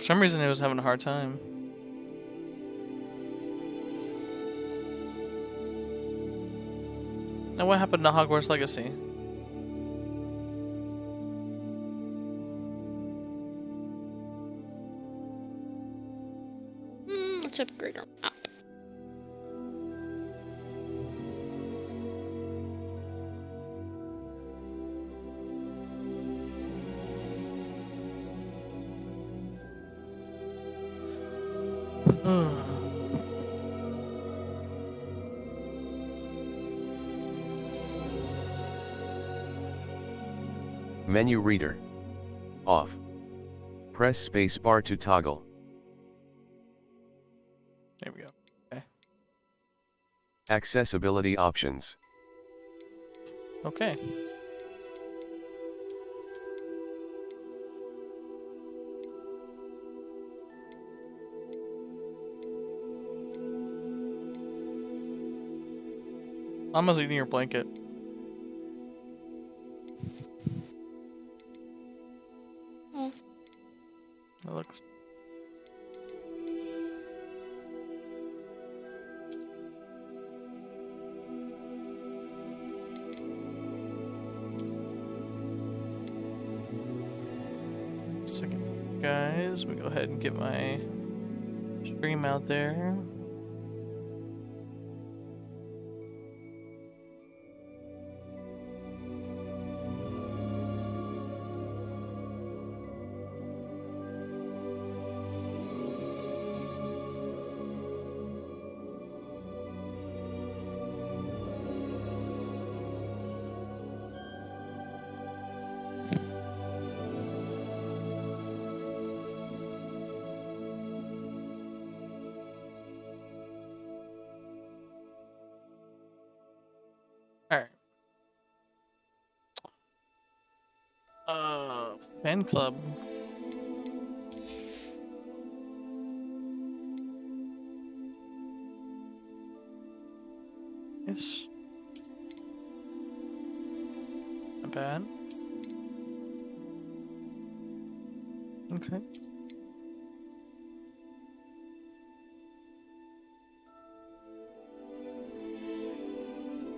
some reason it was having a hard time. Now what happened to Hogwarts Legacy? Let's upgrade our map. Menu reader. Off. Press spacebar to toggle. There we go. Okay. Accessibility options. Okay. Mama's eating your blanket. Oh. That looks. Second, guys, we go ahead and get my stream out there. Fan club. Yes. Not bad. Okay.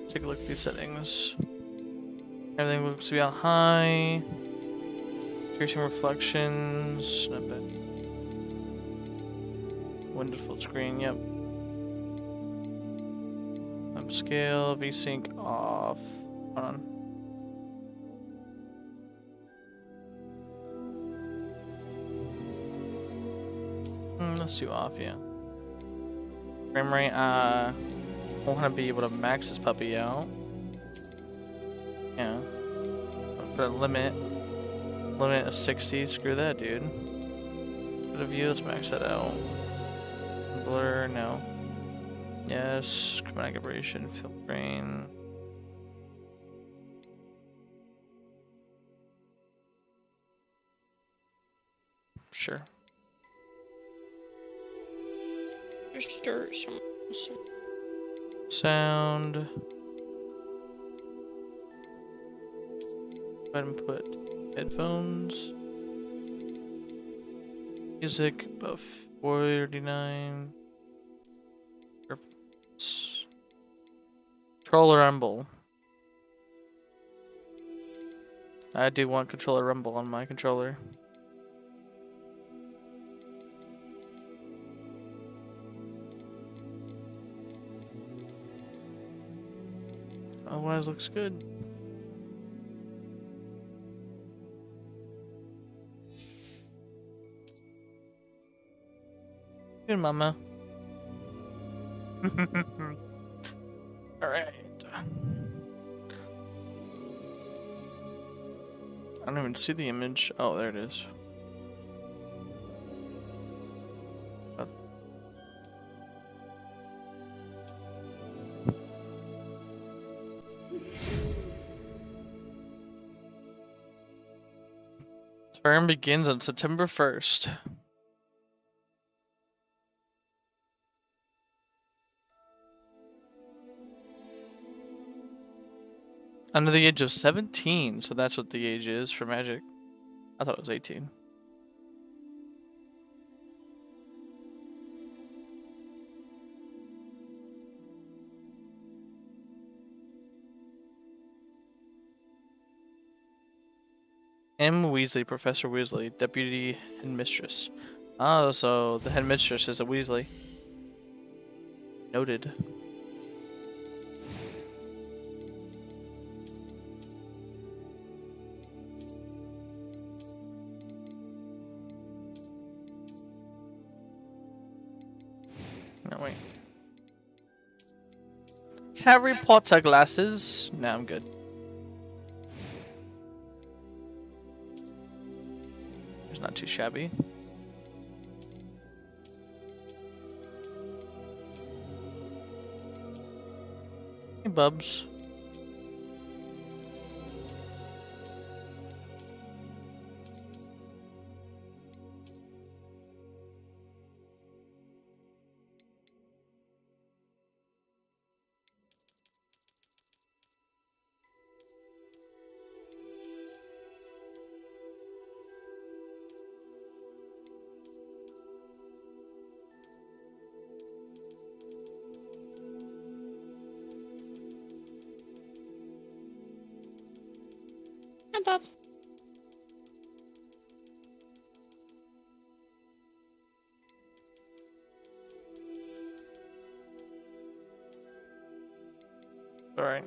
Take a look at these settings. Everything looks to be on high. Tracing reflections, not bad. Window full screen, yep. Upscale, VSync off. Hold on. Let's do off, yeah. Frame rate, I want to be able to max this puppy out. Yeah. I'll put a limit of 60. Screw that, dude. Bit of view, let's max that out. Blur, no. Yes. Chromatic aberration, field grain. Sure. Stir some. Sound. Go ahead and put headphones. Music about 439. Controller rumble. I do want controller rumble on my controller. Otherwise, looks good. Good, mama. All right. I don't even see the image. Oh, there it is. Term begins on September 1st. Under the age of 17, so that's what the age is for Magic. I thought it was 18. M. Weasley, Professor Weasley, Deputy Headmistress. Oh, so the Headmistress is a Weasley. Noted. No, wait. Harry Potter glasses? No, I'm good. It's not too shabby. Hey, Bubs. Hi, Bob. Alright.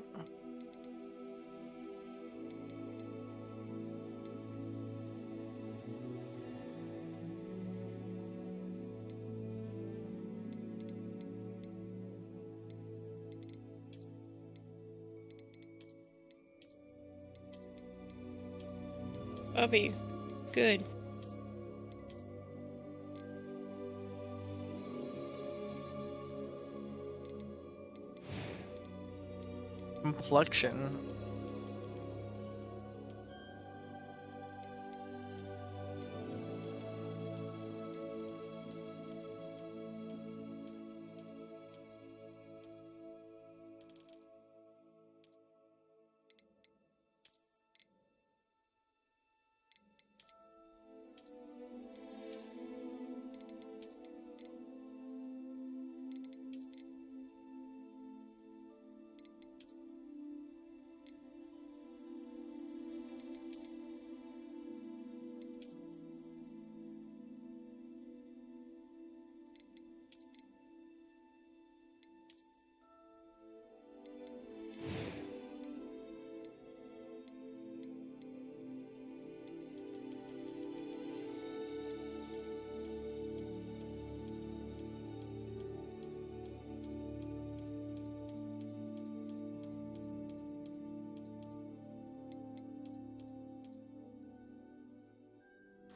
Bubby. Good. Complexion.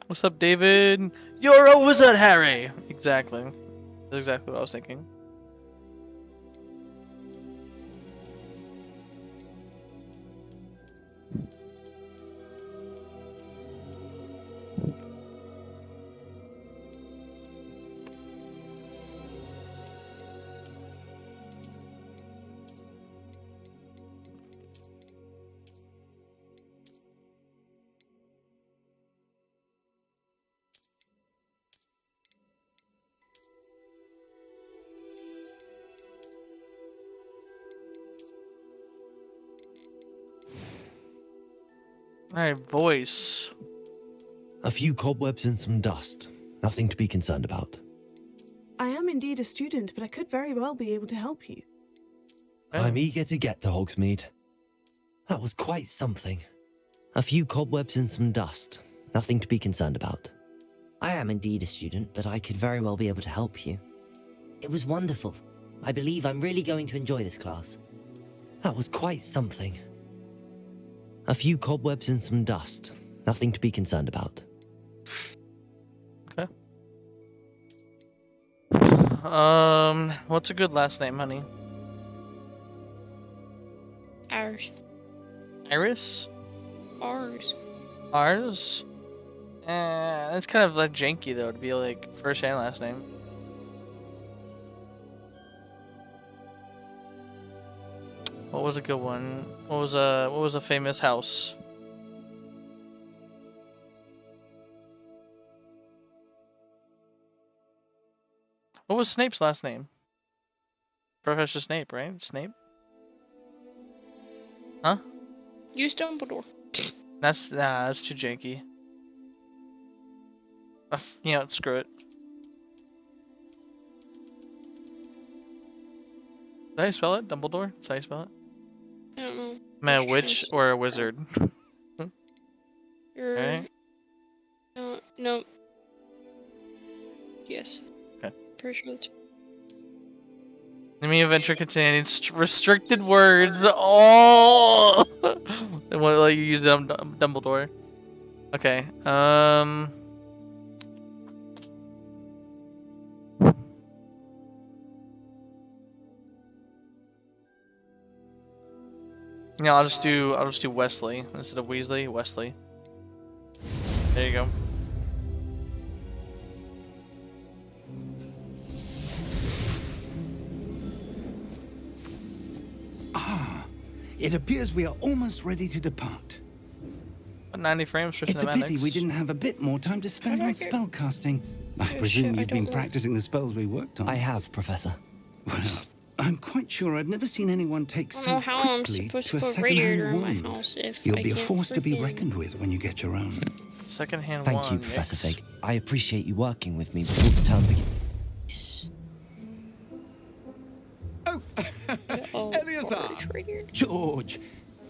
What's up, David? You're a wizard, Harry! Exactly. That's exactly what I was thinking. Alright, voice. A few cobwebs and some dust. Nothing to be concerned about. I am indeed a student, but I could very well be able to help you. I'm eager to get to Hogsmeade. That was quite something. A few cobwebs and some dust. Nothing to be concerned about. I am indeed a student, but I could very well be able to help you. It was wonderful. I believe I'm really going to enjoy this class. That was quite something. A few cobwebs and some dust. Nothing to be concerned about. Okay. What's a good last name, honey? Ours. Iris? Ours. Ours? It's kind of like janky though, to be like first and last name. What was a good one? What was a famous house? What was Snape's last name? Professor Snape, right? Snape? Huh? Use Dumbledore. That's too janky. You know, screw it. Is that how you spell it? Dumbledore? Is that how you spell it? I don't know. Am I a Which witch or a wizard? You're... Alright. No. Yes. Okay. Pretty sure that's... Enemy adventure containing restricted words. Oh! They won't let you use Dumbledore. Okay. Yeah, I'll just do Wesley instead of Weasley. Wesley. There you go. It appears we are almost ready to depart. 90 frames for It's a cinematics. pity we didn't have a bit more time to spend on spellcasting. I presume you've been practicing the spells we worked on. I have, Professor. Well, I'm quite sure I've never seen anyone take I don't so know how I'm quickly supposed to to a put a radiator second-hand in my wand. house if You'll I be a can't force to be freaking- reckoned with when you get your own. Second-hand Thank wand. you, Professor yikes. Fig. I appreciate you working with me before the term begins. Oh, Eleazar. orange radiator. George,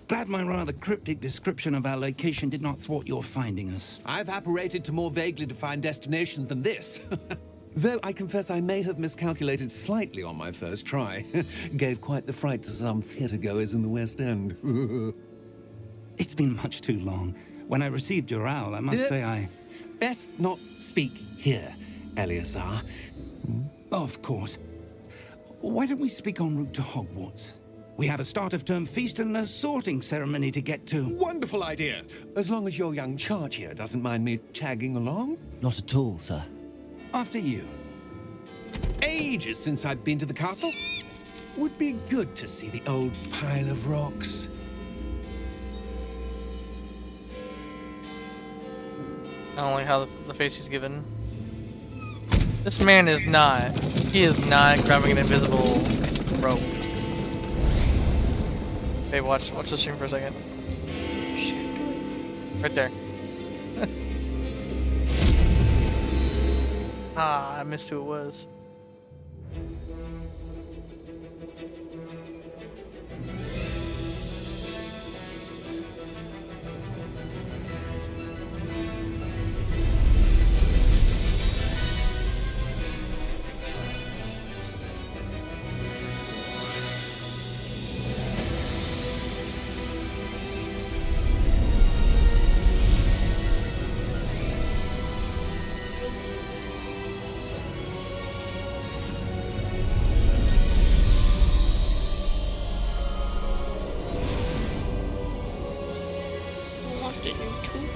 glad my rather cryptic description of our location did not thwart your finding us. I've apparated to more vaguely defined destinations than this. Though I confess I may have miscalculated slightly on my first try. Gave quite the fright to some theatre-goers in the West End. It's been much too long. When I received your owl, I must say I... Best not speak here, Eleazar. Of course. Why don't we speak en route to Hogwarts? We have a start-of-term feast and a sorting ceremony to get to. Wonderful idea. As long as your young charge here doesn't mind me tagging along. Not at all, sir. After you. Ages since I've been to the castle. Would be good to see the old pile of rocks. I don't like how the face he's given. This man is not. He is not grabbing an invisible rope. Hey, watch the stream for a second. Right there. Ah, I missed who it was. Unlocked it in two.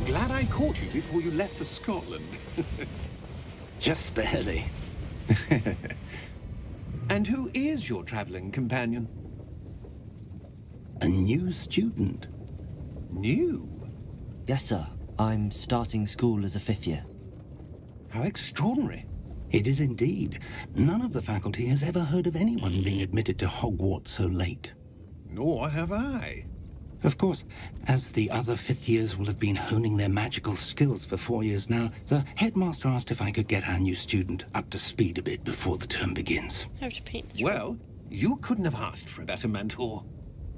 Glad I caught you before you left for Scotland. Just barely. And who is your traveling companion? A new student. New? Yes, sir. I'm starting school as a 5th year. How extraordinary. It is indeed. None of the faculty has ever heard of anyone being admitted to Hogwarts so late. Nor have I. Of course, as the other 5th years will have been honing their magical skills for 4 years now, the headmaster asked if I could get our new student up to speed a bit before the term begins. I have to paint this. Well, you couldn't have asked for a better mentor.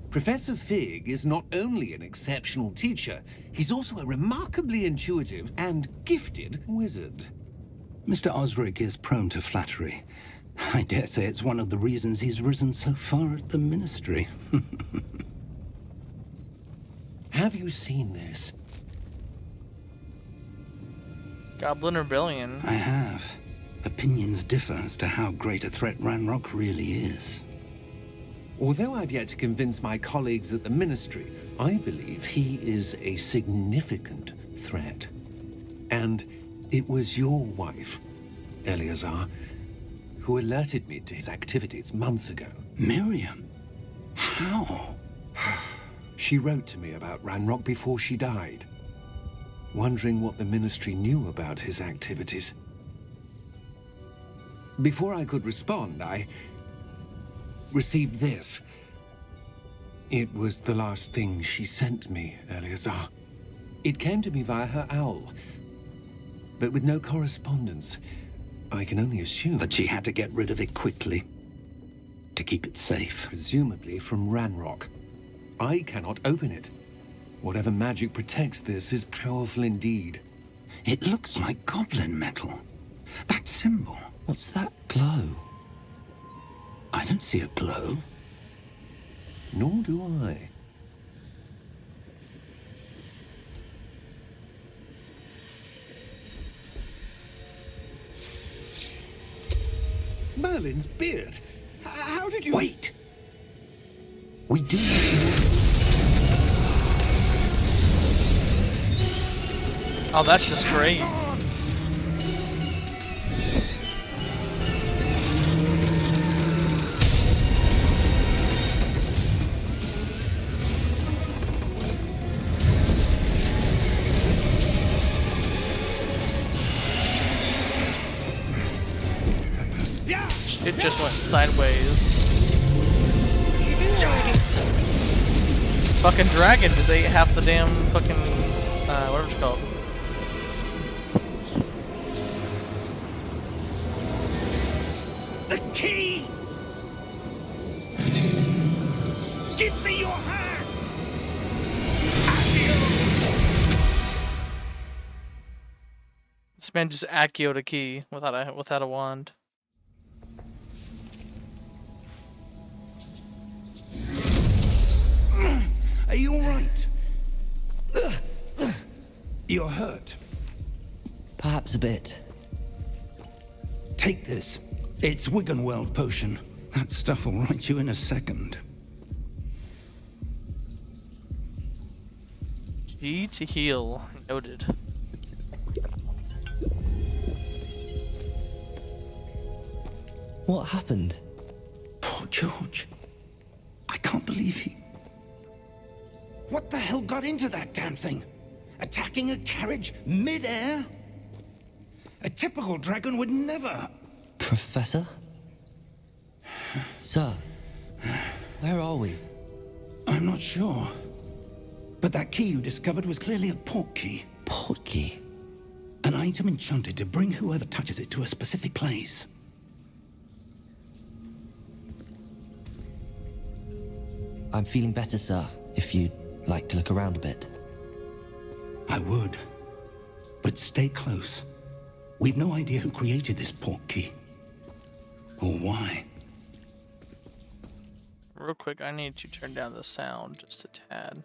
Professor Fig is not only an exceptional teacher, he's also a remarkably intuitive and gifted wizard. Mr. Osric is prone to flattery. I dare say it's one of the reasons he's risen so far at the ministry. Have you seen this? Goblin Rebellion. I have. Opinions differ as to how great a threat Ranrock really is. Although I've yet to convince my colleagues at the Ministry, I believe he is a significant threat. And it was your wife, Eleazar, who alerted me to his activities months ago. Miriam? How? She wrote to me about Ranrock before she died, wondering what the Ministry knew about his activities. Before I could respond, I received this. It was the last thing she sent me, Eleazar. It came to me via her owl, but with no correspondence. I can only assume That she had to get rid of it quickly to keep it safe. presumably from Ranrock. I cannot open it. Whatever magic protects this is powerful indeed. It looks like goblin metal. That symbol. What's that glow? I don't see a glow. Nor do I. Merlin's beard. How did you... Wait! We do need Oh, that's just great. It just went sideways. What'd you do already? Fucking dragon just ate half the damn fucking whatever it's called. the key! Give me your hand! This man just Accio a key without a wand. Are you all right? You're hurt. Perhaps a bit. Take this. It's Wiggenweld potion. That stuff will right you in a second. G to heal. Noted. What happened? Poor George. I can't believe he... What the hell got into that damn thing? Attacking a carriage mid-air? A typical dragon would never... Professor? Sir, where are we? I'm not sure. But that key you discovered was clearly a port key. Port key? An item enchanted to bring whoever touches it to a specific place. I'm feeling better, sir, if you'd like to look around a bit. I would. But stay close. We've no idea who created this port key. Or why. Real quick, I need to turn down the sound just a tad.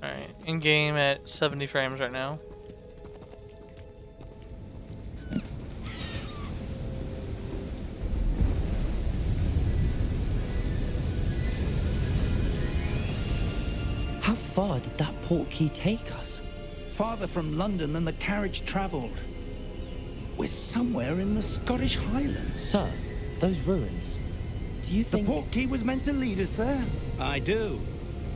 Alright, in game at 70 frames right now. How far did that port key take us? Farther from London than the carriage traveled. We're somewhere in the Scottish Highlands. Sir, those ruins. Do you The think... port key was meant to lead us there? I do.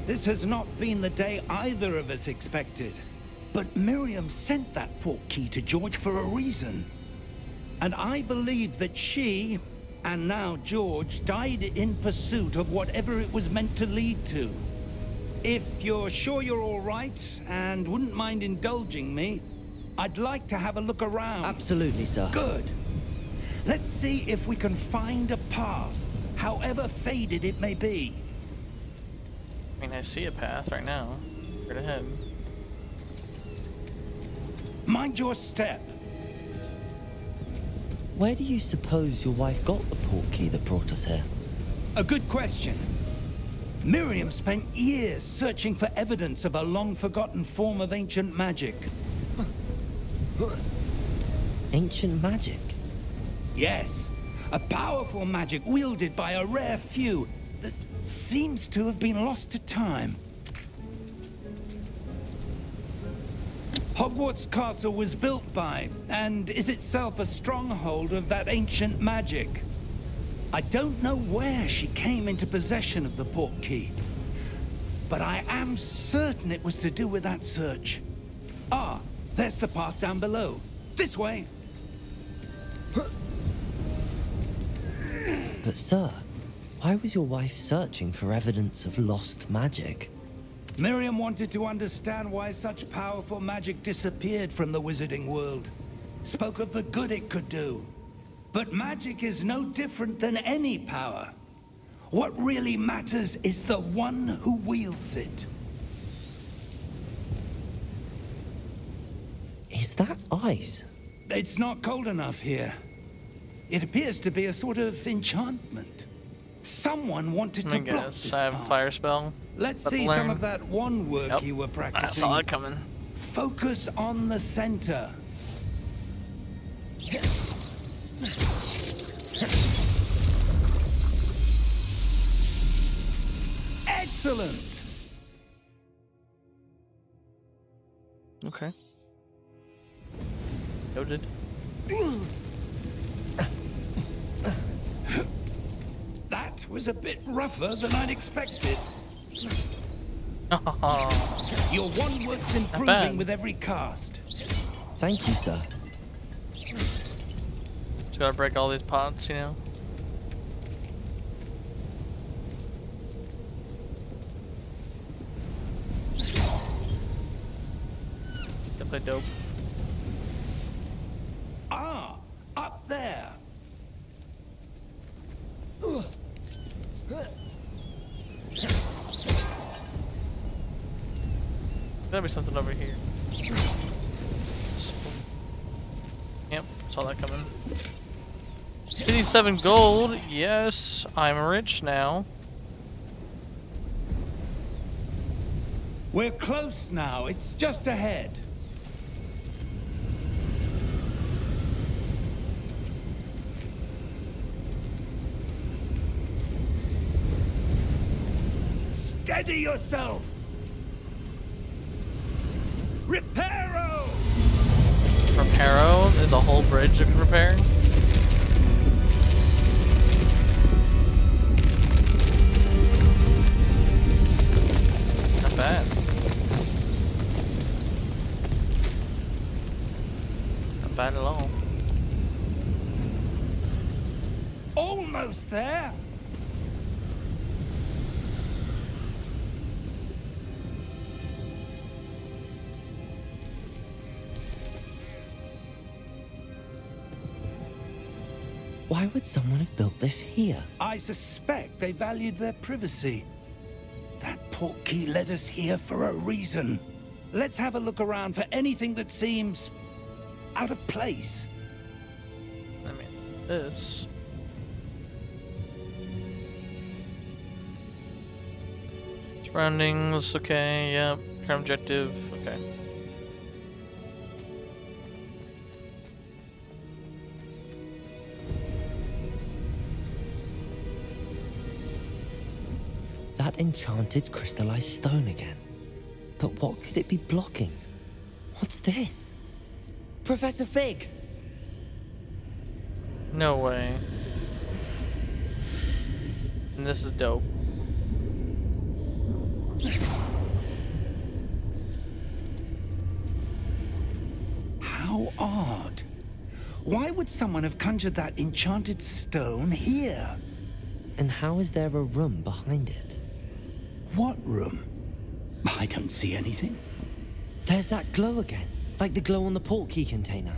This has not been the day either of us expected. But Miriam sent that port key to George for a reason. And I believe that she, and now George, died in pursuit of whatever it was meant to lead to. If you're sure you're all right, and wouldn't mind indulging me, I'd like to have a look around. Absolutely, sir. Good. Let's see if we can find a path, however faded it may be. I mean, I see a path right now. Right ahead. Mind your step. Where do you suppose your wife got the port key that brought us here? A good question. Miriam spent years searching for evidence of a long-forgotten form of ancient magic. Ancient magic? Yes, a powerful magic wielded by a rare few that seems to have been lost to time. Hogwarts Castle was built by, and is itself a stronghold of that ancient magic. I don't know where she came into possession of the portkey, but I am certain it was to do with that search. Ah, there's the path down below. This way. But sir, why was your wife searching for evidence of lost magic? Miriam wanted to understand why such powerful magic disappeared from the wizarding world. Spoke of the good it could do. But magic is no different than any power. What really matters is the one who wields it. Is that ice? It's not cold enough here. It appears to be a sort of enchantment. Someone wanted to block this I have a path. fire spell. Let's About to see some learn. of that one work you were I practicing. saw it coming. Focus on the center. Excellent! Okay. Noted. That was a bit rougher than I'd expected. Your one work's improving bad. with every cast. Thank you, sir. Just gotta break all these pots, you know? Definitely dope. Ah, up there. Gotta be something over here. Yep, saw that coming. 57 gold. Yes, I'm rich now. We're close now. It's just ahead. Steady yourself. Reparo! Reparo? There's a whole bridge you can repair? Not bad. Not bad at all. Almost there. Why would someone have built this here? I suspect they valued their privacy. That portkey led us here for a reason. Let's have a look around for anything that seems out of place. I mean, this. Surroundings, okay, yep. Current objective, okay. That enchanted crystallized stone again. But what could it be blocking? What's this? Professor Fig! No way. And this is dope. How odd. Why would someone have conjured that enchanted stone here? And how is there a room behind it? What room? I don't see anything. There's that glow again, like the glow on the portkey container.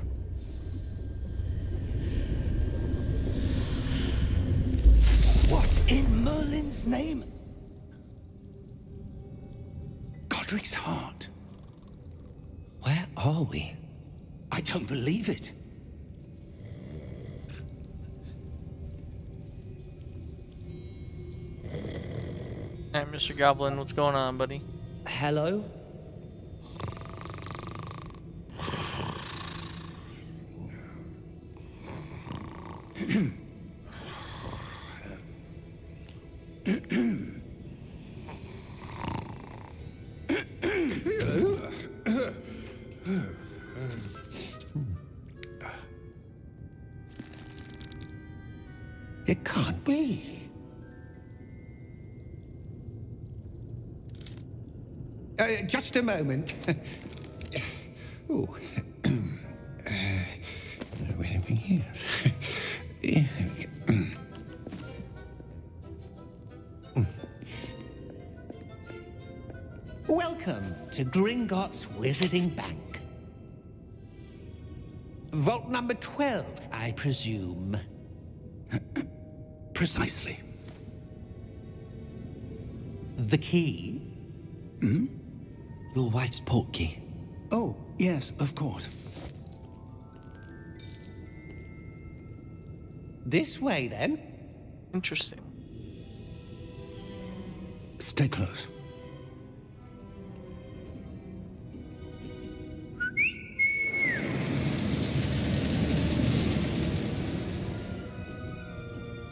What in Merlin's name? Godric's heart. Where are we? I don't believe it. Hey, Mr. Goblin, what's going on, buddy? Hello? It can't be. Just a moment. Oh. Where have we here? Welcome to Gringotts Wizarding Bank. Vault number 12, I presume. Precisely. The key? Hmm? Your wife's portkey. Oh, yes, of course. This way, then. Interesting. Stay close.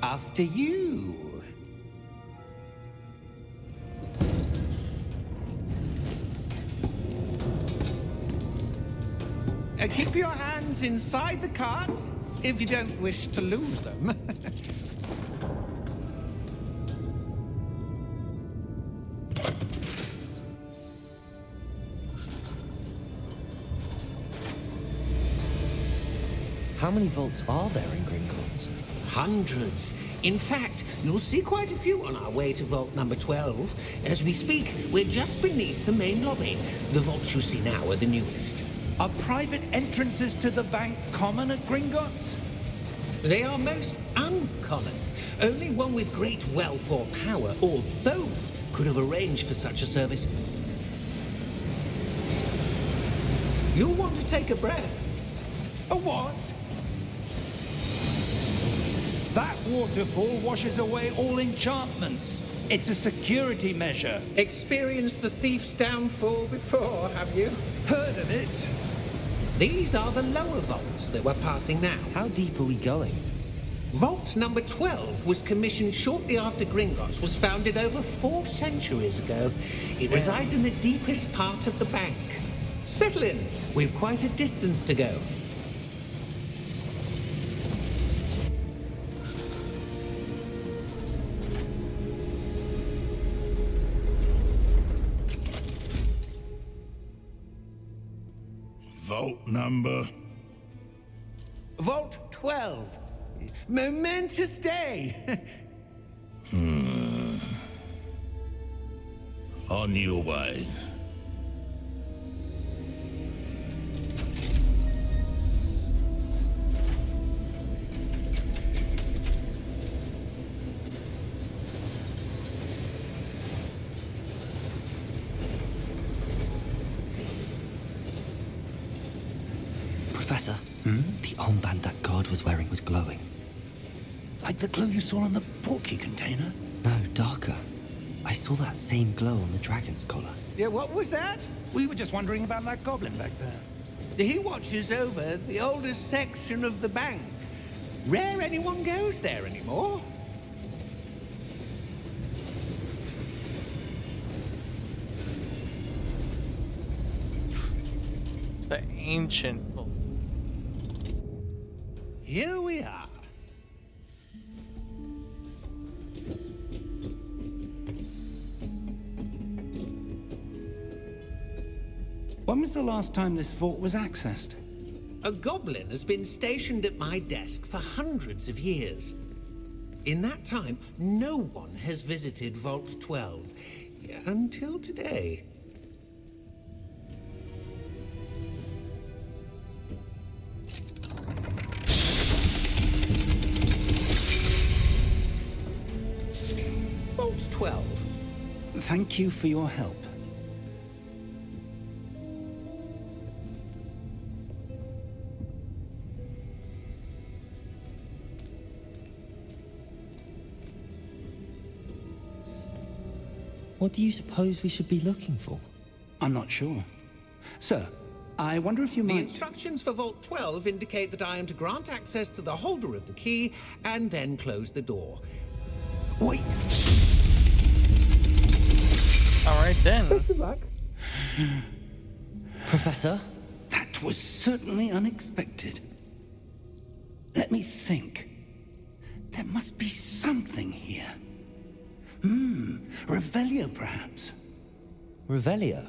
After you. Keep your hands inside the cart if you don't wish to lose them. How many vaults are there in Gringotts? Hundreds. In fact, you'll see quite a few on our way to vault number 12. As we speak, we're just beneath the main lobby. The vaults you see now are the newest. Are private entrances to the bank common at Gringotts? They are most uncommon. Only one with great wealth or power, or both, could have arranged for such a service. You'll want to take a breath. A what? That waterfall washes away all enchantments. It's a security measure. Experienced the thief's downfall before, have you? Heard of it? These are the lower vaults that we're passing now. How deep are we going? Vault number 12 was commissioned shortly after Gringotts was founded over 4 centuries ago. It resides in the deepest part of the bank. Settle in. We've quite a distance to go. Vault number? Vault 12. Momentous day. On your way. Professor, the armband that guard was wearing was glowing. Like the glow you saw on the portkey container? No, darker. I saw that same glow on the dragon's collar. Yeah, what was that? We were just wondering about that goblin back there. He watches over the oldest section of the bank. Rare anyone goes there anymore. It's an ancient. Here we are. When was the last time this vault was accessed? A goblin has been stationed at my desk for hundreds of years. In that time, no one has visited Vault 12. Until today. Vault 12. Thank you for your help. What do you suppose we should be looking for? I'm not sure. Sir, I wonder if you The might... instructions for Vault 12 indicate that I am to grant access to the holder of the key and then close the door. Wait! Alright then. Professor? That was certainly unexpected. Let me think. There must be something here. Revelio, perhaps? Revelio?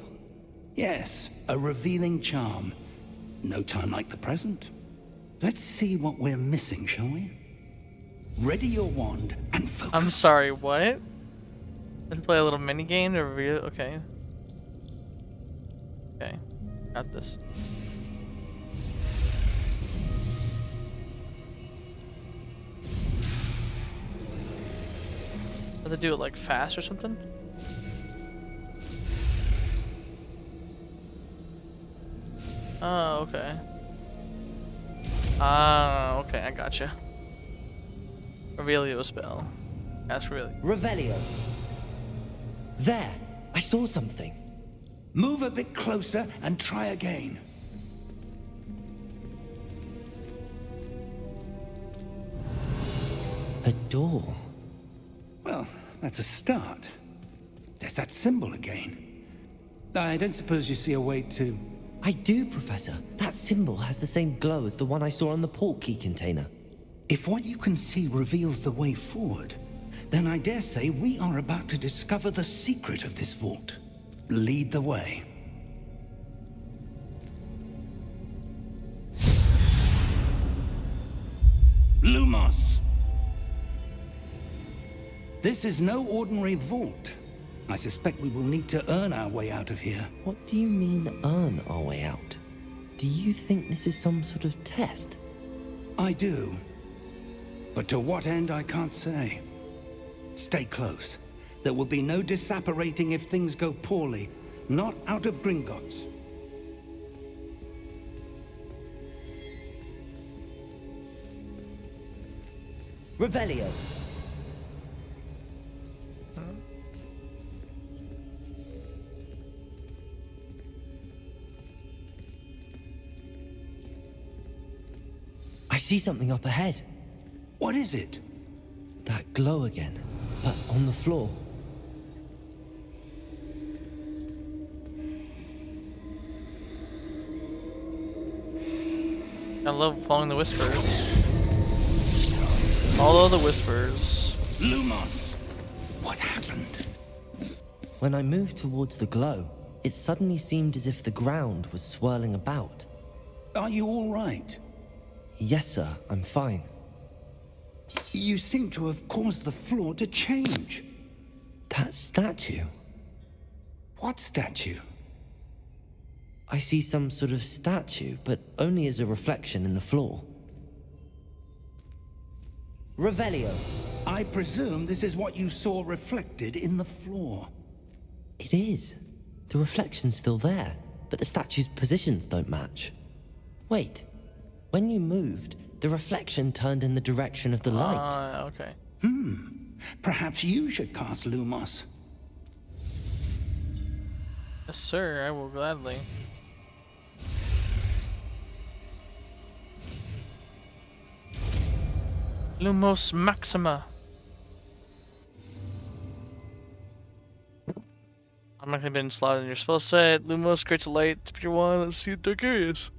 Yes, a revealing charm. No time like the present. Let's see what we're missing, shall we? Ready your wand and focus. I'm sorry, what? Let's play a little mini game to reveal. Okay. Okay. Got this. Did they do it like fast or something? Oh, okay. Okay, I gotcha. Revelio spell. That's really. Revelio. There, I saw something. Move a bit closer and try again. A door. Well, that's a start. There's that symbol again. I don't suppose you see a way to... I do, Professor. That symbol has the same glow as the one I saw on the portkey container. If what you can see reveals the way forward, then I dare say we are about to discover the secret of this vault. Lead the way. Lumos! This is no ordinary vault. I suspect we will need to earn our way out of here. What do you mean, earn our way out? Do you think this is some sort of test? I do. But to what end, I can't say. Stay close. There will be no disapparating if things go poorly. Not out of Gringotts. Revelio. I see something up ahead. What is it? That glow again, but on the floor. I love following the whispers. Follow the whispers. Lumos! What happened? When I moved towards the glow, it suddenly seemed as if the ground was swirling about. Are you all right? Yes, sir, I'm fine. You seem to have caused the floor to change. That statue? What statue? I see some sort of statue, but only as a reflection in the floor. Revelio. I presume this is what you saw reflected in the floor. It is. The reflection's still there, but the statue's positions don't match. Wait. When you moved, the reflection turned in the direction of the light. Okay. Perhaps you should cast Lumos. Yes, sir, I will gladly. Lumos Maxima. Automatically been slotted in your spell set. Lumos creates a light. Pick your one. Let's see what they're curious.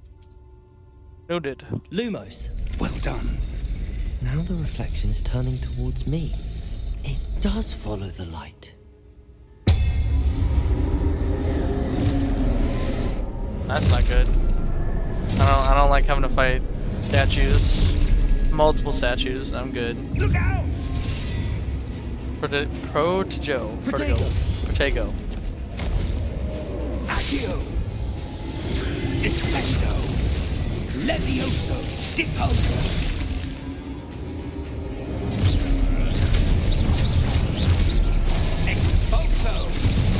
Noted. Lumos. Well done. Now the reflection is turning towards me. It does follow the light. That's not good. I don't like having to fight statues. Multiple statues. I'm good. Look out! Protego. Protego. Accio! Defendo! Levioso! Deposo! Expulso!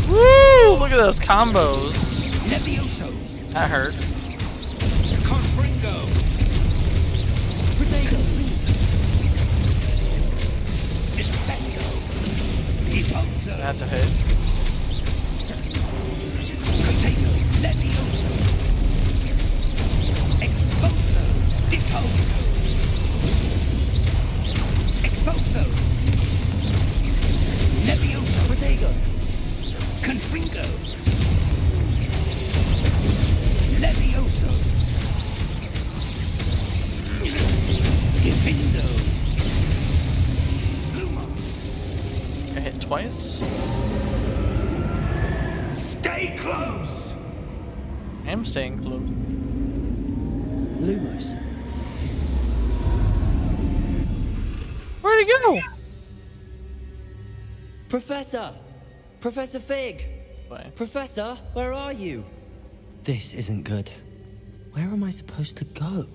Woo! Look at those combos. Levioso! That hurt. Confringo! Protego! Defendo! Deposo! That's a hit. Protego! Levioso! Expulso! Deposo! Expulso! Levioso! Protego! Confringo! Levioso! Defendo! twice? Stay close! I am staying close. Lumos. Where'd he go? Professor! Professor Fig! Bye. Professor, where are you? This isn't good. Where am I supposed to go?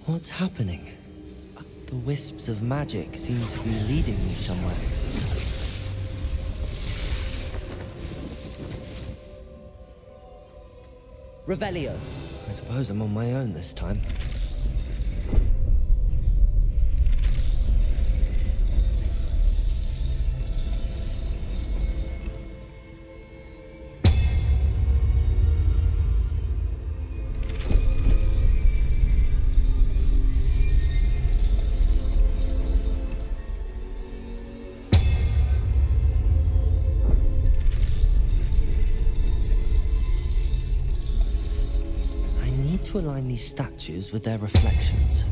What's happening? The wisps of magic seem to be leading me somewhere. Revelio. I suppose I'm on my own this time. To align these statues with their reflections.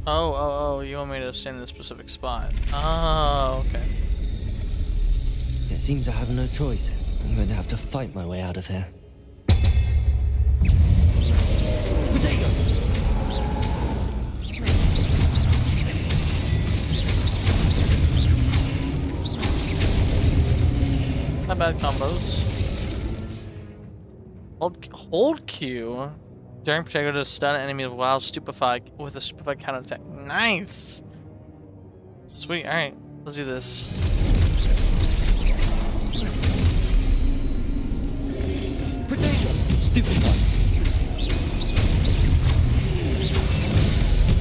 Oh, you want me to stand in a specific spot? Oh, okay. It seems I have no choice. I'm going to have to fight my way out of here. Potato! Not bad combos. Hold Q during Potato to stun enemy while stupefied with a stupefied counterattack. Nice. Sweet. All right, let's do this. Potato. Stupefied.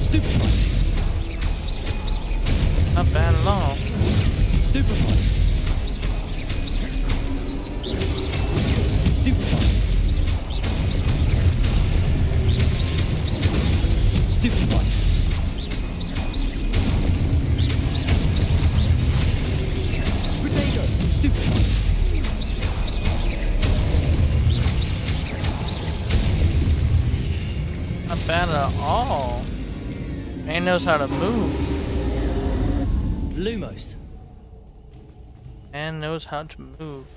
Stupefied. Not bad at all. Stupefied. Stupefied. Stupefied. Potato. Stupefied. Not bad at all. Man knows how to move. Lumos. Man knows how to move.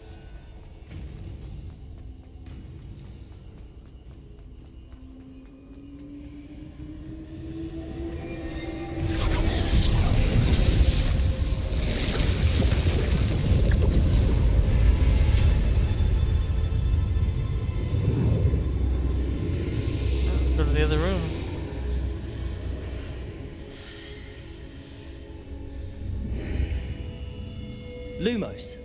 Go to the other room. Lumos.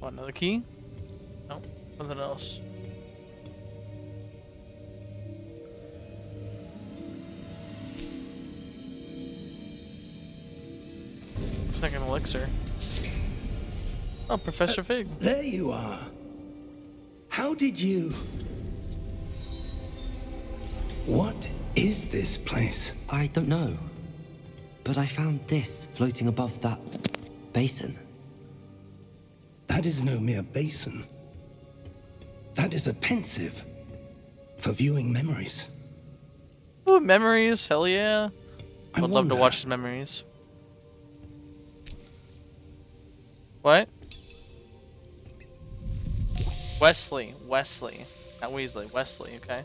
Want another key? No, nothing else. Looks like an elixir. Oh, Professor Fig. There you are. How did you... What is this place? I don't know. But I found this floating above that basin. That is no mere basin. That is a pensive for viewing memories. Ooh, memories, hell yeah. I Would love to wonder- watch his memories. What? Wesley, not Weasley, Wesley, okay.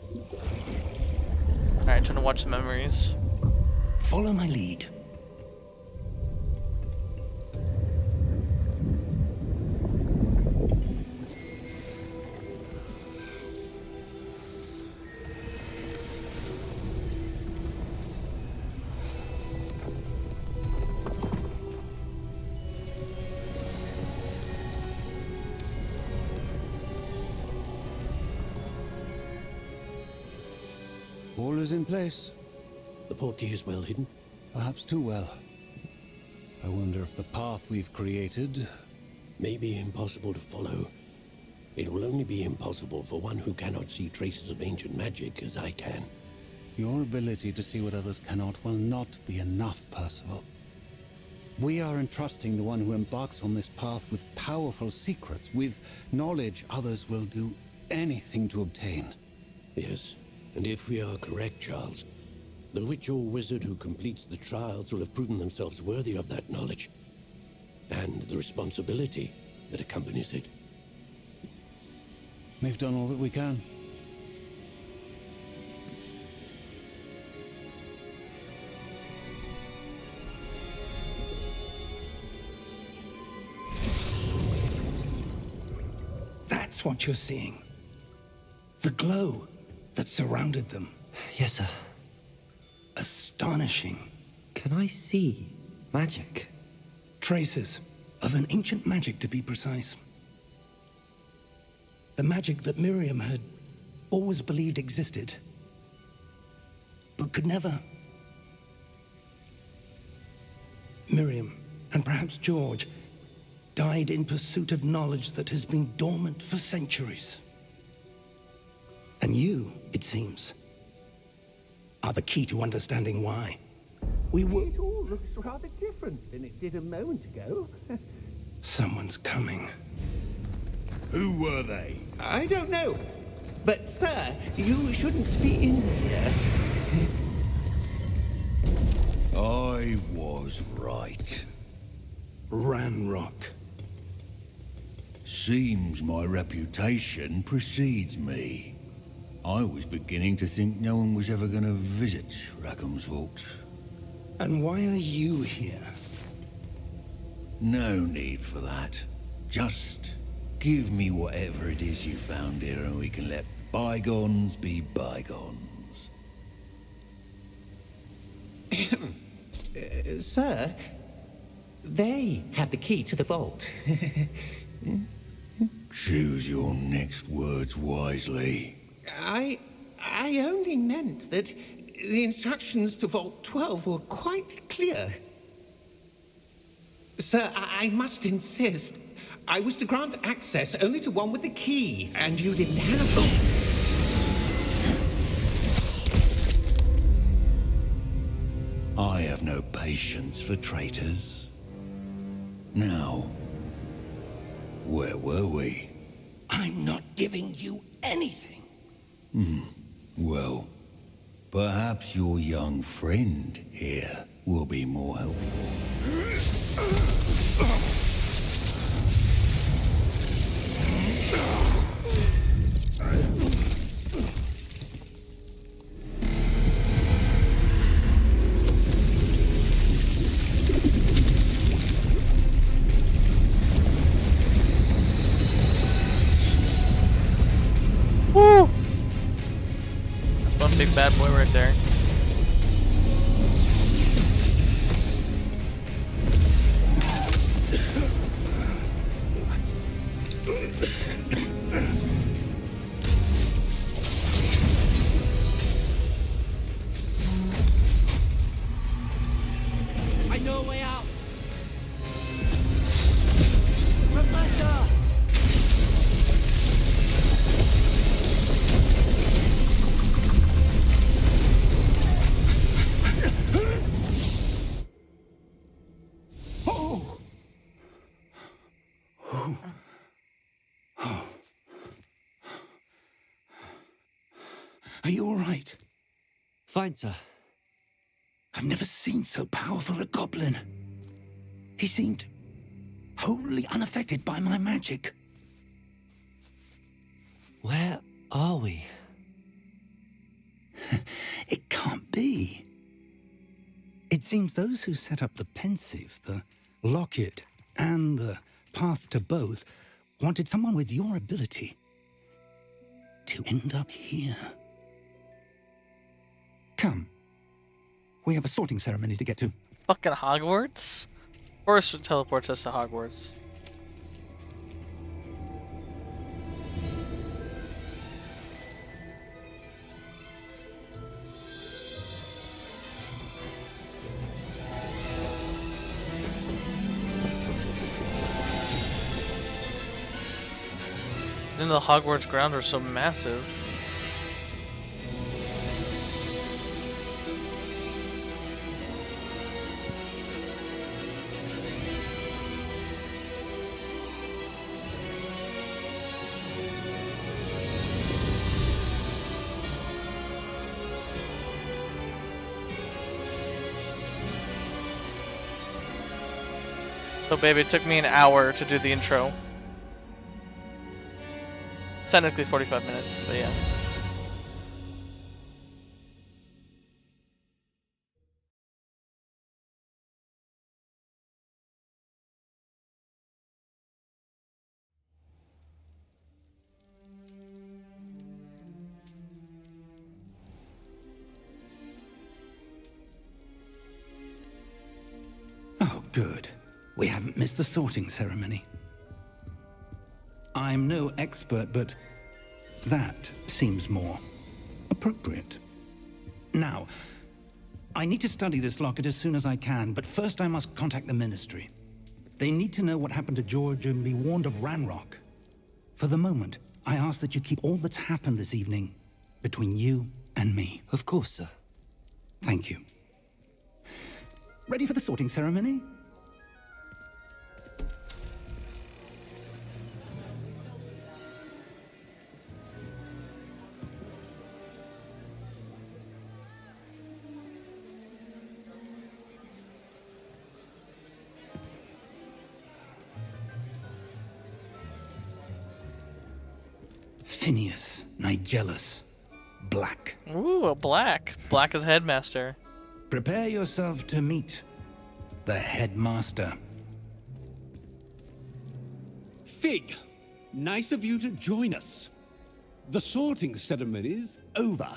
Alright, trying to watch the memories. Follow my lead. All is in place. The portkey is well hidden. Perhaps too well. I wonder if the path we've created may be impossible to follow. It will only be impossible for one who cannot see traces of ancient magic as I can. Your ability to see what others cannot will not be enough, Percival. We are entrusting the one who embarks on this path with powerful secrets, with knowledge others will do anything to obtain. Yes, and if we are correct, Charles, the witch or wizard who completes the trials will have proven themselves worthy of that knowledge, and the responsibility that accompanies it. We've done all that we can. That's what you're seeing. The glow that surrounded them. Yes, sir. Astonishing. Can I see magic? Traces of an ancient magic, to be precise. The magic that Miriam had always believed existed, but could never. Miriam, and perhaps George, died in pursuit of knowledge that has been dormant for centuries. And you, it seems, are the key to understanding why. We were... It all looks rather different than it did a moment ago. Someone's coming. Who were they? I don't know. But, sir, you shouldn't be in here. I was right. Ranrock. Seems my reputation precedes me. I was beginning to think no one was ever going to visit Rackham's vault. And why are you here? No need for that. Just give me whatever it is you found here and we can let bygones be bygones. Sir, they have the key to the vault. Choose your next words wisely. I only meant that the instructions to Vault 12 were quite clear. Sir, I must insist. I was to grant access only to one with the key, and you didn't have them. I have no patience for traitors. Now, where were we? I'm not giving you anything. Well, perhaps your young friend here will be more helpful. Woo! That's one big bad boy right there. I know a way out. Professor! Oh! Are you all right? Fine, sir. I've never seen so powerful a goblin. He seemed wholly unaffected by my magic. Where are we? It can't be. It seems those who set up the pensive, the locket, and the path to both wanted someone with your ability to end up here. Come. We have a sorting ceremony to get to. Fucking Hogwarts? Of course it teleports us to Hogwarts. Then the Hogwarts grounds are so massive. So, baby, it took me an hour to do the intro. Technically 45 minutes, but yeah. Oh, good. We haven't missed the sorting ceremony. I'm no expert, but that seems more appropriate. Now, I need to study this locket as soon as I can, but first I must contact the Ministry. They need to know what happened to George and be warned of Ranrock. For the moment, I ask that you keep all that's happened this evening between you and me. Of course, sir. Thank you. Ready for the sorting ceremony? Phineas, Nigellus, Black. Ooh, a black. Black as headmaster. Prepare yourself to meet the headmaster. Fig, nice of you to join us. The sorting ceremony's over.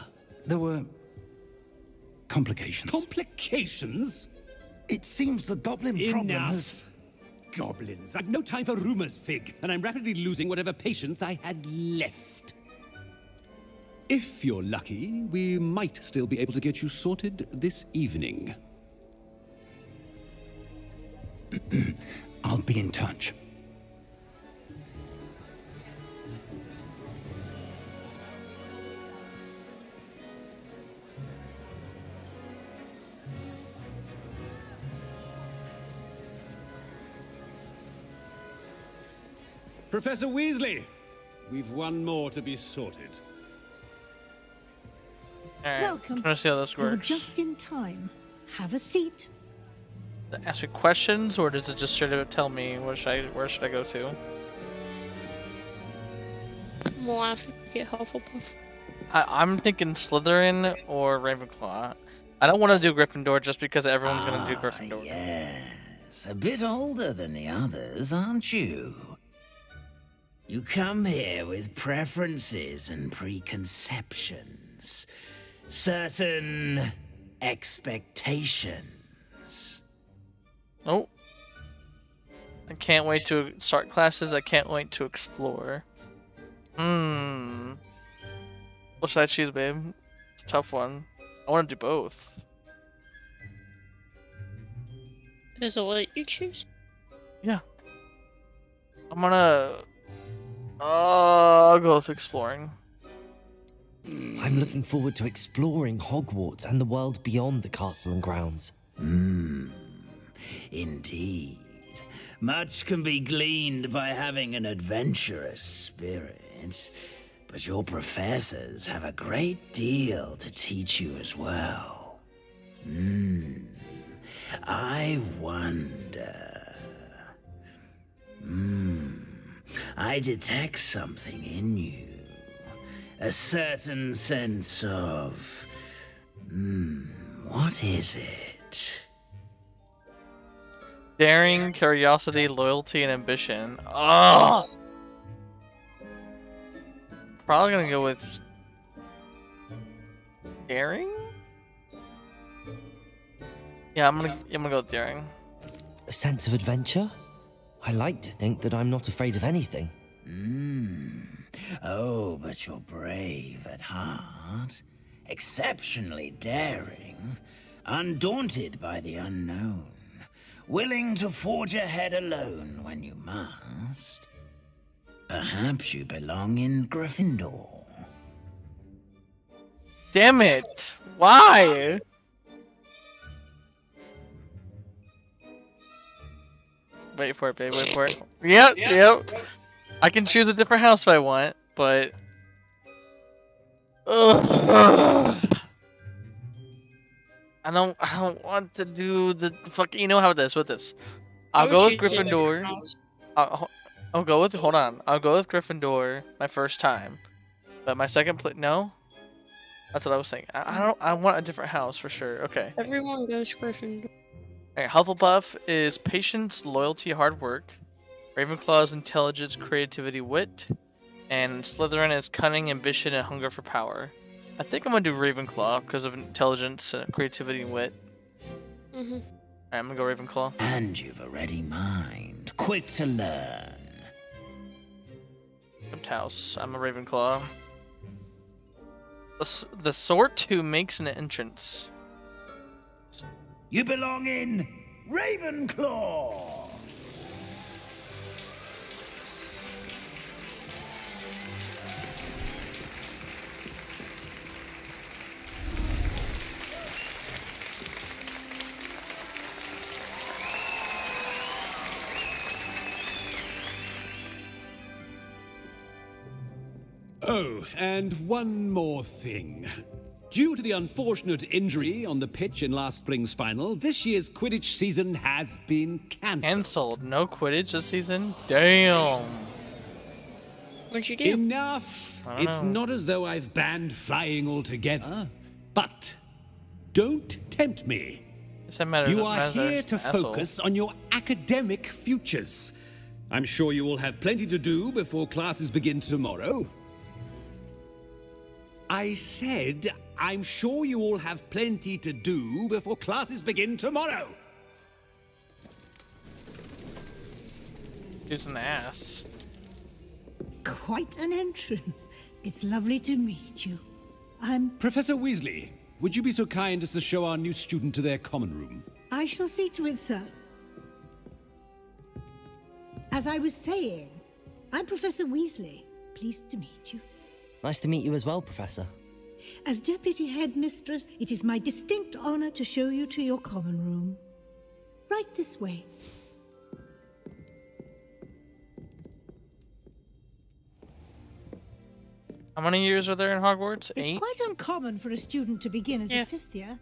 There were complications. Complications? It seems the goblin problem has... Goblins. I've no time for rumors, Fig, and I'm rapidly losing whatever patience I had left. If you're lucky, we might still be able to get you sorted this evening. I'll be in touch. Professor Weasley, we've one more to be sorted. Alright, Welcome. trying to see how this You're works. just in time. Have a seat. Does it ask me questions, or does it just straight up tell me where should I go to? Well, I think you get Hufflepuff. I'm thinking Slytherin or Ravenclaw. I don't want to do Gryffindor just because everyone's going to do Gryffindor. Yes, a bit older than the others, aren't you? You come here with preferences and preconceptions. Certain expectations. Oh. I can't wait to start classes. I can't wait to explore. What should I choose, babe? It's a tough one. I want to do both. Does it let you choose? Yeah. I'm gonna... I'll go with exploring. I'm looking forward to exploring Hogwarts and the world beyond the castle and grounds. Indeed. Much can be gleaned by having an adventurous spirit, but your professors have a great deal to teach you as well. I wonder... I detect something in you. A certain sense of... what is it? Daring, curiosity, loyalty, and ambition. Oh! Probably gonna go with... Daring? Yeah, I'm gonna go with daring. A sense of adventure? I like to think that I'm not afraid of anything. Oh, but you're brave at heart. Exceptionally daring. Undaunted by the unknown. Willing to forge ahead alone when you must. Perhaps you belong in Gryffindor. Damn it! Why? Wait for it, babe. Wait for it. Yep. I can choose a different house if I want, but... Ugh. I don't want to do the fuck. You know how it is with this. I'll go with choose a different Gryffindor. house. I'll go with. Hold on. I'll go with Gryffindor my first time, but my second play. No, that's what I was saying. I don't. I want a different house for sure. Okay. Everyone goes Gryffindor. Alright, Hufflepuff is patience, loyalty, hard work. Ravenclaw is intelligence, creativity, wit. And Slytherin is cunning, ambition, and hunger for power. I think I'm gonna do Ravenclaw because of intelligence, creativity, and wit. Mm-hmm. Alright, I'm gonna go Ravenclaw. And you've a ready mind, quick to learn. House. I'm a Ravenclaw. The sort who makes an entrance. You belong in Ravenclaw! Oh, and one more thing. Due to the unfortunate injury on the pitch in last spring's final, this year's Quidditch season has been cancelled. No Quidditch this season? Damn. What'd you do? Enough! I don't It's know. not as though I've banned flying altogether, but don't tempt me. You are here to focus on your academic futures. I'm sure you will have plenty to do before classes begin tomorrow. I said, I'm sure you all have plenty to do before classes begin tomorrow. Dude's an ass. Quite an entrance. It's lovely to meet you. I'm... Professor Weasley, would you be so kind as to show our new student to their common room? I shall see to it, sir. As I was saying, I'm Professor Weasley. Pleased to meet you. Nice to meet you as well, Professor. As Deputy Headmistress, it is my distinct honor to show you to your common room. Right this way. How many years are there in Hogwarts? 8? It's quite uncommon for a student to begin as a fifth year.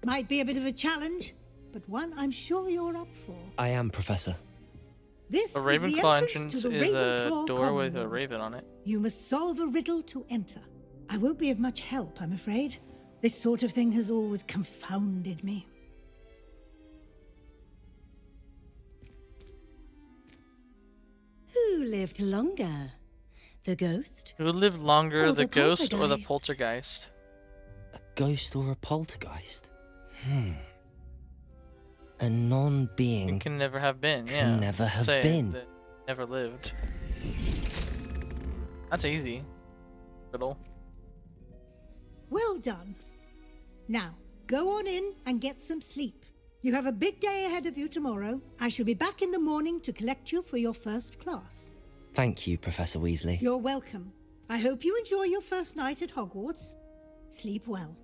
Might be a bit of a challenge, but one I'm sure you're up for. I am, Professor. This The is the Ravenclaw entrance entrance to the is a Ravenclaw door common with a room. raven on it. You must solve a riddle to enter. I won't be of much help, I'm afraid. This sort of thing has always confounded me. Who lived longer? The ghost? Who lived longer, Or the the ghost or the poltergeist? poltergeist? A ghost or a poltergeist? A non-being It can never have been, yeah. can never have Say it, been. that never lived. That's easy. Riddle. Well done. Now, go on in and get some sleep. You have a big day ahead of you tomorrow. I shall be back in the morning to collect you for your first class. Thank you, Professor Weasley. You're welcome. I hope you enjoy your first night at Hogwarts. Sleep well.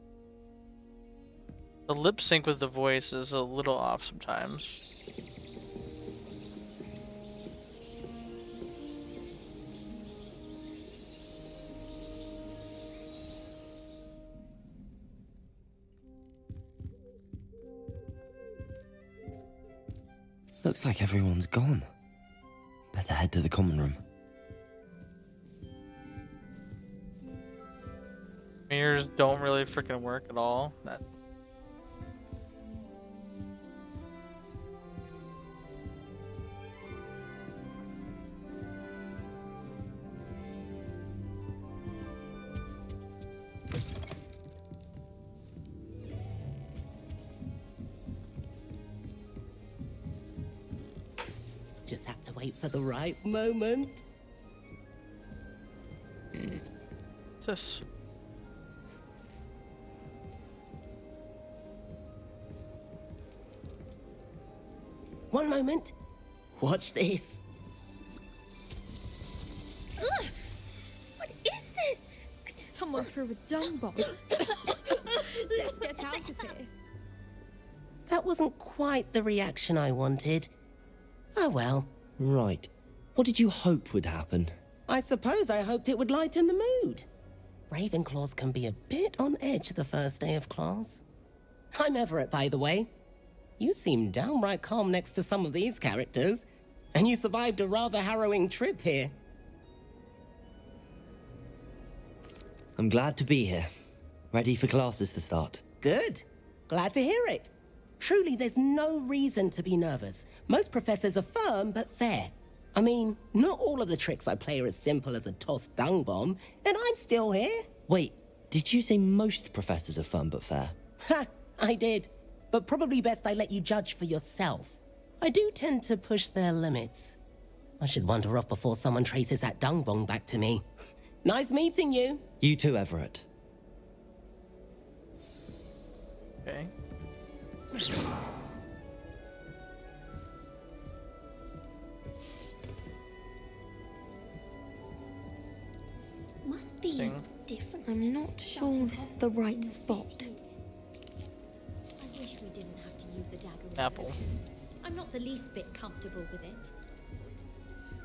The lip sync with the voice is a little off sometimes. Looks like everyone's gone. Better head to the common room. Mirrors don't really freaking work at all. That Just have to wait for the right moment. What's this? One moment. Watch this. Ugh! What is this? Someone threw a dung bomb. Let's get out of here. That wasn't quite the reaction I wanted. Oh well. Right. What did you hope would happen? I suppose I hoped it would lighten the mood. Ravenclaws can be a bit on edge the first day of class. I'm Everett, by the way. You seem downright calm next to some of these characters. And you survived a rather harrowing trip here. I'm glad to be here. Ready for classes to start. Good. Glad to hear it. Truly, there's no reason to be nervous. Most professors are firm but fair. I mean, not all of the tricks I play are as simple as a tossed dung bomb, and I'm still here. Wait, did you say most professors are firm but fair? Ha! I did. But probably best I let you judge for yourself. I do tend to push their limits. I should wander off before someone traces that dung bomb back to me. Nice meeting you. You too, Everett. Okay. Must be Thing. different. I'm not sure this is the right spot. I wish we didn't have to use a dagger with Apple. potions. I'm not the least bit comfortable with it.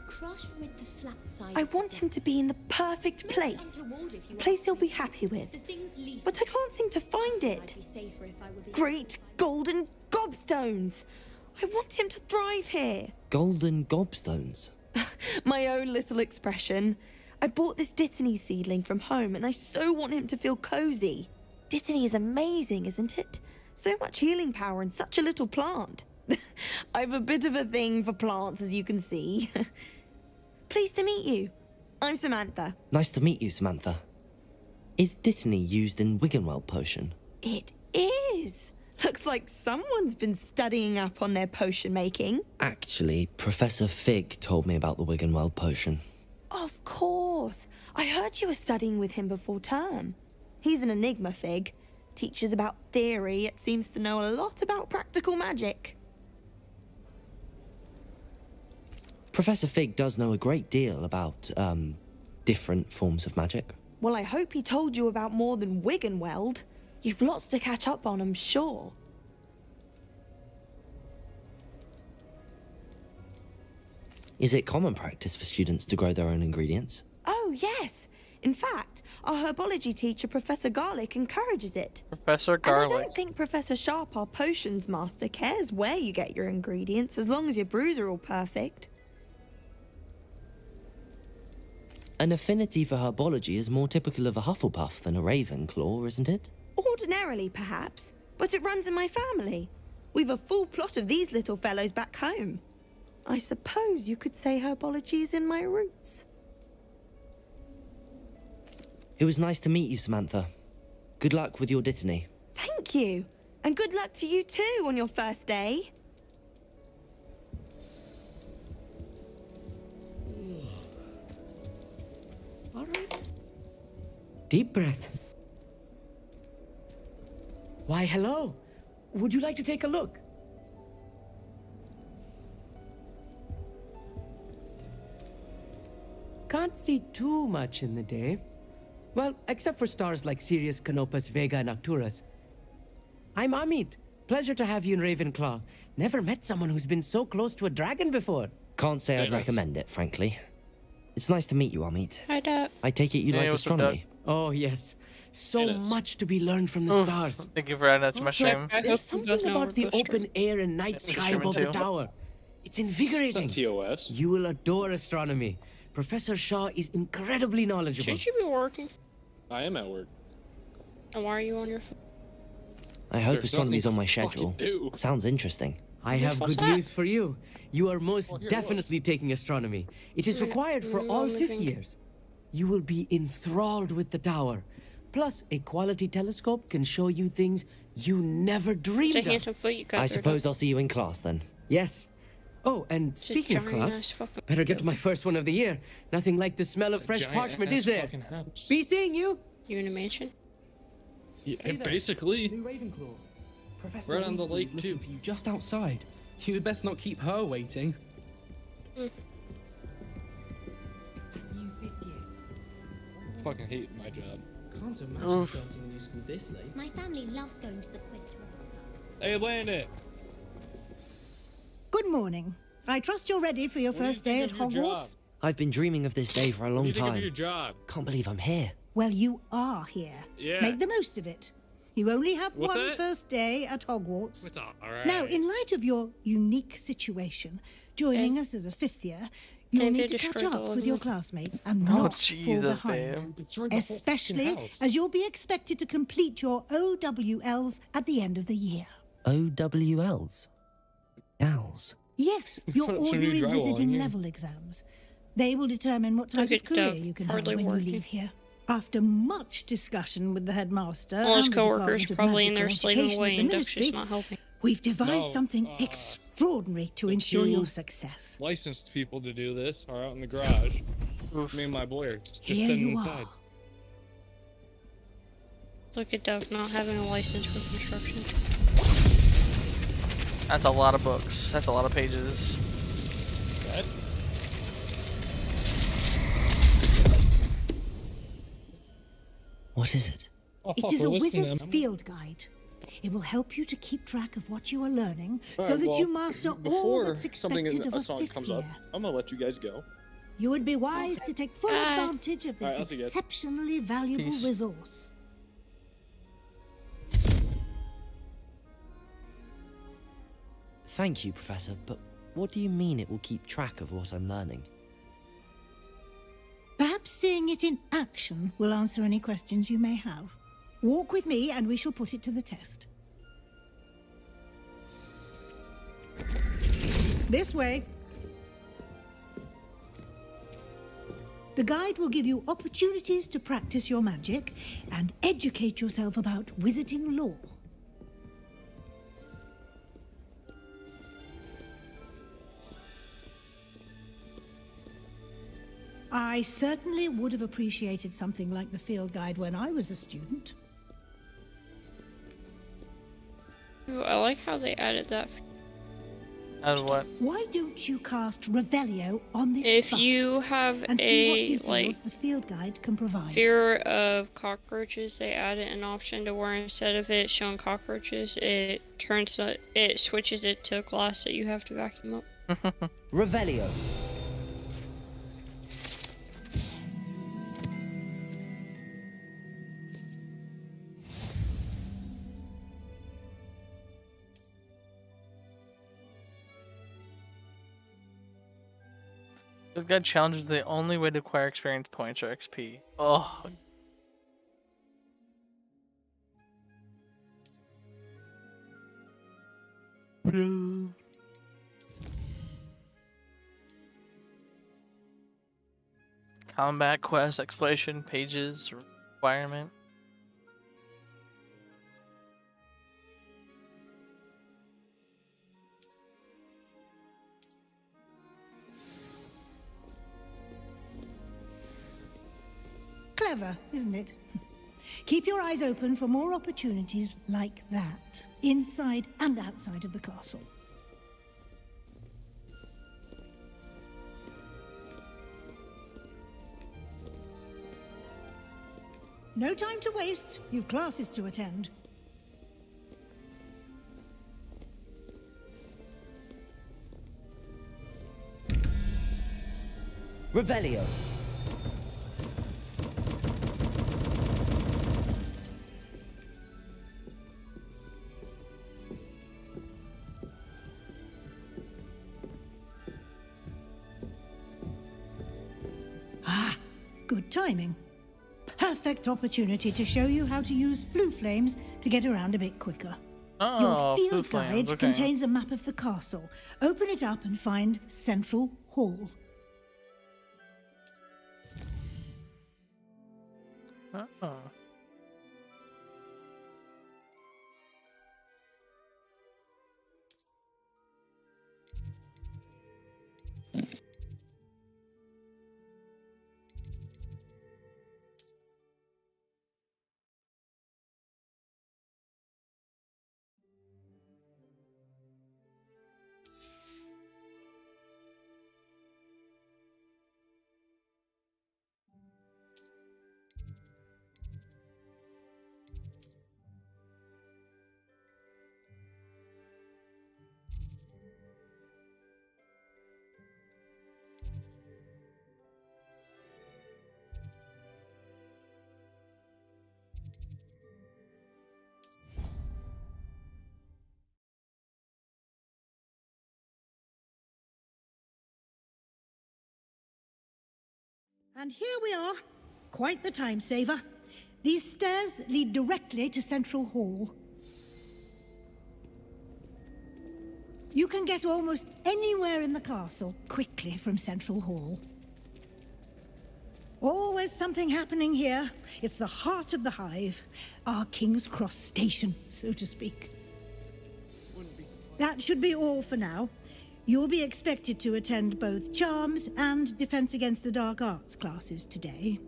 Crush with the flat side. I want him to be in the perfect place. A place he'll be happy with. But I can't seem to find it. Great golden gobstones! I want him to thrive here. Golden gobstones? My own little expression. I bought this Dittany seedling from home and I so want him to feel cozy. Dittany is amazing, isn't it? So much healing power in such a little plant. I've a bit of a thing for plants, as you can see. Pleased to meet you. I'm Samantha. Nice to meet you, Samantha. Is Dittany used in Wiggenweld potion? It is. Looks like someone's been studying up on their potion making. Actually, Professor Fig told me about the Wiggenweld potion. Of course. I heard you were studying with him before term. He's an enigma, Fig. Teaches about theory, yet seems to know a lot about practical magic. Professor Fig does know a great deal about, different forms of magic. Well, I hope he told you about more than Wiggenweld. You've lots to catch up on, I'm sure. Is it common practice for students to grow their own ingredients? Oh, yes. In fact, our herbology teacher, Professor Garlic, encourages it. Professor And Garlic. I don't think Professor Sharp, our potions master, cares where you get your ingredients, as long as your brews are all perfect. An affinity for herbology is more typical of a Hufflepuff than a Ravenclaw, isn't it? Ordinarily, perhaps, but it runs in my family. We've a full plot of these little fellows back home. I suppose you could say herbology is in my roots. It was nice to meet you, Samantha. Good luck with your Dittany. Thank you. And good luck to you too on your first day. All right. Deep breath. Why, hello. Would you like to take a look? Can't see too much in the day. Well, except for stars like Sirius, Canopus, Vega, and Arcturus. I'm Amit. Pleasure to have you in Ravenclaw. Never met someone who's been so close to a dragon before. Can't say I'd recommend it, frankly. It's nice to meet you, Amit. Hi, Dad. I take it you like astronomy. Oh, yes. So much to be learned from the stars. Thank you for adding that to my Also, stream. there's something about the open air and night That's sky your above stream the too. tower. It's invigorating. It's on TOS. You will adore astronomy. Professor Shaw is incredibly knowledgeable. Shouldn't you be working? I am at work. And why are you on your phone? I hope There's astronomy's nothing on my to fucking schedule. do. Sounds interesting. I have What's good that? news for you. You are most here, definitely taking astronomy. It is required for all fifth living. years. You will be enthralled with the tower. Plus, a quality telescope can show you things you never dreamed It's a of. handsome foot you got I there, suppose I'll see you in class then. Yes. Oh, and It's a speaking of giant class, ass fucking- better get to my first one of the year. Nothing like the smell of fresh parchment, is there? Be seeing you. You in a mansion? Yeah, Hey there. basically. New Ravenclaw. Professor Right on the Weasley is lake, looking too. for you just outside. You'd best not keep her waiting. Fucking hate my job. Can't imagine Oof. starting a new school this late. My family loves going to the Quidditch. Hey, Landon. Good morning. I trust you're ready for your What do you first day at think of your job? Hogwarts. I've been dreaming of this day for a What do long you think of time. your job? Can't believe I'm here. Well, you are here. Yeah. Make the most of it. You only have What's one that? first day at Hogwarts. It's alright. Now, in light of your unique situation, joining us as a fifth year, you'll Think they need to catch destroyed the up with your living classmates and Oh, not fall Jesus, behind. babe. Destroyed the whole fucking Especially house. as you'll be expected to complete your OWLs at the end of the year. OWLs? Owls? Yes, your Some new ordinary drywall in wizarding here. level exams. They will determine what type Look of at career Dove, you can have hardly when working. you leave here. After much discussion with the headmaster All his and the coworkers Department of probably in there Magical slaving Education away, at the and Duck's just Ministry, not helping. we've devised No, something extraordinary to the ensure your two success. Licensed people to do this are out in the garage. Me and my boy are just Here sitting you inside. are. Look at Dove not having a license for construction. That's a lot of books. That's a lot of pages. Dad? What is it? Oh, It fuck, is we're a listening to wizard's them. field guide. It will help you to keep track of what you are learning so Alright, that well, you master all before that's something expected in of a a song fifth comes year. up, I'm gonna let you guys go. You would be wise to take full Bye. advantage of this Alright, I'll see you guys. exceptionally valuable Peace. resource. Thank you, Professor, but what do you mean it will keep track of what I'm learning? Perhaps seeing it in action will answer any questions you may have. Walk with me and we shall put it to the test. This way. The guide will give you opportunities to practice your magic and educate yourself about wizarding lore. I certainly would have appreciated something like the field guide when I was a student. Ooh, I like how they added that. As what? Why don't you cast Revelio on this If bust you have and see what a details like the field guide can provide? fear of cockroaches, they added an option to where instead of it showing cockroaches, it switches it to glass that you have to vacuum up. Revelio. This guy challenges the only way to acquire experience points or XP. Oh. Combat quest, exploration, pages, requirement. Clever, isn't it? Keep your eyes open for more opportunities like that, inside and outside of the castle. No time to waste. You've classes to attend. Revelio. Ah, good timing. Perfect opportunity to show you how to use flue flames to get around a bit quicker. Oh, Your flue field flames, guide okay. contains a map of the castle. Open it up and find Central Hall. Oh. And here we are. Quite the time saver. These stairs lead directly to Central Hall. You can get almost anywhere in the castle quickly from Central Hall. Always something happening here. It's the heart of the hive. Our King's Cross station, so to speak. That should be all for now. You'll be expected to attend both Charms and Defense Against the Dark Arts classes today.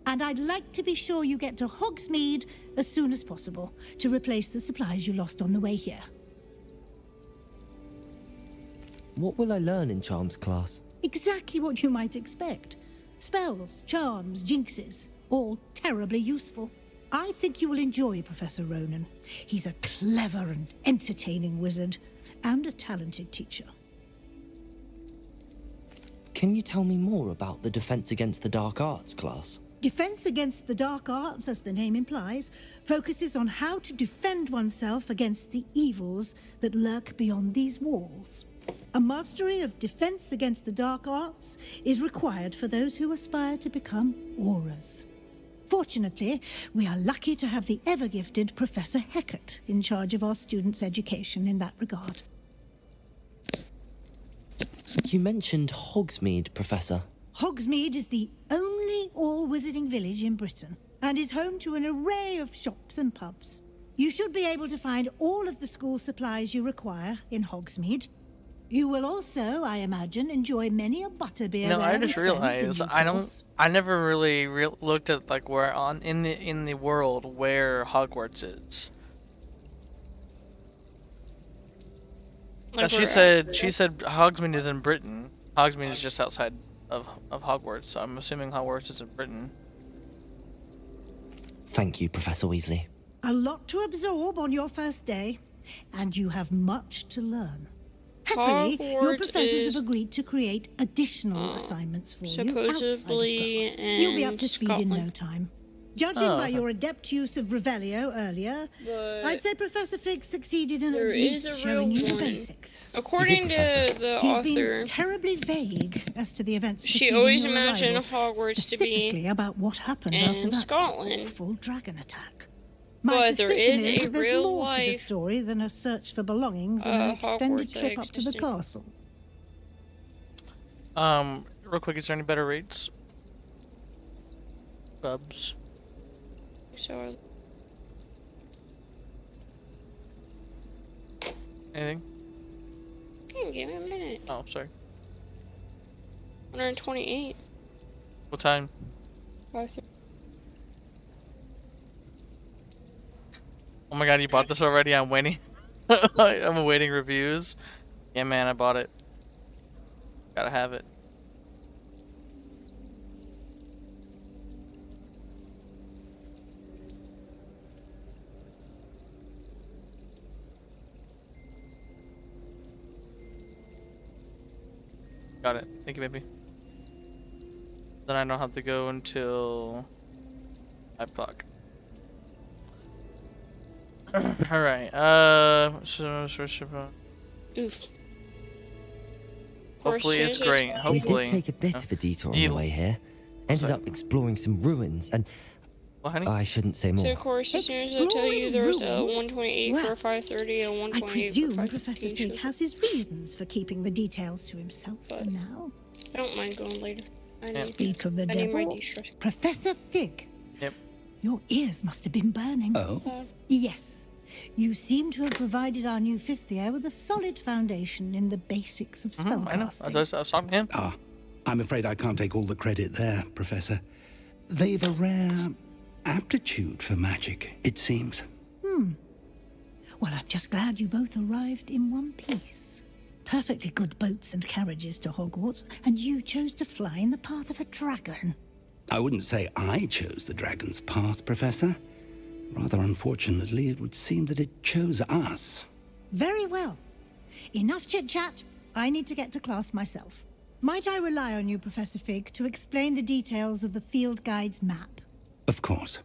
And I'd like to be sure you get to Hogsmeade as soon as possible to replace the supplies you lost on the way here. What will I learn in Charms class? Exactly what you might expect. Spells, charms, jinxes, all terribly useful. I think you will enjoy Professor Ronan. He's a clever and entertaining wizard, and a talented teacher. Can you tell me more about the Defense Against the Dark Arts class? Defense Against the Dark Arts, as the name implies, focuses on how to defend oneself against the evils that lurk beyond these walls. A mastery of Defense Against the Dark Arts is required for those who aspire to become auras. Fortunately, we are lucky to have the ever-gifted Professor Hecat in charge of our students' education in that regard. You mentioned Hogsmeade, Professor. Hogsmeade is the only all-wizarding village in Britain, and is home to an array of shops and pubs. You should be able to find all of the school supplies you require in Hogsmeade. You will also, I imagine, enjoy many a butterbeer. No, I just realized I never really looked at like where in the world where Hogwarts is. Like she said Hogsmeade is in Britain. Hogsmeade is just outside of Hogwarts, so I'm assuming Hogwarts is in Britain. Thank you, Professor Weasley. A lot to absorb on your first day, and you have much to learn. Happily, your professors have agreed to create additional assignments for you supposedly outside of class. You'll be up to speed Scotland. in no time. Judging by your adept use of Revelio earlier, I'd say Professor Fig succeeded in at least showing you the basics. According to the He's author, been terribly vague as to the events. she preceding always your imagined arrival, Hogwarts to specifically be about what happened in after that Scotland. awful dragon attack. But there is suspicion a that there's real more to the life story than a search for belongings and an extended Hogwarts trip up to the existing. castle. Real quick, is there any better rates? Bubs. So Anything? okay, give me a minute. Oh, sorry. 128. What time? 5:30. Oh my god, you bought this already? I'm waiting. I'm awaiting reviews. Yeah, man, I bought it. Gotta have it. Got it. Thank you, baby. Then I don't have to go until 5 o'clock. Alright, Oof. Hopefully it's great. Hopefully. We did take a bit of a detour on the way here. Ended up exploring some ruins and... Well, honey? I shouldn't say more. So of course, as soon as I tell you there's a 128 Well, for 530 and I 128 presume for Professor 550. Fig has his reasons for keeping the details to himself for now. I don't mind going later. I need, Speak of the I need my devil, de-stress. Professor Fig. Yep. Your ears must have been burning. Oh? Yes. You seem to have provided our new fifth year with a solid foundation in the basics of I know. spellcasting. I was talking to him. Ah, I'm afraid I can't take all the credit there, Professor. They've a rare aptitude for magic, it seems. Well, I'm just glad you both arrived in one piece. Perfectly good boats and carriages to Hogwarts, and you chose to fly in the path of a dragon. I wouldn't say I chose the dragon's path, Professor. Rather unfortunately, it would seem that it chose us. Very well. Enough chit-chat. I need to get to class myself. Might I rely on you, Professor Fig, to explain the details of the field guide's map? Of course.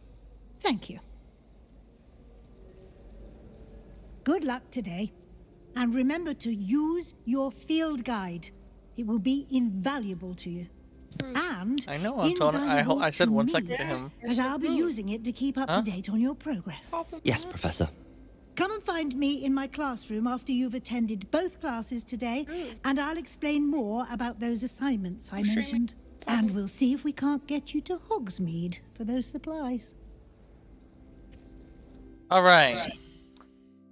Thank you. Good luck today. And remember to use your field guide. It will be invaluable to you. And I know. I'm telling. I said 1 second me, to him. as I'll be using it to keep up to date on your progress. Yes, Professor. Come and find me in my classroom after you've attended both classes today, and I'll explain more about those assignments I mentioned. And we'll see if we can't get you to Hogsmeade for those supplies. All right.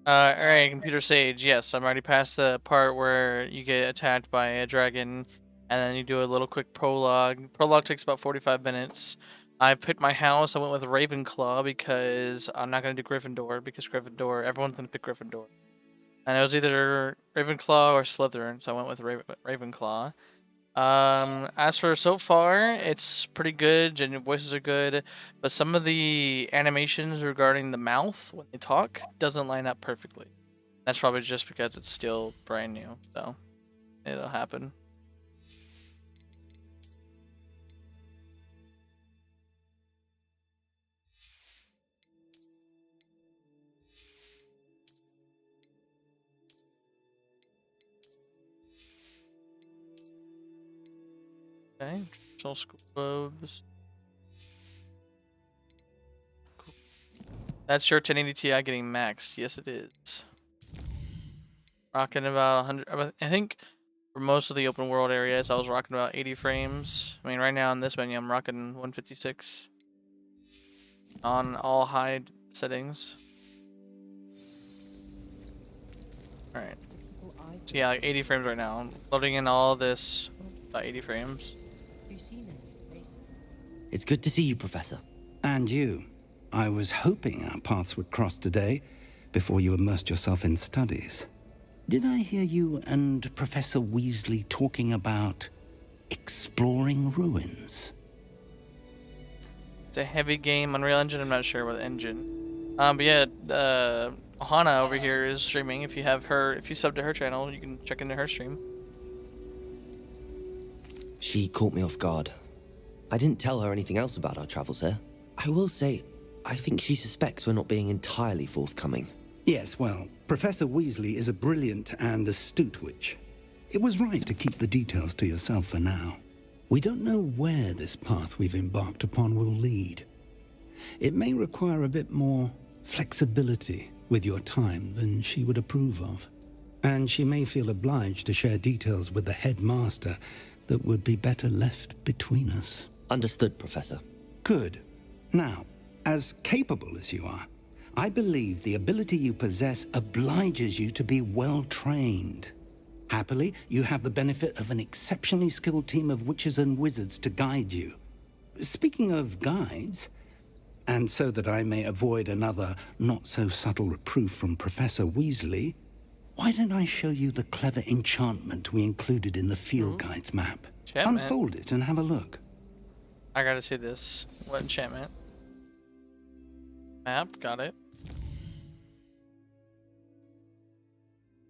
All right, Computer Sage. Yes, I'm already past the part where you get attacked by a dragon, and then you do a little quick prologue. Prologue takes about 45 minutes. I picked my house. I went with Ravenclaw because I'm not going to do Gryffindor because Gryffindor, everyone's going to pick Gryffindor. And it was either Ravenclaw or Slytherin, so I went with Ravenclaw. As for so far, it's pretty good. Genuine voices are good, but some of the animations regarding the mouth when they talk doesn't line up perfectly. That's probably just because it's still brand new, so it'll happen. Okay, traditional school robes. Cool. That's your 1080 Ti getting maxed. Yes, it is. Rocking about 100. I think for most of the open world areas, I was rocking about 80 frames. I mean, right now in this menu, I'm rocking 156 on all high settings. All right. So yeah, like 80 frames right now. I'm loading in all this about 80 frames. It's good to see you, Professor. And you. I was hoping our paths would cross today, before you immersed yourself in studies. Did I hear you and Professor Weasley talking about exploring ruins? It's a heavy game. Unreal Engine, I'm not sure what engine. But yeah, Hana over here is streaming. If you sub to her channel, you can check into her stream. She caught me off guard. I didn't tell her anything else about our travels here. I will say, I think she suspects we're not being entirely forthcoming. Yes, well, Professor Weasley is a brilliant and astute witch. It was right to keep the details to yourself for now. We don't know where this path we've embarked upon will lead. It may require a bit more flexibility with your time than she would approve of. And she may feel obliged to share details with the headmaster that would be better left between us. Understood, Professor. Good. Now, as capable as you are, I believe the ability you possess obliges you to be well trained. Happily, you have the benefit of an exceptionally skilled team of witches and wizards to guide you. Speaking of guides, and so that I may avoid another not-so-subtle reproof from Professor Weasley, why don't I show you the clever enchantment we included in the field guide's map? Enchantment? Unfold it and have a look. I gotta see this. What enchantment? Map, got it.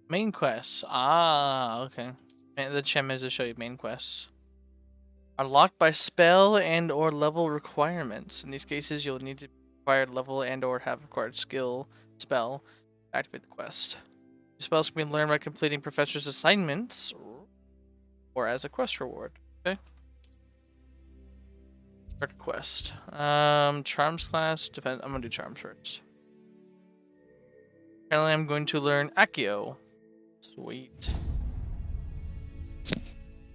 Main quests. Ah, okay. The enchantment is to show you main quests. Are locked by spell and or level requirements. In these cases, you'll need to acquire level and or have required spell to activate the quest. These spells can be learned by completing professor's assignments or as a quest reward. Okay. Start a quest. Charms class. Defense. I'm gonna do charms first. Apparently, I'm going to learn Accio. Sweet.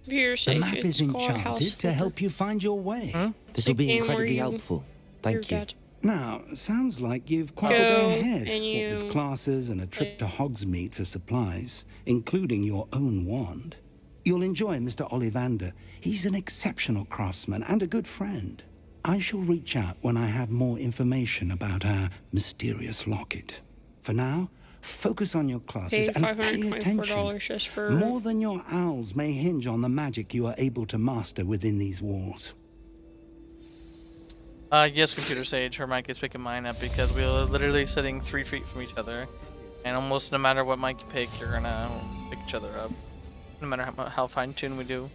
The map is enchanted to help you find your way. This will be incredibly helpful. Thank you. Now, sounds like you've quite a day ahead, what with classes and a trip to Hogsmeade for supplies, including your own wand. You'll enjoy Mr. Ollivander. He's an exceptional craftsman and a good friend. I shall reach out when I have more information about our mysterious locket. For now, focus on your classes and pay attention. Just for... More than your owls may hinge on the magic you are able to master within these walls. Yes, Computer Sage, her mic is picking mine up because we are literally sitting 3 feet from each other. And almost no matter what mic you pick, you're gonna pick each other up. No matter how fine-tuned we do.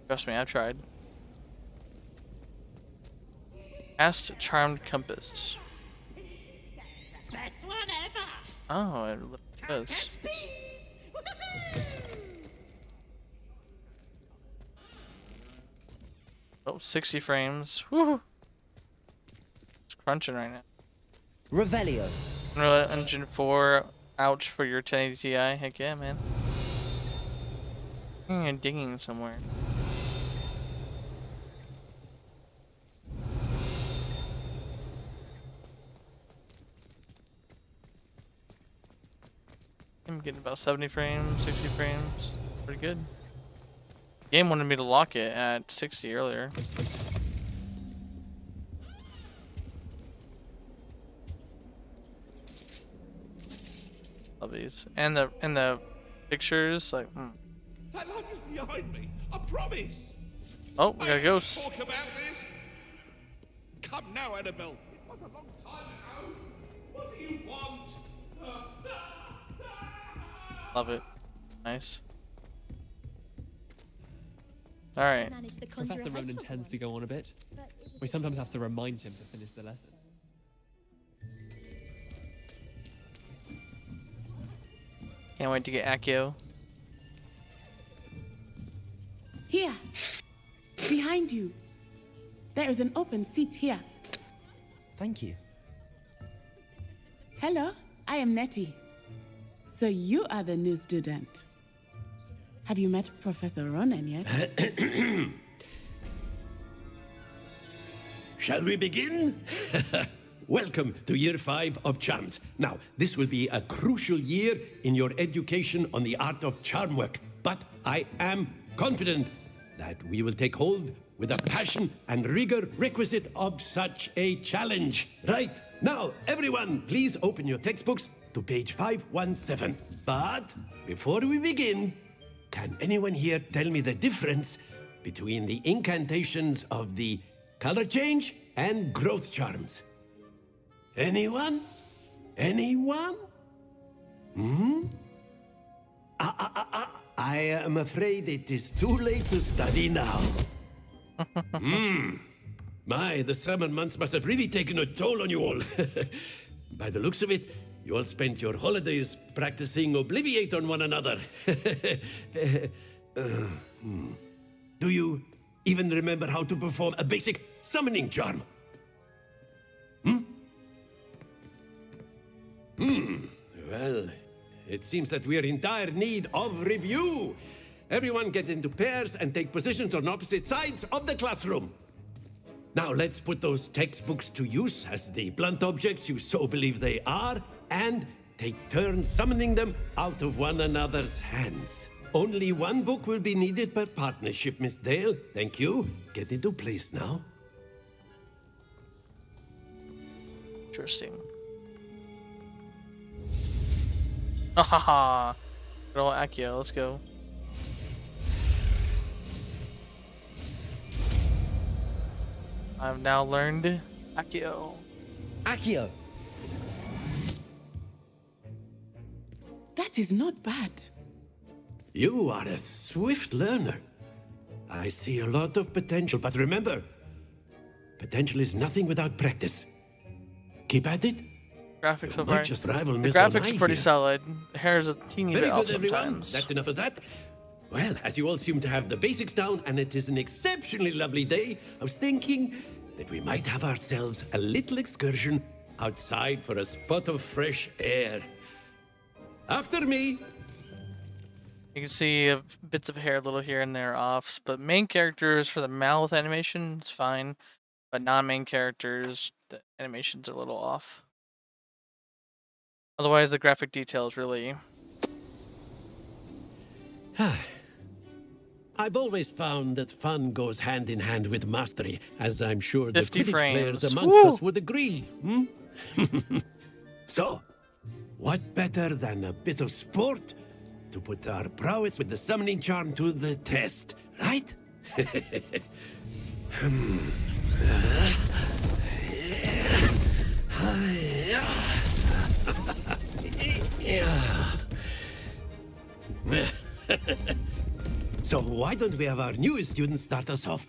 Trust me, I've tried. Cast Charmed Compass. Best one ever. Oh, it does. Oh, 60 frames. Woo! It's crunching right now. Revelio. Unreal Engine 4. Ouch for your 1080 Ti. Heck yeah, man. I'm digging somewhere. I'm getting about 70 frames, 60 frames. Pretty good. Game wanted me to lock it at 60 earlier. Love these. And the pictures, like, That light is behind me. I promise. Oh, we got a ghost. Talk about this. Come now, Annabelle. It was a long time ago. What do you want? Love it. Nice. Alright. Professor Ronan tends to go on a bit. We sometimes have to remind him to finish the lesson. Can't wait to get Accio. Here. Behind you. There is an open seat here. Thank you. Hello, I am Nettie. So you are the new student. Have you met Professor Ronan yet? Shall we begin? Welcome to Year 5 of Charms. Now, this will be a crucial year in your education on the art of charm work, but I am confident that we will take hold with the passion and rigor requisite of such a challenge. Right, now, everyone, please open your textbooks to page 517. But before we begin, can anyone here tell me the difference between the incantations of the color change and growth charms? Anyone? Anyone? I am afraid it is too late to study now. My, the summer months must have really taken a toll on you all. By the looks of it, you all spent your holidays practicing Obliviate on one another. Do you even remember how to perform a basic summoning charm? Well, it seems that we are in dire need of review. Everyone get into pairs and take positions on opposite sides of the classroom. Now let's put those textbooks to use as the blunt objects you so believe they are, and take turns summoning them out of one another's hands. Only one book will be needed per partnership, Miss Dale. Thank you. Get into place now. Interesting. Ha ha ha. Good old Accio, let's go. I've now learned Accio. Accio! That is not bad. You are a swift learner. I see a lot of potential, but remember, potential is nothing without practice. Keep at it. Graphics so You might far. just rival The Miss graphics Onai are pretty here. solid. The hair is a teeny Very bit good, off everyone. sometimes. That's enough of that. Well, as you all seem to have the basics down, and it is an exceptionally lovely day, I was thinking that we might have ourselves a little excursion outside for a spot of fresh air. After me. You can see bits of hair a little here and there off, but main characters for the mouth animation is fine, but non-main characters, the animations are a little off. Otherwise, the graphic detail is really... I've always found that fun goes hand in hand with mastery, as I'm sure the 50 Quidditch players frames. amongst Woo! us would agree. So, what better than a bit of sport to put our prowess with the summoning charm to the test, right? So why don't we have our newest student start us off?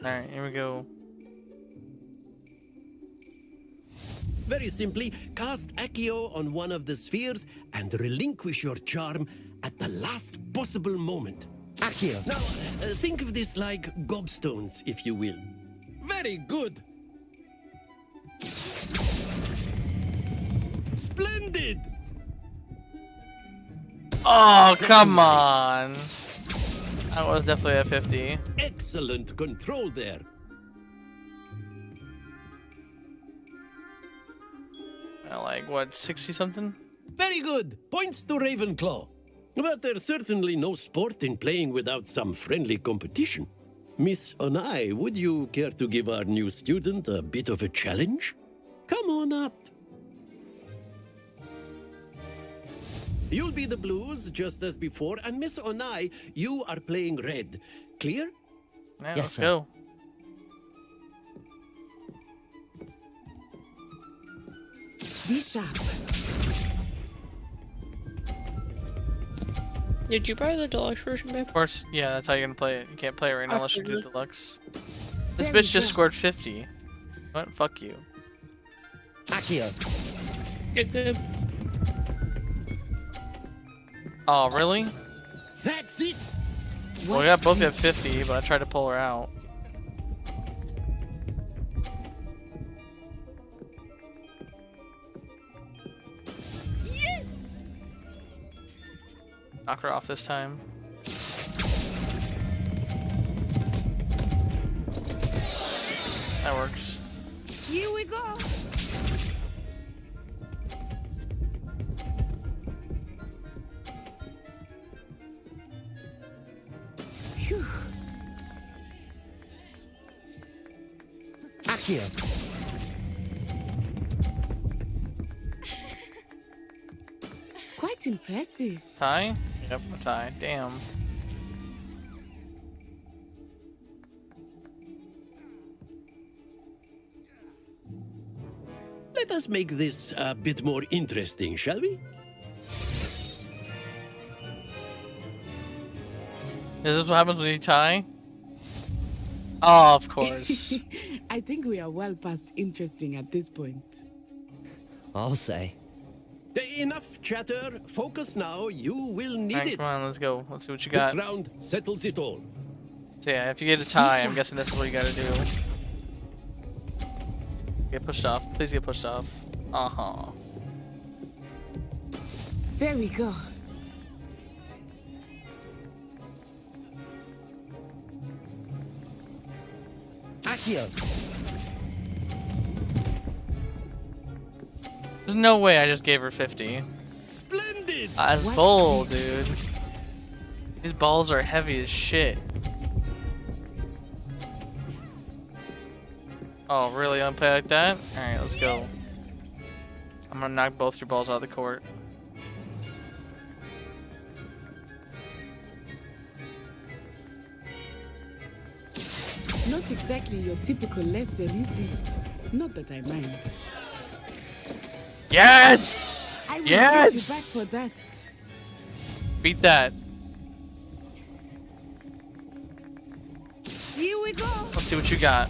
Alright, here we go. Very simply, cast Accio on one of the spheres and relinquish your charm at the last possible moment. Accio. Now, think of this like gobstones, if you will. Very good. Splendid. Oh, come on. That was definitely a 50. Excellent control there. Like, what, 60 something? Very good. Points to Ravenclaw. But there's certainly no sport in playing without some friendly competition. Miss Onai, would you care to give our new student a bit of a challenge? Come on up. You'll be the blues, just as before, and Miss Onai, you are playing red. Clear? Yeah, Yes, let's sir. go. Be sharp. Did you buy the deluxe version, babe? Of course, yeah, that's how you're gonna play it. You can't play it right now unless you do Absolutely. deluxe. This Very bitch just good. scored 50. What? Fuck you. Accio. Good. Oh, really? That's it. Well, we got both at 50, but I tried to pull her out. Yes! Knock her off this time. That works. Here we go. Phew. Accio. Quite impressive. Tie? Yep, a tie. Damn. Let us make this a bit more interesting, shall we? Is this what happens when you tie? Oh, of course. I think we are well past interesting at this point. I'll say. Enough chatter. Focus now. You will need Alright, it. come on, let's go. Let's see what you got. This round settles it all. So yeah, if you get a tie, I'm guessing this is what you gotta do. Get pushed off. Please get pushed off. Uh-huh. There we go. Accio. There's no way I just gave her 50. Splendid! That's bold, dude. These balls are heavy as shit. Oh, really? I'm play like that? Alright, let's go. I'm gonna knock both your balls out of the court. Not exactly your typical lesson, is it? Not that I mind. Yes! I will Yes! get you back for that. Beat that. Here we go. Let's see what you got.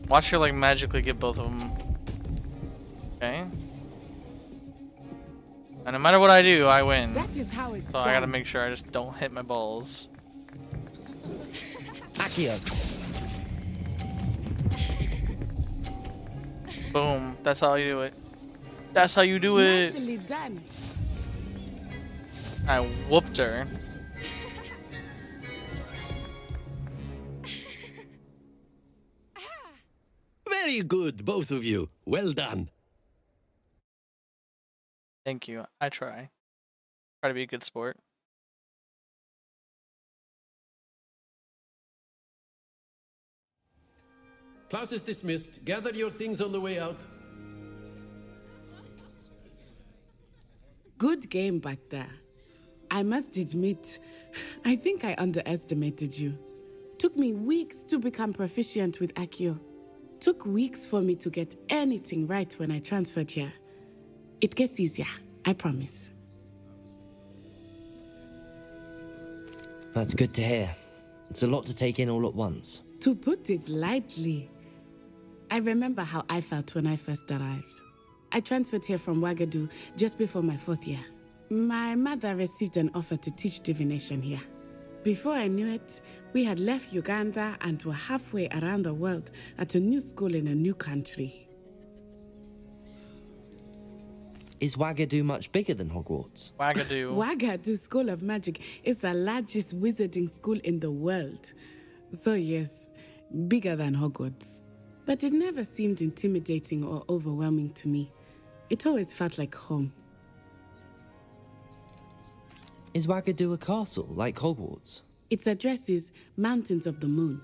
Watch her like magically get both of them. Okay. And no matter what I do, I win. That is how it's So done. I gotta make sure I just don't hit my balls. Accio. Boom. That's how you do it. That's how you do it. Nicely done. I whooped her. Very good, both of you. Well done. Thank you. I try. Try to be a good sport. Class is dismissed. Gather your things on the way out. Good game back there. I must admit, I think I underestimated you. Took me weeks to become proficient with Accio. Took weeks for me to get anything right when I transferred here. It gets easier, I promise. That's good to hear. It's a lot to take in all at once. To put it lightly, I remember how I felt when I first arrived. I transferred here from Wagadu just before my 4th year. My mother received an offer to teach divination here. Before I knew it, we had left Uganda and were halfway around the world at a new school in a new country. Is Wagadu much bigger than Hogwarts? Wagadu. Wagadu School of Magic is the largest wizarding school in the world. So yes, bigger than Hogwarts. But it never seemed intimidating or overwhelming to me. It always felt like home. Is Wagadu a castle, like Hogwarts? Its address is Mountains of the Moon.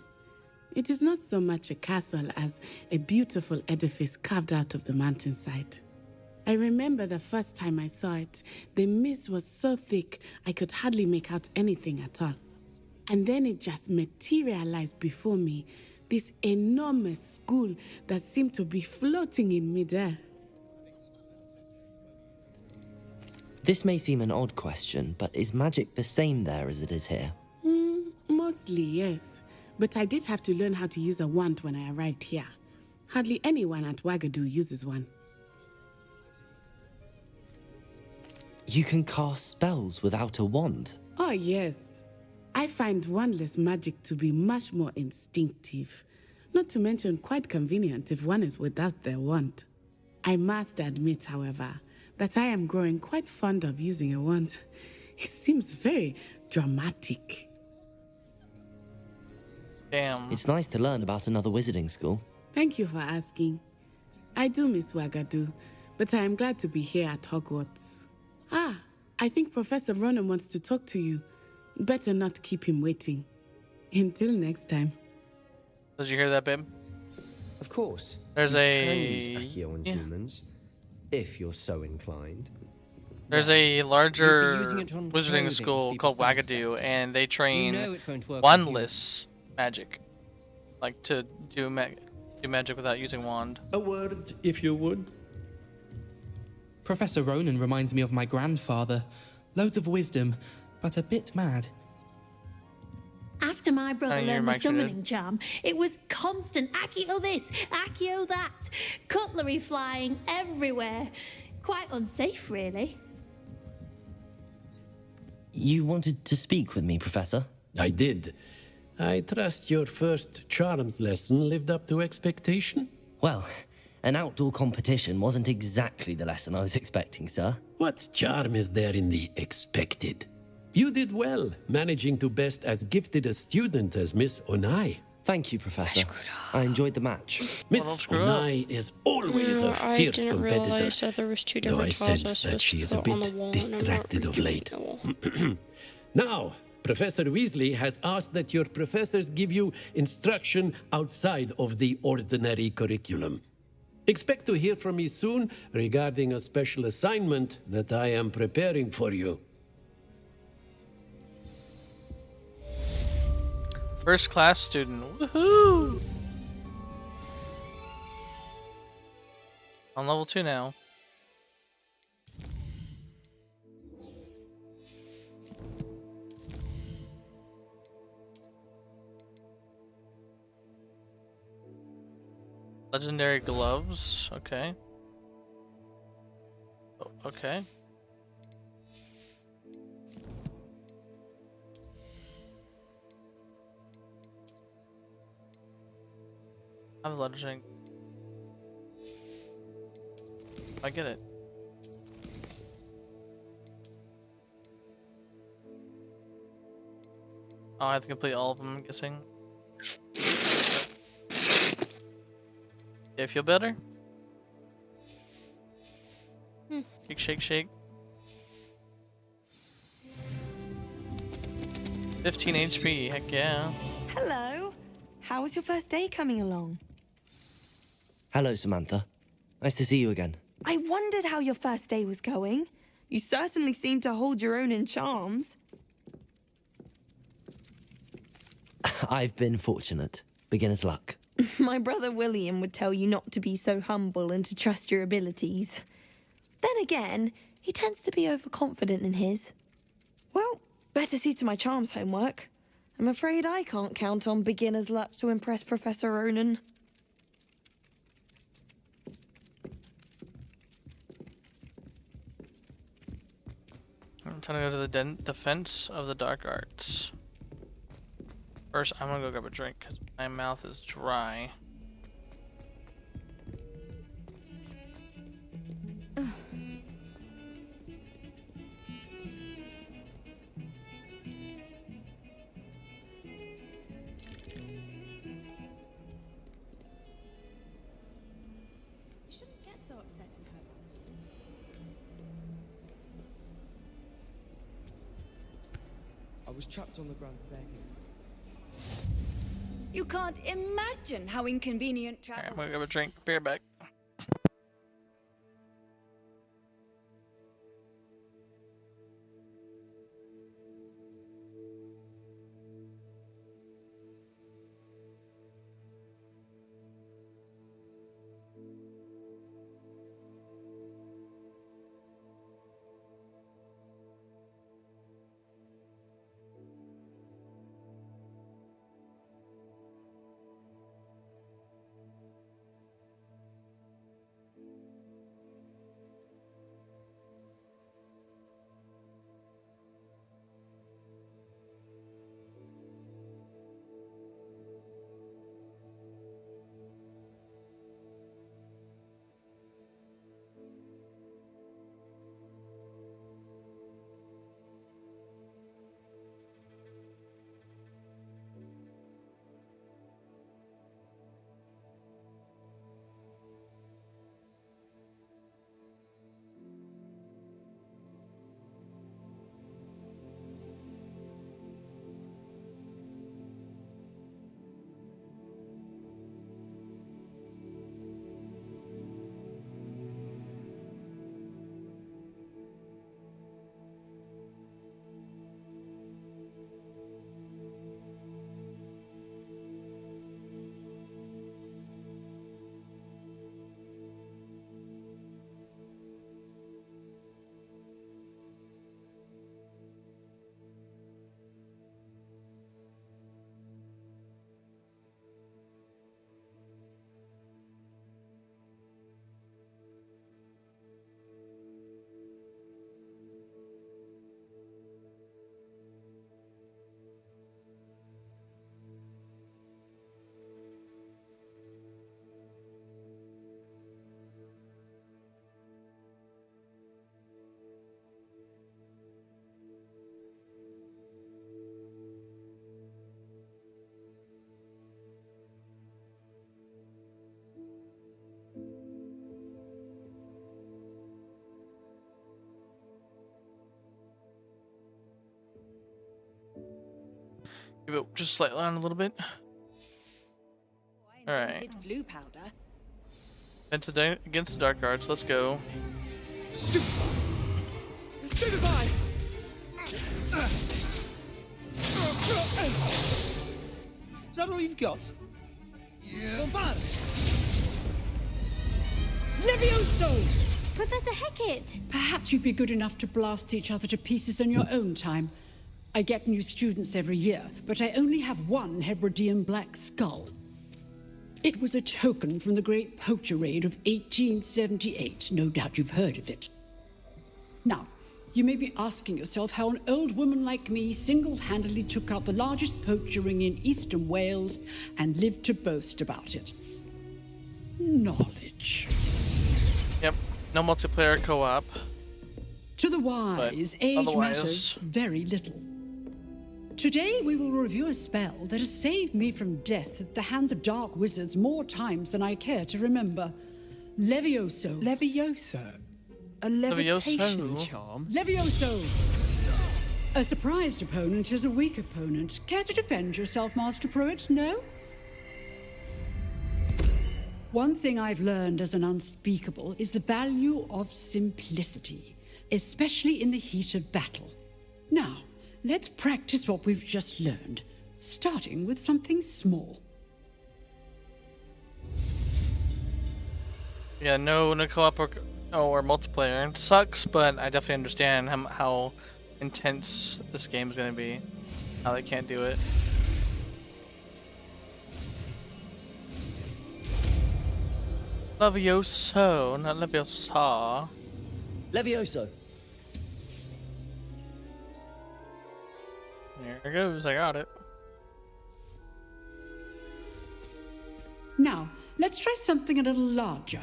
It is not so much a castle as a beautiful edifice carved out of the mountainside. I remember the first time I saw it, the mist was so thick I could hardly make out anything at all. And then it just materialized before me, this enormous school that seemed to be floating in midair. This may seem an odd question, but is magic the same there as it is here? Mostly, yes. But I did have to learn how to use a wand when I arrived here. Hardly anyone at Wagadu uses one. You can cast spells without a wand? Oh, yes. I find wandless magic to be much more instinctive. Not to mention quite convenient if one is without their wand. I must admit, however, that I am growing quite fond of using a wand. It seems very dramatic. Damn. It's nice to learn about another wizarding school. Thank you for asking. I do miss Wagadu, but I am glad to be here at Hogwarts. Ah, I think Professor Ronan wants to talk to you. Better not keep him waiting. Until next time. Did you hear that, babe? Of course. There's you a... can use Accio on humans, if you're so inclined. There's a larger using it on wizarding clothing school to be called precise. Wagadu, and they train You know it's going to work on wandless magic. Like to do magic without using wand. A word, if you would. Professor Ronan reminds me of my grandfather. Loads of wisdom, but a bit mad. After my brother you learned the remind me, summoning charm, it was constant Accio this, Accio that, cutlery flying everywhere. Quite unsafe, really. You wanted to speak with me, Professor? I did. I trust your first charms lesson lived up to expectation? Well, an outdoor competition wasn't exactly the lesson I was expecting, sir. What charm is there in the expected? You did well, managing to best as gifted a student as Miss Onai. Thank you, Professor. I enjoyed the match. Miss Onai is always a I fierce didn't competitor. realize that there was two Though I different tiles I sense was that supposed she to is a put on the bit wall, and I'm not distracted of redoing late. the wall. Now, Professor Weasley has asked that your professors give you instruction outside of the ordinary curriculum. Expect to hear from me soon regarding a special assignment that I am preparing for you. First class student. Woohoo! On level 2 now. Legendary gloves. Okay. Oh, okay. I have a legendary. I get it. Oh, I have to complete all of them, I'm guessing. Yeah, feel better? Shake, shake, shake. 15 HP, heck yeah. Hello. How was your first day coming along? Hello, Samantha. Nice to see you again. I wondered how your first day was going. You certainly seem to hold your own in charms. I've been fortunate. Beginner's luck. My brother William would tell you not to be so humble and to trust your abilities. Then again, he tends to be overconfident in his. Well, better see to my charms homework. I'm afraid I can't count on beginner's luck to impress Professor Ronan. Time to go to the defense of the dark arts. First, I'm gonna go grab a drink because my mouth is dry. I was trapped on the ground staircase. You can't imagine how inconvenient travel. Alright, I'm gonna grab a drink. Be right back. Give it just slightly on a little bit. Alright. Flu powder. Against the dark arts, let's go. Stupefy! Is that all you've got? Yeah. Levioso! Professor Hecat! Perhaps you'd be good enough to blast each other to pieces on your own time. I get new students every year, but I only have one Hebridean black skull. It was a token from the Great Poacher Raid of 1878. No doubt you've heard of it. Now, you may be asking yourself how an old woman like me single-handedly took out the largest poacher ring in eastern Wales and lived to boast about it. Knowledge. Yep, no multiplayer co-op. To the wise, age matters very little. Today we will review a spell that has saved me from death at the hands of dark wizards more times than I care to remember. Levioso. Levioso? A levitation charm? Levioso! A surprised opponent is a weak opponent. Care to defend yourself, Master Pruitt? No? One thing I've learned as an unspeakable is the value of simplicity, especially in the heat of battle. Now, let's practice what we've just learned, starting with something small. Yeah, no co-op or multiplayer. It sucks, but I definitely understand how intense this game is going to be. How they can't do it. Levioso, not Leviosa. Levioso. There goes. I got it. Now, let's try something a little larger.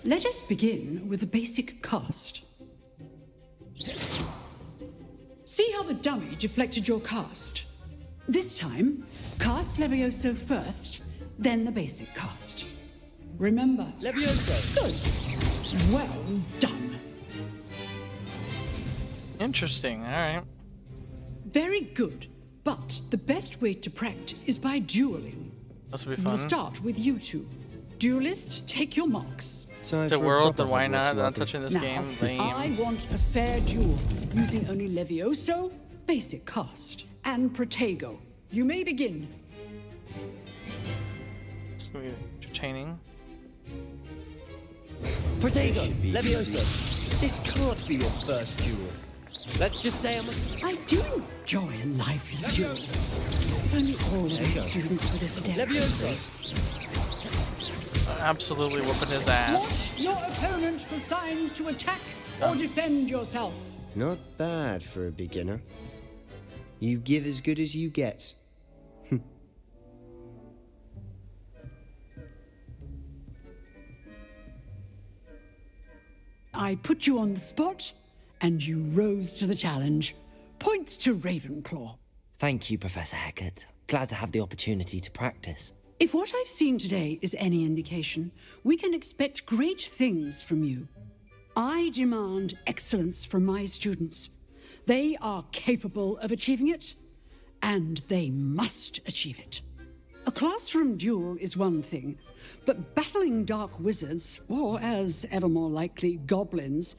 Let us begin with the basic cast. See how the dummy deflected your cast? This time, cast Levioso first, then the basic cast. Remember. Levioso! Good. Well done. Interesting. Alright. Very good. But the best way to practice is by dueling. This will be We'll fun. start with you two. Duelists, take your marks. It's a world, then why not? Not touching this Now, game. Lame. I want a fair duel, using only Levioso, basic cast, and Protego. You may begin. It's gonna be entertaining. Protego, Levioso. This can't be your first duel. Let's just say I do enjoy a lively duel. If only all of the students were this adept. Levioso. Absolutely whooping his ass. Want your opponent for signs to attack or defend yourself. Not bad for a beginner. You give as good as you get. I put you on the spot, and you rose to the challenge. Points to Ravenclaw. Thank you, Professor Hecat. Glad to have the opportunity to practice. If what I've seen today is any indication, we can expect great things from you. I demand excellence from my students. They are capable of achieving it, and they must achieve it. A classroom duel is one thing, but battling dark wizards, or as ever more likely, goblins,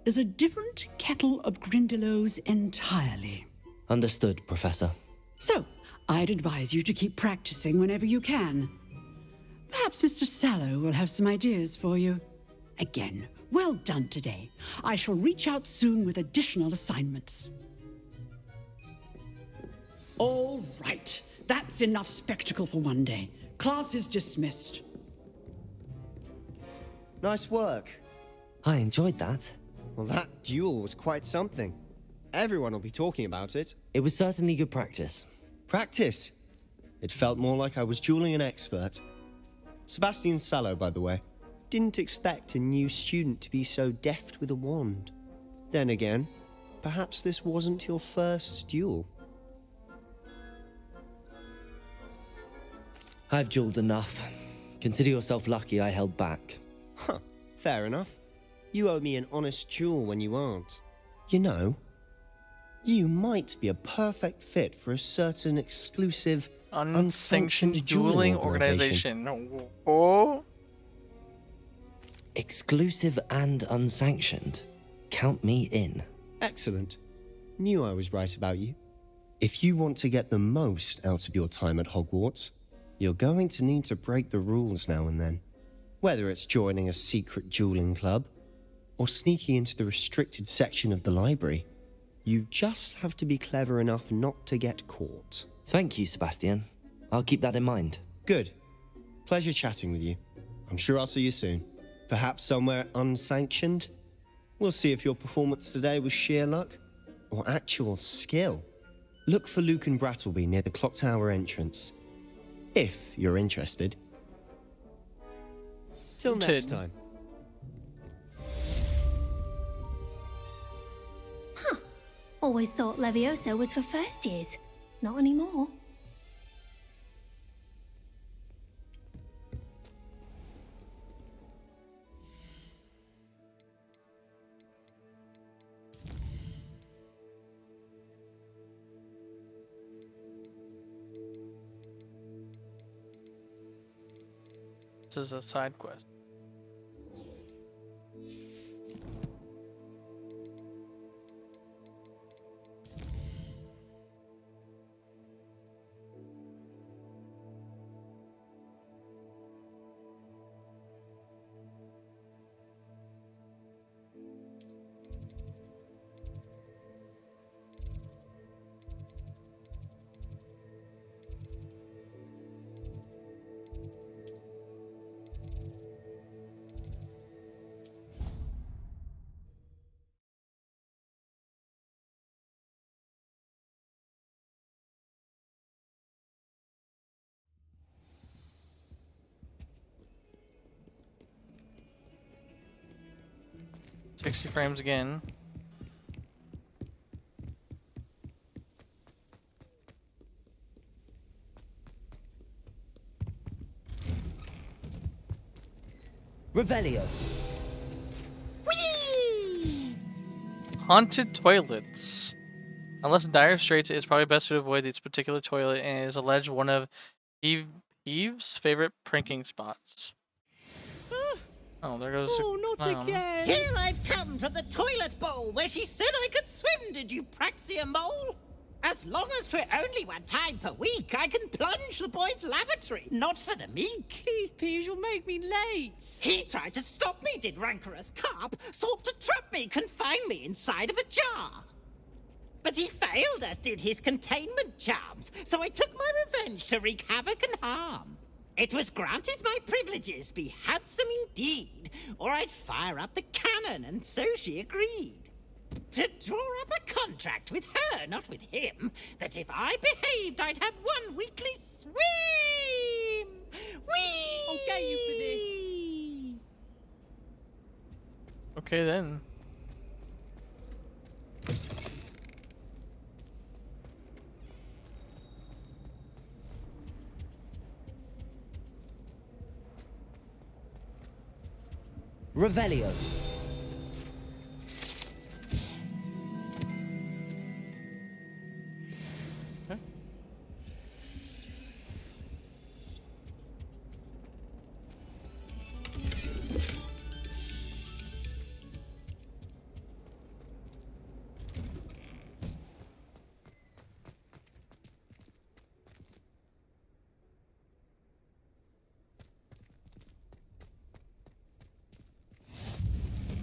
is a different kettle of Grindylows entirely. Understood, Professor. So, I'd advise you to keep practicing whenever you can. Perhaps Mr. Sallow will have some ideas for you. Again, well done today. I shall reach out soon with additional assignments. All right. That's enough spectacle for one day. Class is dismissed. Nice work. I enjoyed that. Well, that duel was quite something. Everyone will be talking about it. It was certainly good practice. Practice? It felt more like I was dueling an expert. Sebastian Sallow, by the way. Didn't expect a new student to be so deft with a wand. Then again, perhaps this wasn't your first duel. I've dueled enough. Consider yourself lucky I held back. Huh, fair enough. You owe me an honest duel when you aren't. You know, you might be a perfect fit for a certain exclusive, unsanctioned dueling organization. Oh? Exclusive and unsanctioned. Count me in. Excellent. Knew I was right about you. If you want to get the most out of your time at Hogwarts, you're going to need to break the rules now and then. Whether it's joining a secret dueling club, or sneaking into the restricted section of the library, you just have to be clever enough not to get caught. Thank you, Sebastian. I'll keep that in mind. Good. Pleasure chatting with you. I'm sure I'll see you soon. Perhaps somewhere unsanctioned? We'll see if your performance today was sheer luck or actual skill. Look for Luke and Brattleby near the clock tower entrance, if you're interested. Till next time. Huh. Always thought Levioso was for first years. Not anymore. This is a side quest. 60 frames again. Revelio. Haunted toilets. Unless in dire straits, it is probably best to avoid this particular toilet, and it is alleged one of Eve's favorite pranking spots. Oh, there goes the not clown. again. Here I've come from the toilet bowl where she said I could swim, did you praxia mole? As long as 'twere only one time per week, I can plunge the boy's lavatory, not for the meek. These peas will make me late. He tried to stop me, did rancorous carp, sought to trap me, confine me inside of a jar. But he failed, as did his containment charms, so I took my revenge to wreak havoc and harm. It was granted my privileges be handsome indeed, or I'd fire up the cannon, and so she agreed. To draw up a contract with her, not with him, that if I behaved, I'd have one weekly swim! Whee! I'll get you for this. Okay then. Revelio.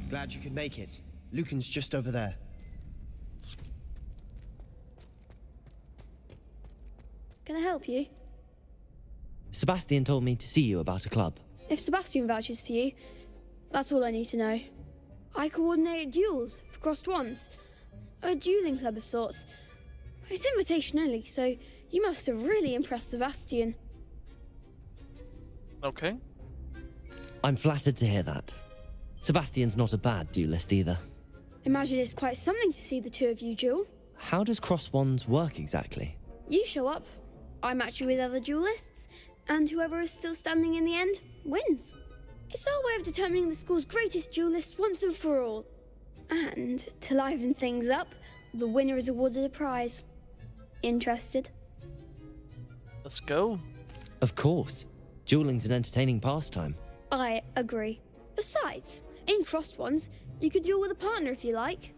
Glad you could make it. Lucan's just over there. Can I help you? Sebastian told me to see you about a club. If Sebastian vouches for you, that's all I need to know. I coordinate duels for crossed ones. A dueling club of sorts. It's invitation only, so you must have really impressed Sebastian. Okay. I'm flattered to hear that. Sebastian's not a bad duelist either. Imagine it's quite something to see the two of you duel. How does cross wands work exactly? You show up, I match you with other duelists, and whoever is still standing in the end wins. It's our way of determining the school's greatest duelist once and for all. And to liven things up, the winner is awarded a prize. Interested? Let's go. Of course. Dueling's an entertaining pastime. I agree. Besides, in crossed ones, you could duel with a partner if you like.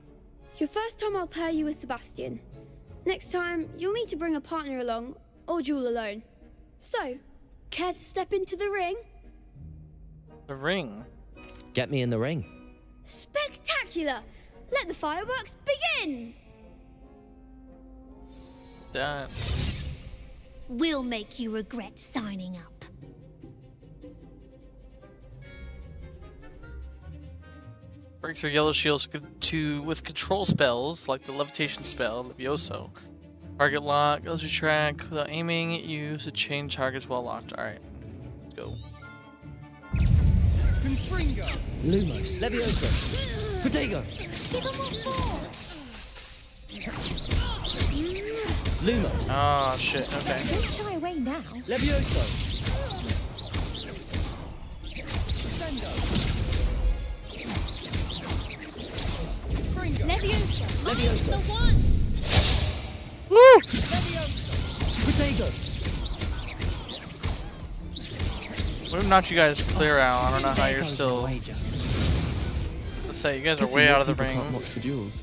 Your first time I'll pair you with Sebastian. Next time, you'll need to bring a partner along, or duel alone. So, care to step into the ring? The ring? Get me in the ring. Spectacular! Let the fireworks begin! Dance. We'll make you regret signing up. Break through yellow shields with control spells like the levitation spell, Levioso. Target lock, goes to track without aiming, use to change targets while locked. Alright, go. Confringo! Lumos. Levioso. Protego. Give them what for! Lumos. Oh shit, okay. Don't shy away now. Levioso. Leviosa! Mine's Leviosa. the one! Woo! Protego. We've knocked you guys clear out. I don't know how you're still. Let's say you guys are way out of the ring. Watch the duels.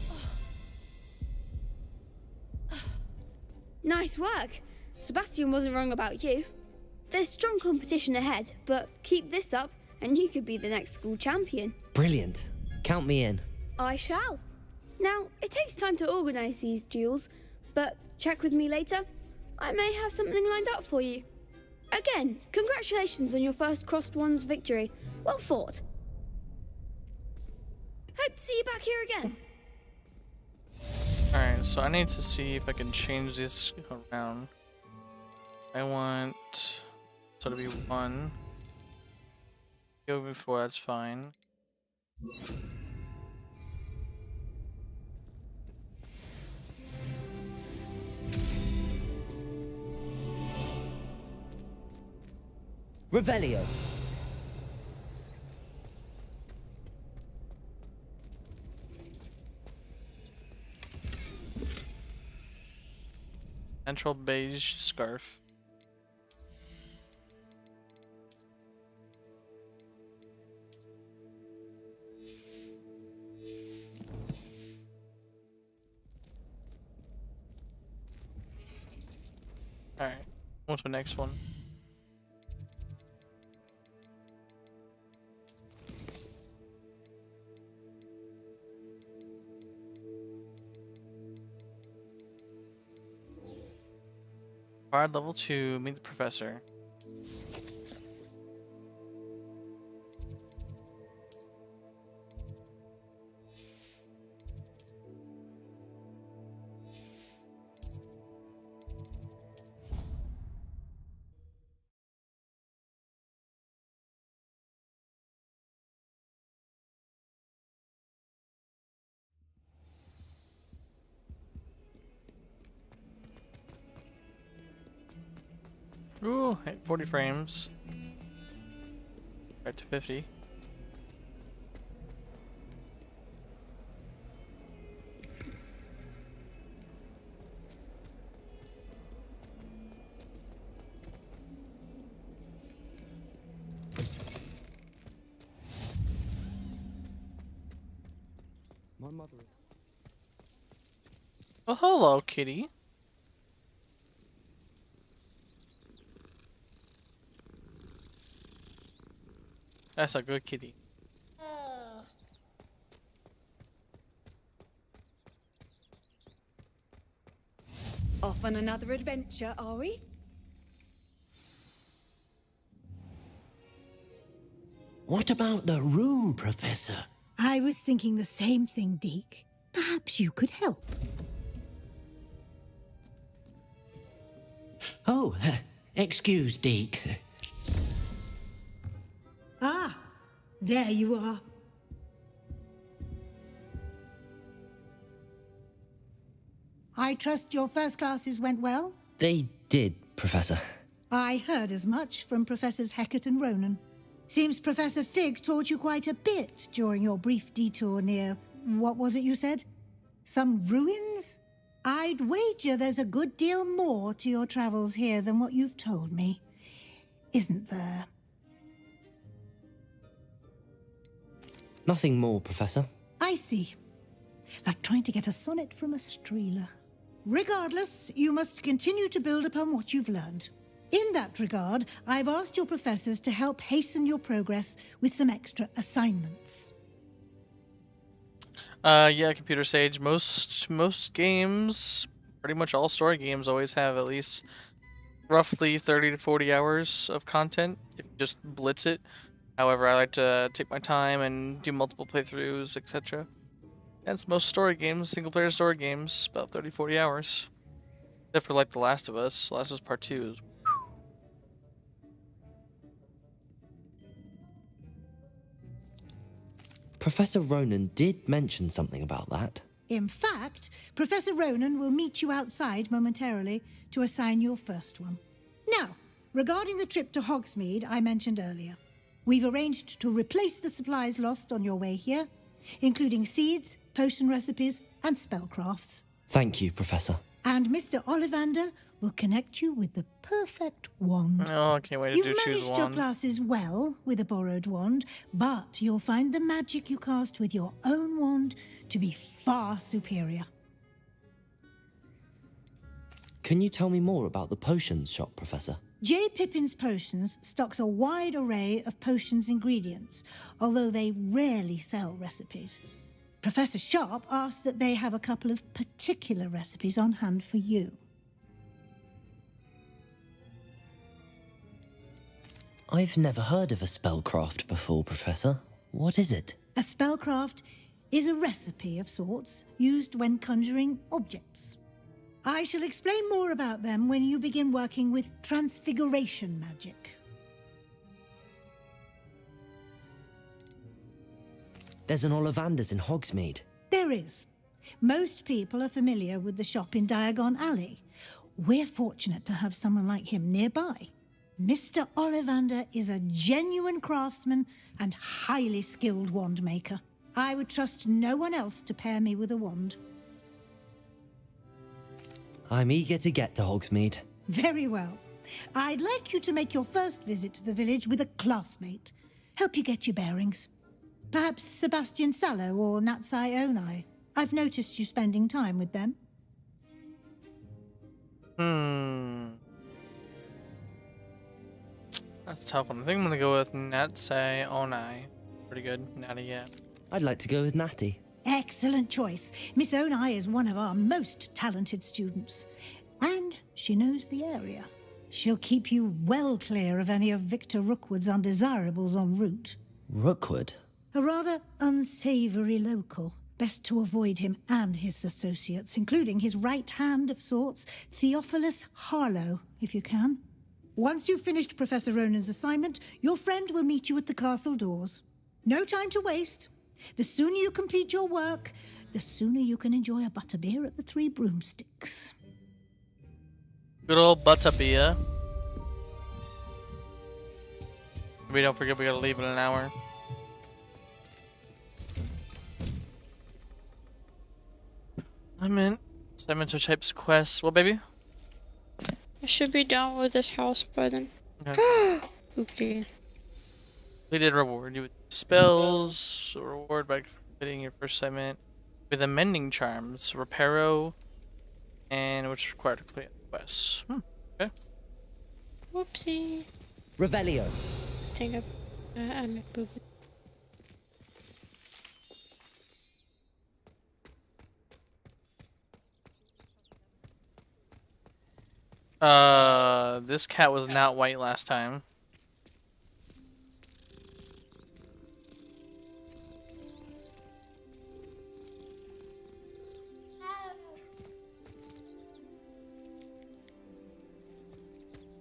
Nice work. Sebastian wasn't wrong about you. There's strong competition ahead, but keep this up and you could be the next school champion. Brilliant. Count me in. I shall. Now, it takes time to organise these duels, but check with me later. I may have something lined up for you. Again, congratulations on your first crossed ones victory. Well fought. Hope to see you back here again. Alright, so I need to see if I can change this around. I want so to be 1. Go before, that's fine. Revelio. Central beige scarf. Alright, what's my next one? Required level 2, meet the professor. Ooh, 40 frames. Right to 50. My mother. Oh, hello, kitty. That's a good kitty. Off on another adventure, are we? What about the room, Professor? I was thinking the same thing, Deke. Perhaps you could help. Oh, excuse, Deke. Ah, there you are. I trust your first classes went well? They did, Professor. I heard as much from Professors Hecat and Ronan. Seems Professor Fig taught you quite a bit during your brief detour near... what was it you said? Some ruins? I'd wager there's a good deal more to your travels here than what you've told me. Isn't there? Nothing more, Professor. I see. Like trying to get a sonnet from a streeler. Regardless, you must continue to build upon what you've learned. In that regard, I've asked your professors to help hasten your progress with some extra assignments. Yeah, Computer Sage. Most games, pretty much all story games, always have at least roughly 30 to 40 hours of content if you just blitz it. However, I like to take my time and do multiple playthroughs, etc. That's most story games, single-player story games, about 30-40 hours. Except for like The Last of Us. Last of Us Part 2 is... Professor Ronan did mention something about that. In fact, Professor Ronan will meet you outside momentarily to assign your first one. Now, regarding the trip to Hogsmeade I mentioned earlier, we've arranged to replace the supplies lost on your way here, including seeds, potion recipes, and spellcrafts. Thank you, Professor. And Mr. Ollivander will connect you with the perfect wand. Oh, I can't wait to You've choose managed your one. classes well with a borrowed wand, but you'll find the magic you cast with your own wand to be far superior. Can you tell me more about the potions shop, Professor? J. Pippin's Potions stocks a wide array of potions ingredients, although they rarely sell recipes. Professor Sharp asked that they have a couple of particular recipes on hand for you. I've never heard of a spellcraft before, Professor. What is it? A spellcraft is a recipe of sorts used when conjuring objects. I shall explain more about them when you begin working with transfiguration magic. There's an Ollivander's in Hogsmeade. There is. Most people are familiar with the shop in Diagon Alley. We're fortunate to have someone like him nearby. Mr. Ollivander is a genuine craftsman and highly skilled wand maker. I would trust no one else to pair me with a wand. I'm eager to get to Hogsmeade. Very well. I'd like you to make your first visit to the village with a classmate. Help you get your bearings. Perhaps Sebastian Sallow or Natsai Onai. I've noticed you spending time with them. That's a tough one. I think I'm gonna go with Natsai Onai. Pretty good. Natty, yeah. I'd like to go with Natty. Excellent choice. Miss Onai is one of our most talented students. And she knows the area. She'll keep you well clear of any of Victor Rookwood's undesirables en route. Rookwood? A rather unsavoury local. Best to avoid him and his associates, including his right hand of sorts, Theophilus Harlow, if you can. Once you've finished Professor Ronan's assignment, your friend will meet you at the castle doors. No time to waste. The sooner you complete your work, the sooner you can enjoy a butterbeer at the Three Broomsticks. Good old butterbeer. We don't forget we gotta leave in an hour. I'm in. Assignments or types quests. What, baby? I should be done with this house by then. Okay. Oopsie. Completed reward. You with spells. Reward by completing your first assignment with amending charms. Reparo. And which is required to complete quests. Okay. Whoopsie. Revelio. I think I'm a boob. This cat was not white last time.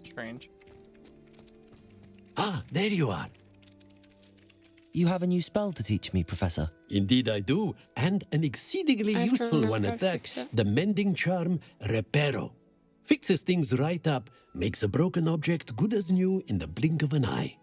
Strange. Ah, there you are. You have a new spell to teach me, Professor. Indeed I do, and an exceedingly I have to useful remember one how at to that. fix it. The mending charm, Reparo. Fixes things right up, makes a broken object good as new in the blink of an eye.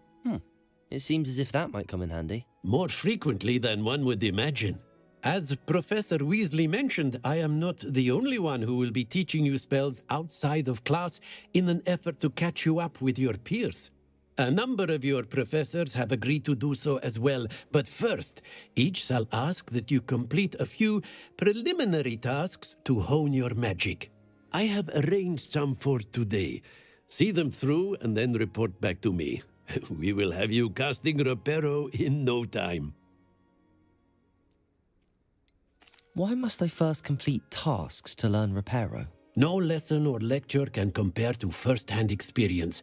It seems as if that might come in handy. More frequently than one would imagine. As Professor Weasley mentioned, I am not the only one who will be teaching you spells outside of class in an effort to catch you up with your peers. A number of your professors have agreed to do so as well, but first, each shall ask that you complete a few preliminary tasks to hone your magic. I have arranged some for today. See them through and then report back to me. We will have you casting Reparo in no time. Why must I first complete tasks to learn Reparo? No lesson or lecture can compare to first-hand experience,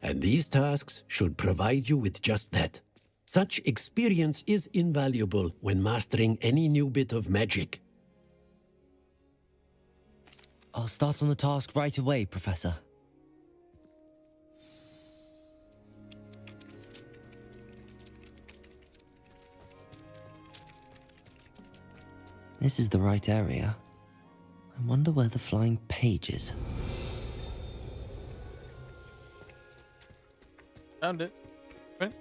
and these tasks should provide you with just that. Such experience is invaluable when mastering any new bit of magic. I'll start on the task right away, Professor. This is the right area. I wonder where the flying page is. Found it. Right.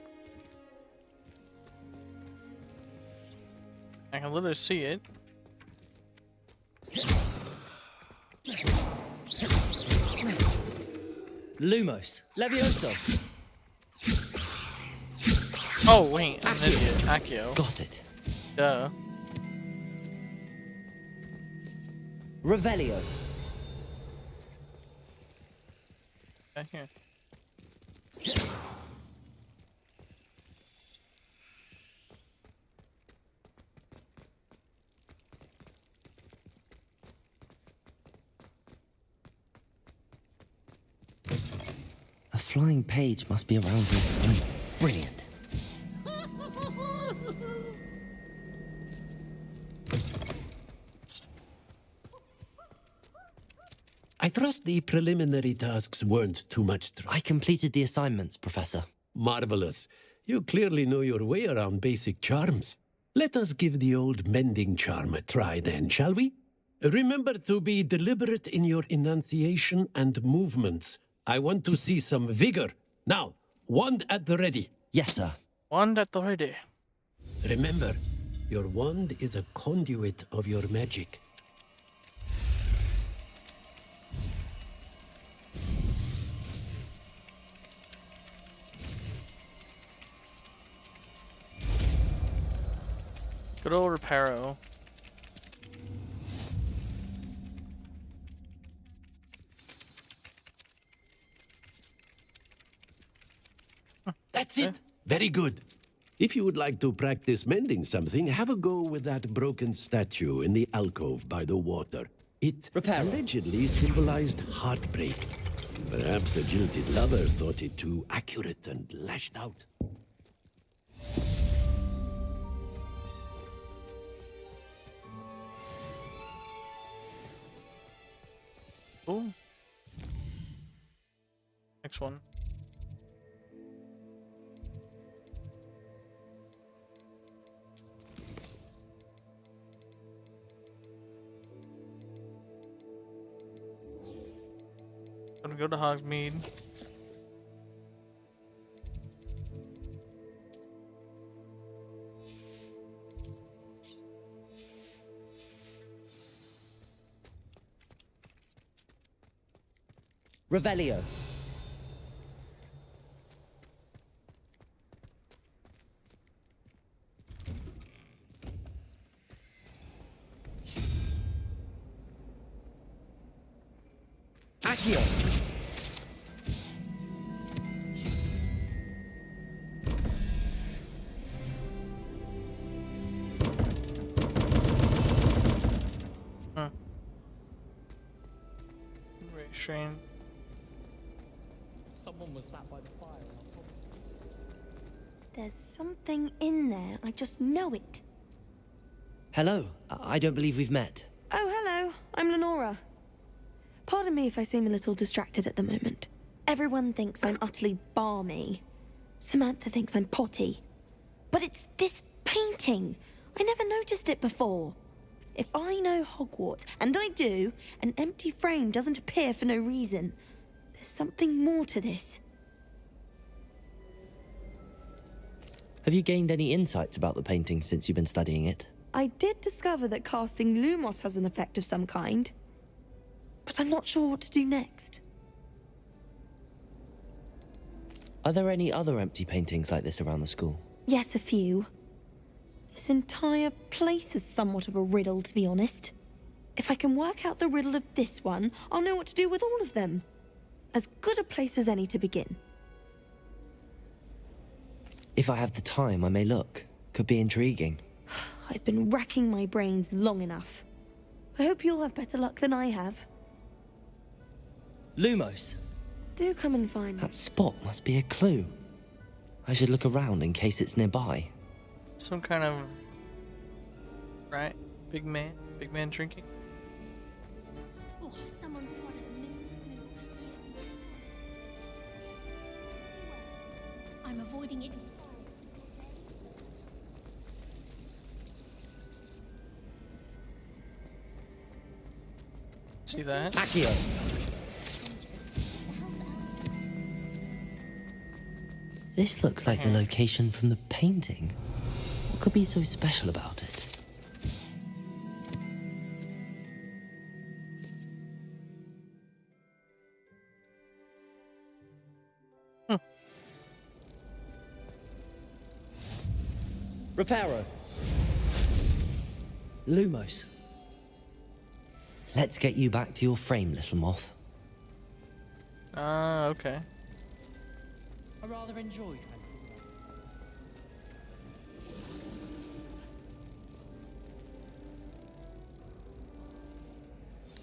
I can literally see it. Lumos, Levioso. Oh wait, I'm an idiot. Accio. Got it. Duh. Revelio. Okay, here. A flying page must be around here somewhere. Brilliant. I trust the preliminary tasks weren't too much trouble. I completed the assignments, Professor. Marvelous. You clearly know your way around basic charms. Let us give the old mending charm a try then, shall we? Remember to be deliberate in your enunciation and movements. I want to see some vigor Now, wand at the ready. Yes, sir. Wand at the ready. Remember, your wand is a conduit of your magic. Good old Reparo. That's it. Very good. If you would like to practice mending something, have a go with that broken statue in the alcove by the water. It allegedly symbolized heartbreak. Perhaps a jilted lover thought it too accurate and lashed out. Ooh. Next one. Gonna go to Hogsmeade. Revelio. Accio. Restrain. Someone was sat by the fire. There's something in there. I just know it. Hello. I don't believe we've met. Oh, hello. I'm Lenora. Pardon me if I seem a little distracted at the moment. Everyone thinks I'm utterly balmy. Samantha thinks I'm potty. But it's this painting. I never noticed it before. If I know Hogwarts, and I do, an empty frame doesn't appear for no reason. There's something more to this. Have you gained any insights about the painting since you've been studying it? I did discover that casting Lumos has an effect of some kind. But I'm not sure what to do next. Are there any other empty paintings like this around the school? Yes, a few. This entire place is somewhat of a riddle, to be honest. If I can work out the riddle of this one, I'll know what to do with all of them. As good a place as any to begin. If I have the time, I may look. Could be intriguing. I've been racking my brains long enough. I hope you'll have better luck than I have. Lumos. Do come and find me. That spot must be a clue. I should look around in case it's nearby. Some kind of... Right? Big man drinking. Oh, someone prodded a noodle. I'm avoiding it. See that? Accio. This looks like the location from the painting. What could be so special about it? Reparo. Lumos. Let's get you back to your frame, little moth. Ah, okay. I rather enjoyed.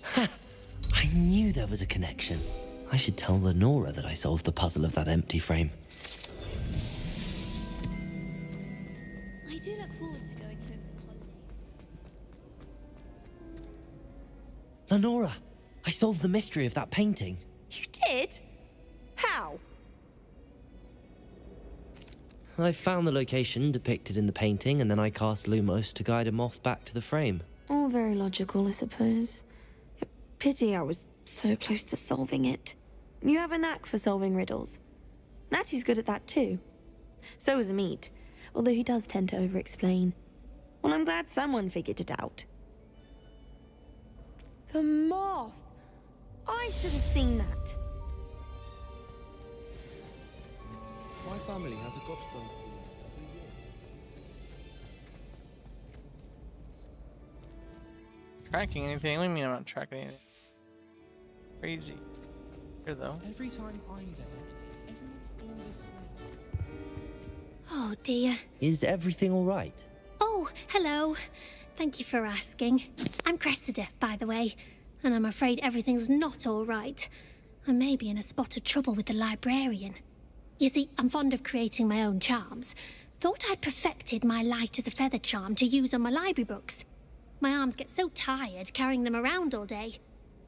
Ha! I knew there was a connection. I should tell Lenora that I solved the puzzle of that empty frame. I do look forward to going home for the holiday. Lenora, I solved the mystery of that painting. You did? How? I found the location depicted in the painting, and then I cast Lumos to guide a moth back to the frame. All very logical, I suppose. Pity I was so close to solving it. You have a knack for solving riddles. Natty's good at that too. So is Amit, although he does tend to over-explain. Well, I'm glad someone figured it out. The moth! I should have seen that. My family has a godson. Tracking anything? What do you mean I'm not tracking anything? Crazy. Here though. Every time I'm there, everyone falls asleep. Oh dear. Is everything all right? Oh, hello. Thank you for asking. I'm Cressida, by the way, and I'm afraid everything's not all right. I may be in a spot of trouble with the librarian. You see, I'm fond of creating my own charms. Thought I'd perfected my light as a feather charm to use on my library books. My arms get so tired carrying them around all day.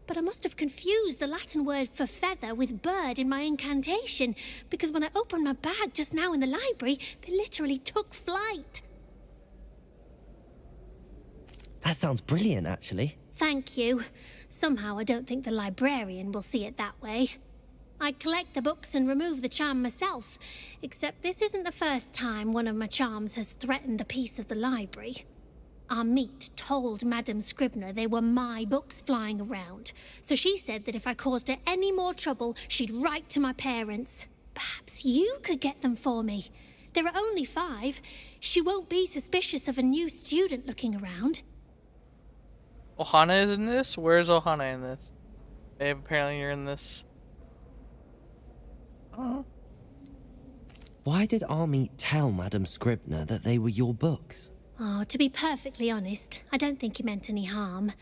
But I must have confused the Latin word for feather with bird in my incantation, because when I opened my bag just now in the library, they literally took flight. That sounds brilliant, actually. Thank you. Somehow I don't think the librarian will see it that way. I collect the books and remove the charm myself, except this isn't the first time one of my charms has threatened the peace of the library. Amit told Madame Scribner they were my books flying around, so she said that if I caused her any more trouble, she'd write to my parents. Perhaps you could get them for me. There are only 5. She won't be suspicious of a new student looking around. Ohana is in this? Where's Ohana in this? Babe, apparently you're in this. Oh. Why did Amit tell Madame Scribner that they were your books? Oh, to be perfectly honest, I don't think he meant any harm.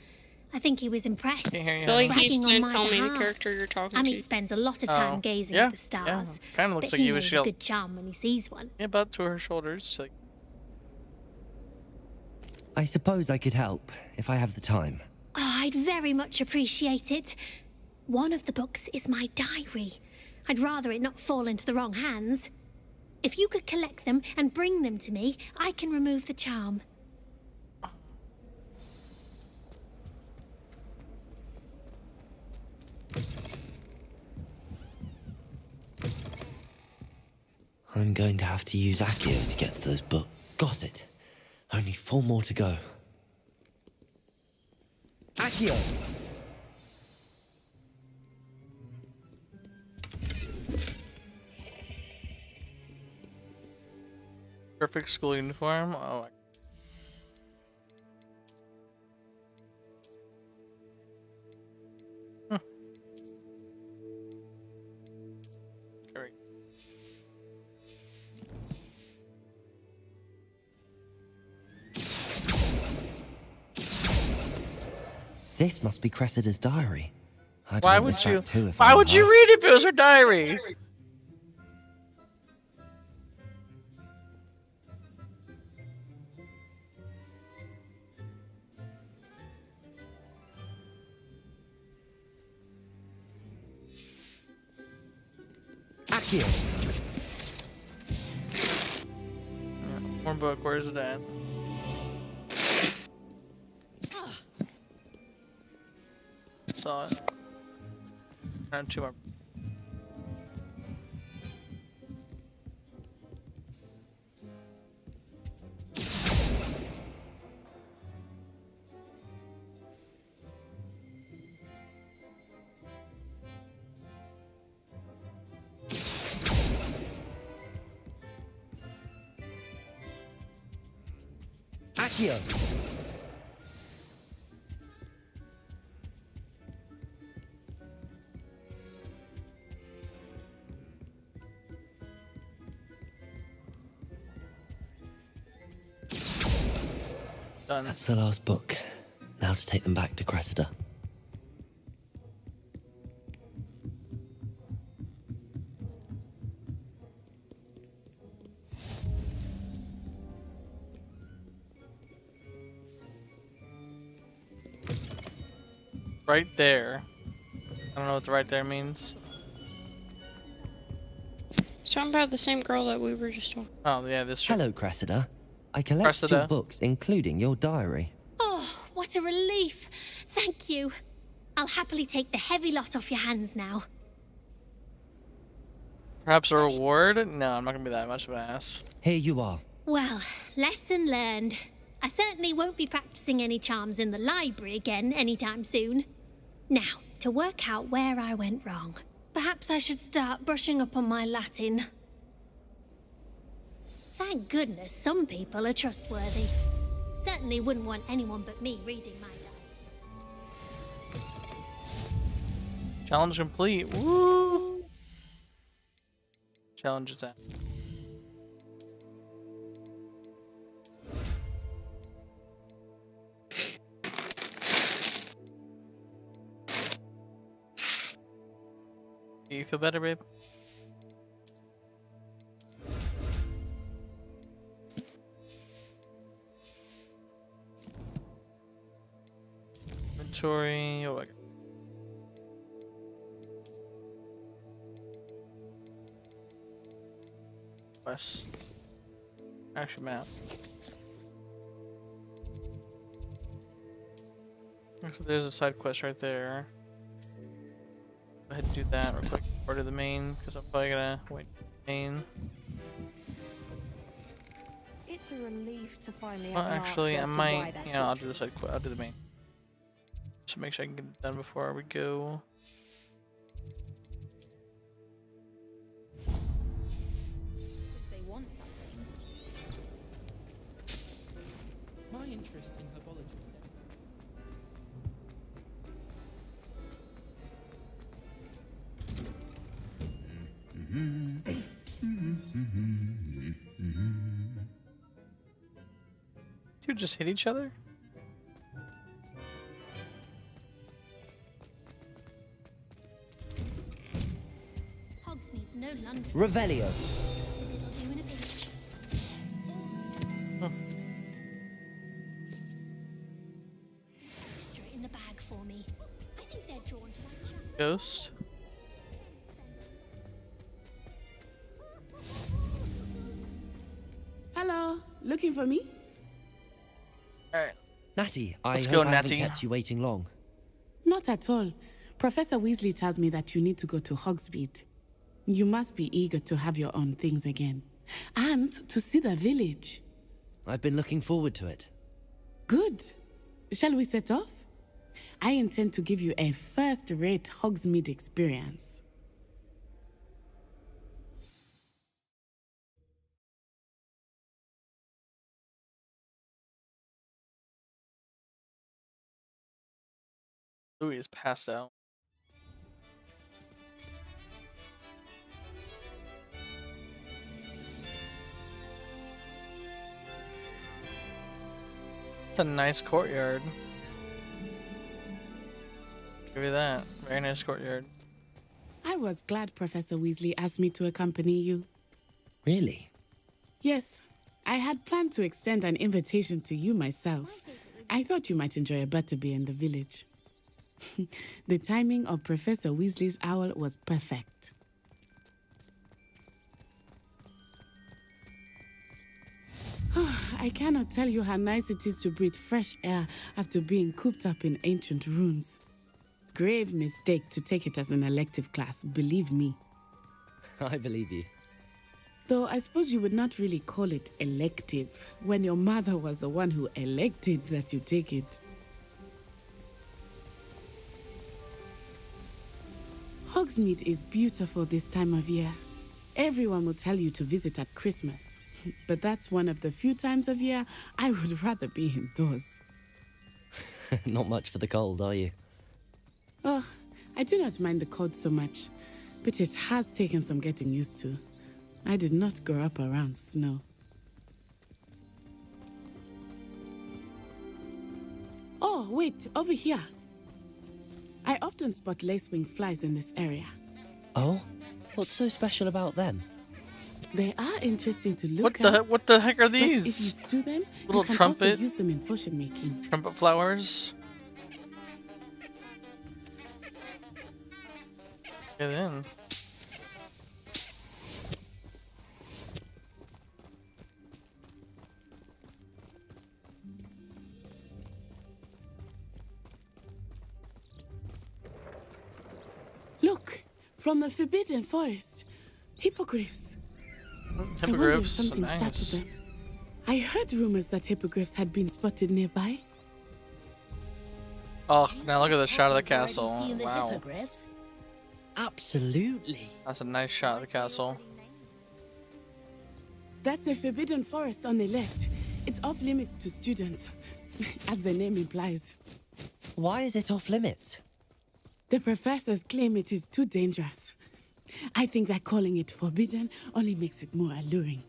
I think he was impressed. I feel like he's bragging on gonna my tell me the behalf. character you're talking Amit to. spends a lot of time gazing yeah, at the stars. Yeah. Kind of looks but like he he was knows a shield. good charm when he sees one. Yeah, about to her shoulders. Like... I suppose I could help, if I have the time. Oh, I'd very much appreciate it. One of the books is my diary. I'd rather it not fall into the wrong hands. If you could collect them and bring them to me, I can remove the charm. I'm going to have to use Accio to get to those books. Got it. Only 4 more to go. Accio! Perfect school uniform. Oh. This must be Cressida's diary. I'd Why want would this you? back too if Why I were would you her. read it if it was her diary? Accio! More book. Where's it at? Saw it. Around 2 more. Accio! Done. That's the last book. Now to take them back to Cressida. Right there. I don't know what the right there means. Something about the same girl that we were just talking. Oh yeah, this. Hello, Cressida. I collect Cressida. your books, including your diary. Oh, what a relief. Thank you. I'll happily take the heavy lot off your hands now. Perhaps a reward? No, I'm not gonna be that much of an ass. Here you are. Well, lesson learned. I certainly won't be practicing any charms in the library again anytime soon. Now, to work out where I went wrong. Perhaps I should start brushing up on my Latin. Thank goodness some people are trustworthy. Certainly wouldn't want anyone but me reading my diary. Challenge complete. Woo! Challenge is that. You feel better, babe? Inventory. Oh, I got. Quest. Action map. Actually, there's a side quest right there. Go ahead and do that real quick. Or to the main, because I'm probably gonna wait for the main. It's a relief to finally Well, have an actually, I answer as to why might. that Yeah, I'll picture do the side quest. I'll do the main. Just make sure I can get it done before we go. They want something. My interest in herbology. Dude, just hit each other? Hogsmeade's no London. Revelio. It'll do in a pinch. Straight in the bag for me. I think they're drawn to my channel. Ghost. Hello, looking for me? Alright. Natty, I Let's hope go, I haven't Natty. kept you waiting long. Not at all. Professor Weasley tells me that you need to go to Hogsmeade. You must be eager to have your own things again. And to see the village. I've been looking forward to it. Good. Shall we set off? I intend to give you a first-rate Hogsmeade experience. Louis is passed out. It's a nice courtyard. Give you that. Very nice courtyard. I was glad Professor Weasley asked me to accompany you. Really? Yes, I had planned to extend an invitation to you myself. I thought you might enjoy a butterbeer in the village. The timing of Professor Weasley's owl was perfect. I cannot tell you how nice it is to breathe fresh air after being cooped up in ancient ruins. Grave mistake to take it as an elective class, believe me. I believe you. Though I suppose you would not really call it elective when your mother was the one who elected that you take it. Hogsmeade is beautiful this time of year. Everyone will tell you to visit at Christmas, but that's one of the few times of year I would rather be indoors. Not much for the cold, are you? Oh, I do not mind the cold so much, but it has taken some getting used to. I did not grow up around snow. Oh, wait, over here. I often spot lacewing flies in this area. Oh? What's so special about them? They are interesting to look What the heck are but if you these? stew them, Little you can trumpet? also use them in potion making. Trumpet flowers? Get in. Look, from the Forbidden Forest. Hippogriffs. I wonder if Hippogriffs, something nice. started them. I heard rumors that hippogriffs had been spotted nearby. Oh, now look at the shot of the castle. Seen the Wow. hippogriffs? Absolutely. That's a nice shot of the castle. That's the Forbidden Forest on the left. It's off limits to students, as the name implies. Why is it off limits? The professors claim it is too dangerous. I think that calling it forbidden only makes it more alluring.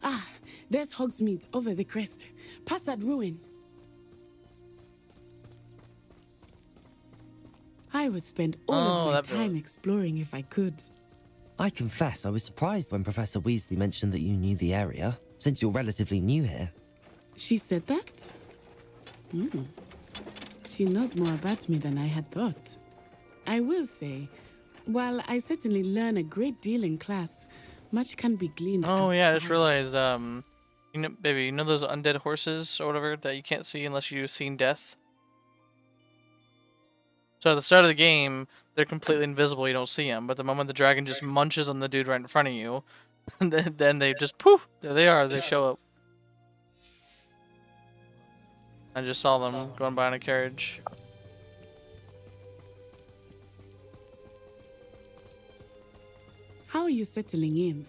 Ah, there's Hogsmeade over the crest. Past that ruin. I would spend all of my time exploring if I could. I confess I was surprised when Professor Weasley mentioned that you knew the area, since you're relatively new here. She said that? She knows more about me than I had thought. I will say, while I certainly learn a great deal in class, much can be gleaned. Oh yeah, I just outside. realized, you know, baby, you know those undead horses or whatever that you can't see unless you've seen death? So at the start of the game, they're completely invisible, you don't see them, but the moment the dragon just munches on the dude right in front of you, then they just poof, there they are, they show up. I just saw them going by in a carriage. How are you settling in?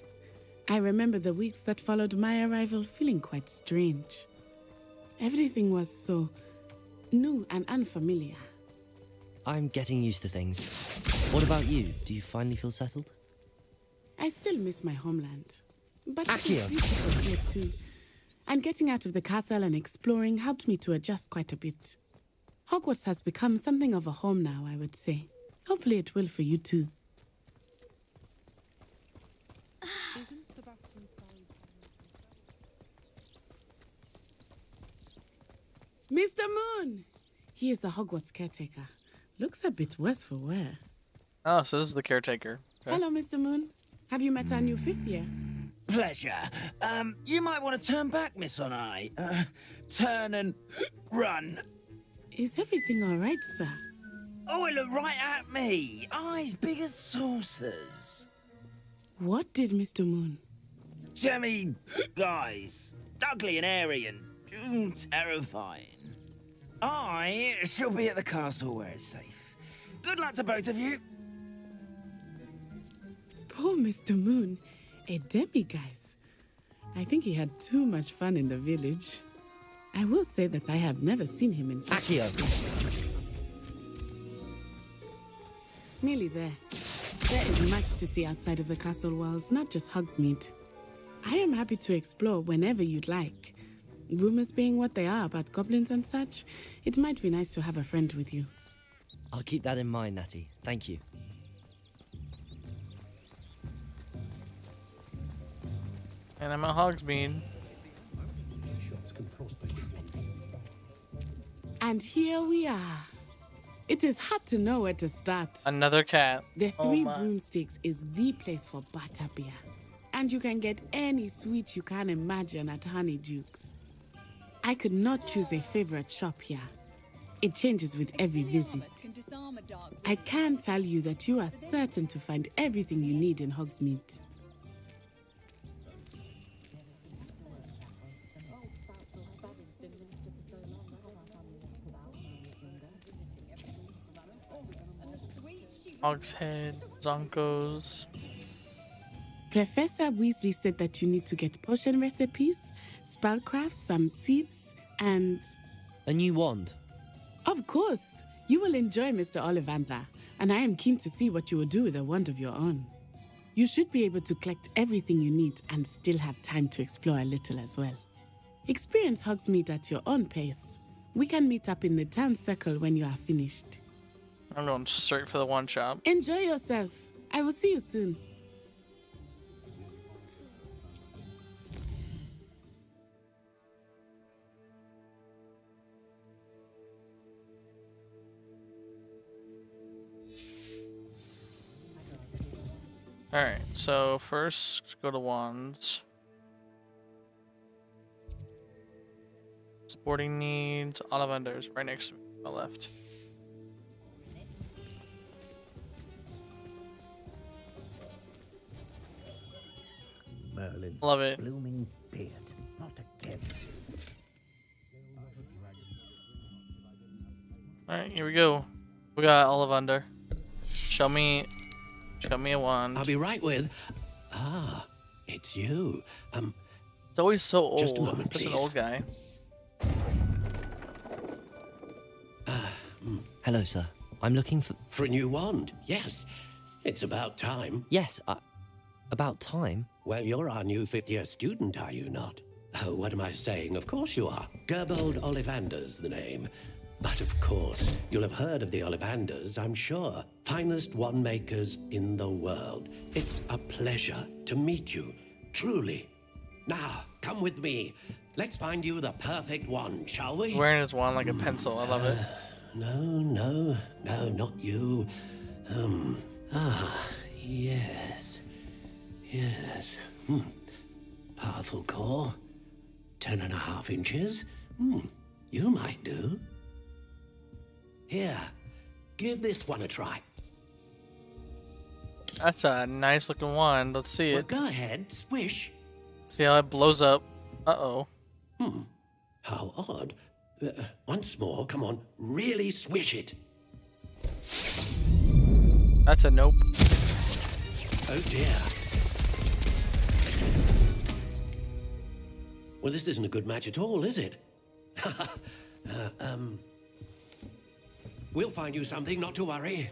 I remember the weeks that followed my arrival feeling quite strange. Everything was so new and unfamiliar. I'm getting used to things. What about you? Do you finally feel settled? I still miss my homeland. But Accio. it's beautiful here too. And getting out of the castle and exploring helped me to adjust quite a bit. Hogwarts has become something of a home now, I would say. Hopefully it will for you too. Mr. Moon! He is the Hogwarts caretaker. Looks a bit worse for wear. Oh, so this is the caretaker. Okay. Hello, Mr. Moon. Have you met our new fifth year? Pleasure. You might want to turn back, Miss Onai. Turn and run. Is everything all right, sir? Oh, it looked right at me. Eyes big as saucers. What did Mr. Moon? Jemmy, guys. Ugly and airy and terrifying. I shall be at the castle where it's safe. Good luck to both of you. Poor Mr. Moon. A demiguise. I think he had too much fun in the village. I will say that I have never seen him in such... Accio. Nearly there. There is much to see outside of the castle walls, not just Hogsmeade. I am happy to explore whenever you'd like. Rumors being what they are about goblins and such, it might be nice to have a friend with you. I'll keep that in mind, Natty. Thank you. And I'm at Hogsmeade. And here we are. It is hard to know where to start. Another cat. The Oh Three my. Broomsticks is the place for butterbeer. And you can get any sweet you can imagine at Honeydukes. I could not choose a favorite shop here. It changes with every visit. I can tell you that you are certain to find everything you need in Hogsmeade. Hogshead, Zonkos. Professor Weasley said that you need to get potion recipes, spellcraft, some seeds, and... A new wand. Of course! You will enjoy Mr. Ollivander, and I am keen to see what you will do with a wand of your own. You should be able to collect everything you need and still have time to explore a little as well. Experience Hogsmeade at your own pace. We can meet up in the town circle when you are finished. I'm going straight for the one shop. Enjoy yourself. I will see you soon. Alright, so first go to wands. Sporting needs, Ollivanders, right next to me, on the left. Merlin's Love it. blooming beard. Not again. Alright, here we go. We got Ollivander. Show me a wand. I'll be right with. Ah, it's you. It's always so old. Just a moment, Just please. an old guy. Hello, sir. I'm looking for a new wand. Yes, it's about time. Yes, about time? Well, you're our new fifth-year student, are you not? Oh, what am I saying? Of course you are. Gerbold Ollivander's the name. But of course, you'll have heard of the Ollivanders, I'm sure. Finest wand makers in the world. It's a pleasure to meet you, truly. Now, come with me. Let's find you the perfect wand, shall we? Wearing his wand like a pencil. I love it. No, not you. Yes. Powerful core. 10.5 inches. You might do. Here, give this one a try. That's a nice looking wand. Let's see it. Go ahead, swish. See how it blows up. Uh-oh. How odd. Once more, come on, really swish it. That's a nope. Oh dear. Well, this isn't a good match at all, is it? We'll find you something, not to worry.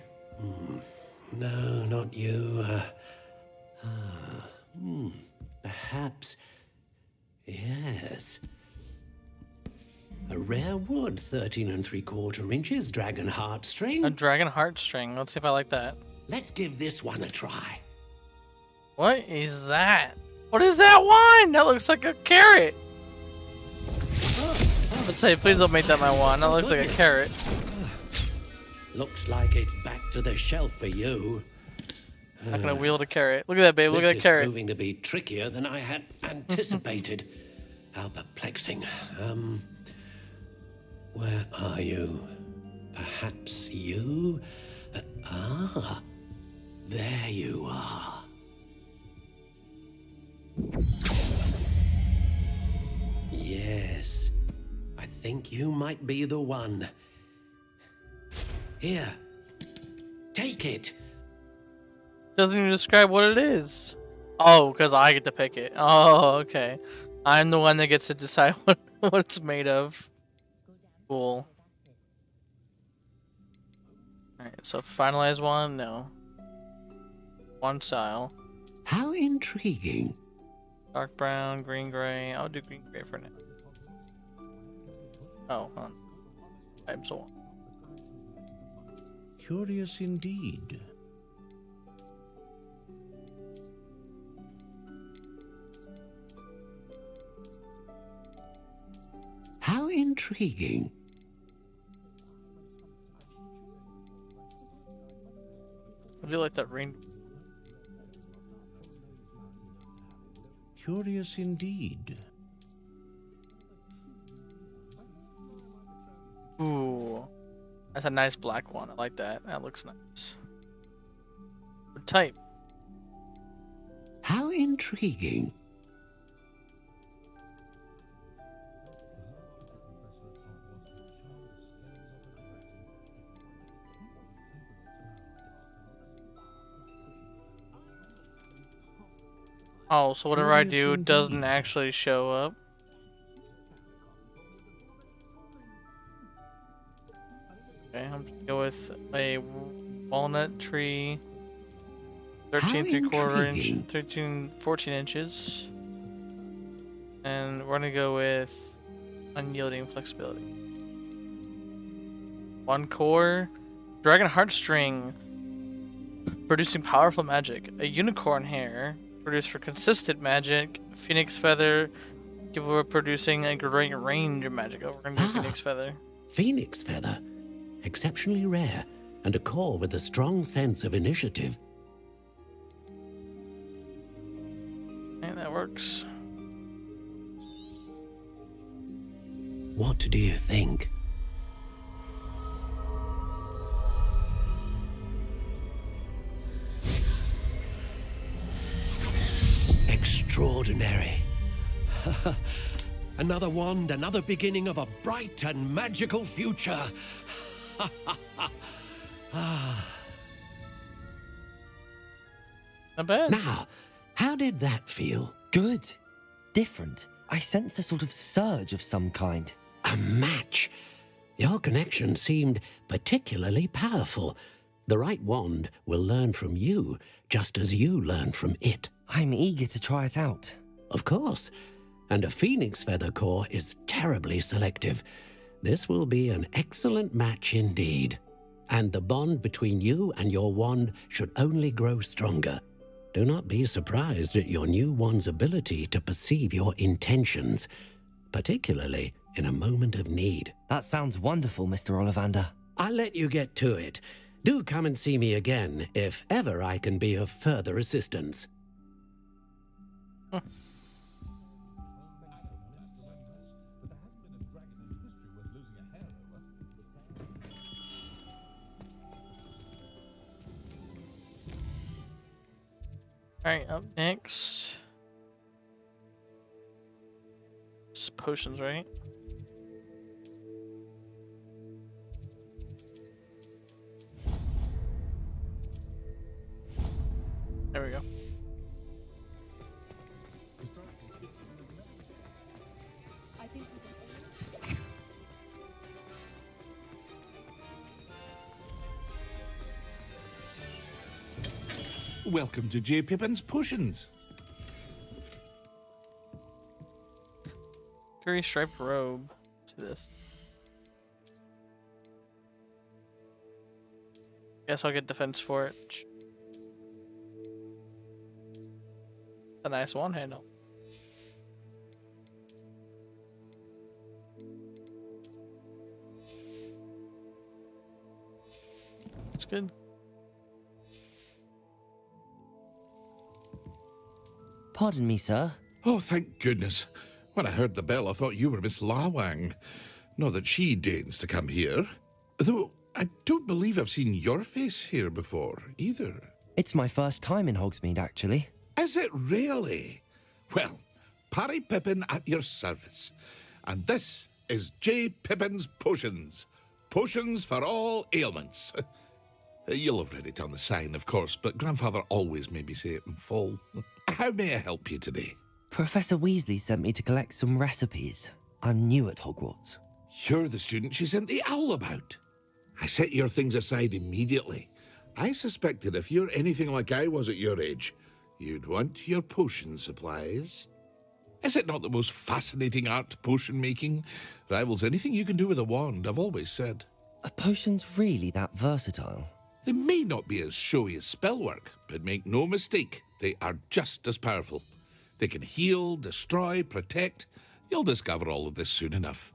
No, not you. Perhaps. Yes. A rare wood, 13 3/4 inches, dragon heartstring. A dragon heartstring. Let's see if I like that. Let's give this one a try. What is that? What is that wand? That looks like a carrot. Let's say, please don't make that my wand. That looks like a carrot. Looks like it's back to the shelf for you. Not gonna wield a carrot. Look at that, babe. Look at that carrot. This is proving to be trickier than I had anticipated. How perplexing. Where are you? Perhaps you? There you are. Yes, I think you might be the one. Here, take it. Doesn't even describe what it is. Oh, because I get to pick it. Oh, okay. I'm the one that gets to decide what it's made of. Cool. Alright, so finalize one? No. One style. How intriguing. Dark brown, green gray. I'll do green gray for now. Oh, huh. I'm so. Curious indeed. How intriguing. I do like that rain. Curious indeed. Ooh. That's a nice black one. I like that. That looks nice. What type? How intriguing. Oh, so whatever I do doesn't actually show up. Okay, I'm gonna go with a walnut tree, 13 14 inches. And we're gonna go with unyielding flexibility. One core, dragon heartstring, producing powerful magic. A unicorn hair, produced for consistent magic. Phoenix feather, capable of producing a great range of magic. Oh, we're gonna do phoenix feather. Phoenix feather. Exceptionally rare, and a core with a strong sense of initiative. And that works. What do you think? ordinary. Another wand, another beginning of a bright and magical future. Not bad. Now, how did that feel? Good. Different. I sensed a sort of surge of some kind. A match. Your connection seemed particularly powerful. The right wand will learn from you, just as you learn from it. I'm eager to try it out. Of course. And a phoenix feather core is terribly selective. This will be an excellent match indeed. And the bond between you and your wand should only grow stronger. Do not be surprised at your new wand's ability to perceive your intentions, particularly in a moment of need. That sounds wonderful, Mr. Ollivander. I'll let you get to it. Do come and see me again if ever I can be of further assistance. Alright, up next. It's potions, right? There we go. Welcome to J. Pippin's Potions. Curry striped robe. Let's do this. Guess I'll get defense for it. A nice one handle. It's good. Pardon me, sir. Oh, thank goodness. When I heard the bell, I thought you were Miss Lawang. Not that she deigns to come here. Though I don't believe I've seen your face here before, either. It's my first time in Hogsmeade, actually. Is it really? Well, Parry Pippin at your service. And this is J. Pippin's Potions. Potions for all ailments. You'll have read it on the sign, of course, but Grandfather always made me say it in full. How may I help you today? Professor Weasley sent me to collect some recipes. I'm new at Hogwarts. You're the student she sent the owl about. I set your things aside immediately. I suspected if you're anything like I was at your age, you'd want your potion supplies. Is it not the most fascinating art, potion making? Rivals anything you can do with a wand, I've always said. Are potions really that versatile? They may not be as showy as spellwork, but make no mistake, they are just as powerful. They can heal, destroy, protect. You'll discover all of this soon enough.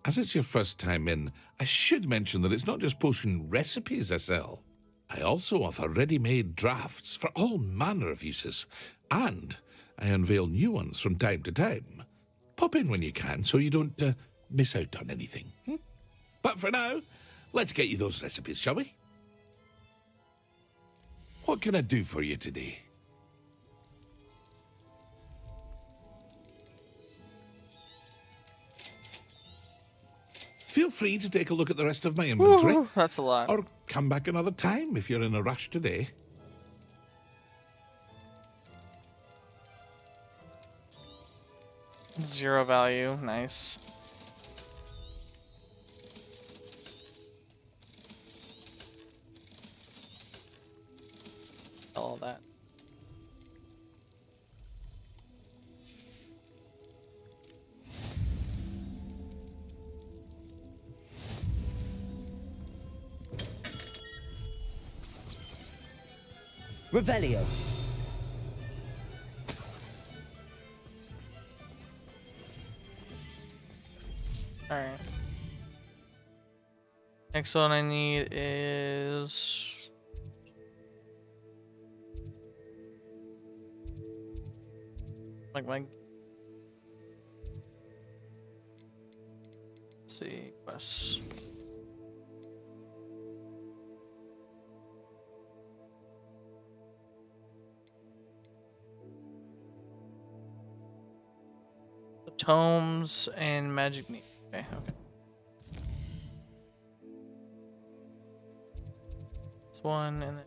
As it's your first time in, I should mention that it's not just potion recipes I sell. I also offer ready-made drafts for all manner of uses, and I unveil new ones from time to time. Pop in when you can so you don't miss out on anything. But for now, let's get you those recipes, shall we? What can I do for you today? Feel free to take a look at the rest of my inventory. Ooh, that's a lot. Or come back another time if you're in a rush today. Zero value. Nice. All that. Revelio. Alright. Next one I need is... like my... Let's see, quests. Tomes and magic need. Okay, okay. This one and then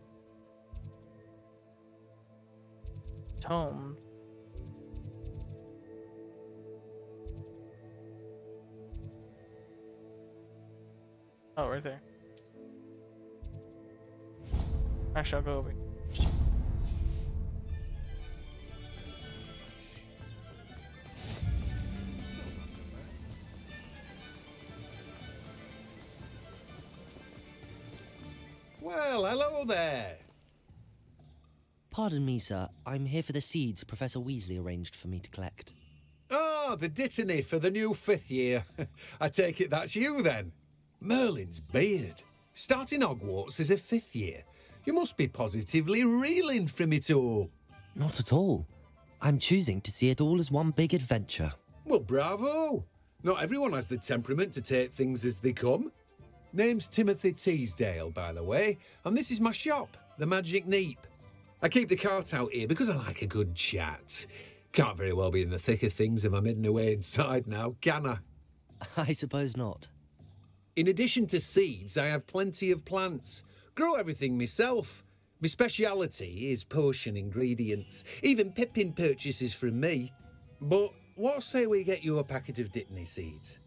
tome. Oh, right there. Actually, I'll go over here. Well, hello there. Pardon me, sir. I'm here for the seeds Professor Weasley arranged for me to collect. Oh, the dittany for the new 5th year. I take it that's you then. Merlin's beard. Starting Hogwarts as a 5th year. You must be positively reeling from it all. Not at all. I'm choosing to see it all as one big adventure. Well, bravo. Not everyone has the temperament to take things as they come. Name's Timothy Teasdale, by the way, and this is my shop, the Magic Neep. I keep the cart out here because I like a good chat. Can't very well be in the thick of things if I'm hidden away inside now, can I? I suppose not. In addition to seeds, I have plenty of plants. Grow everything myself. My speciality is potion ingredients. Even Pippin purchases from me. But what say we get you a packet of Dittany seeds?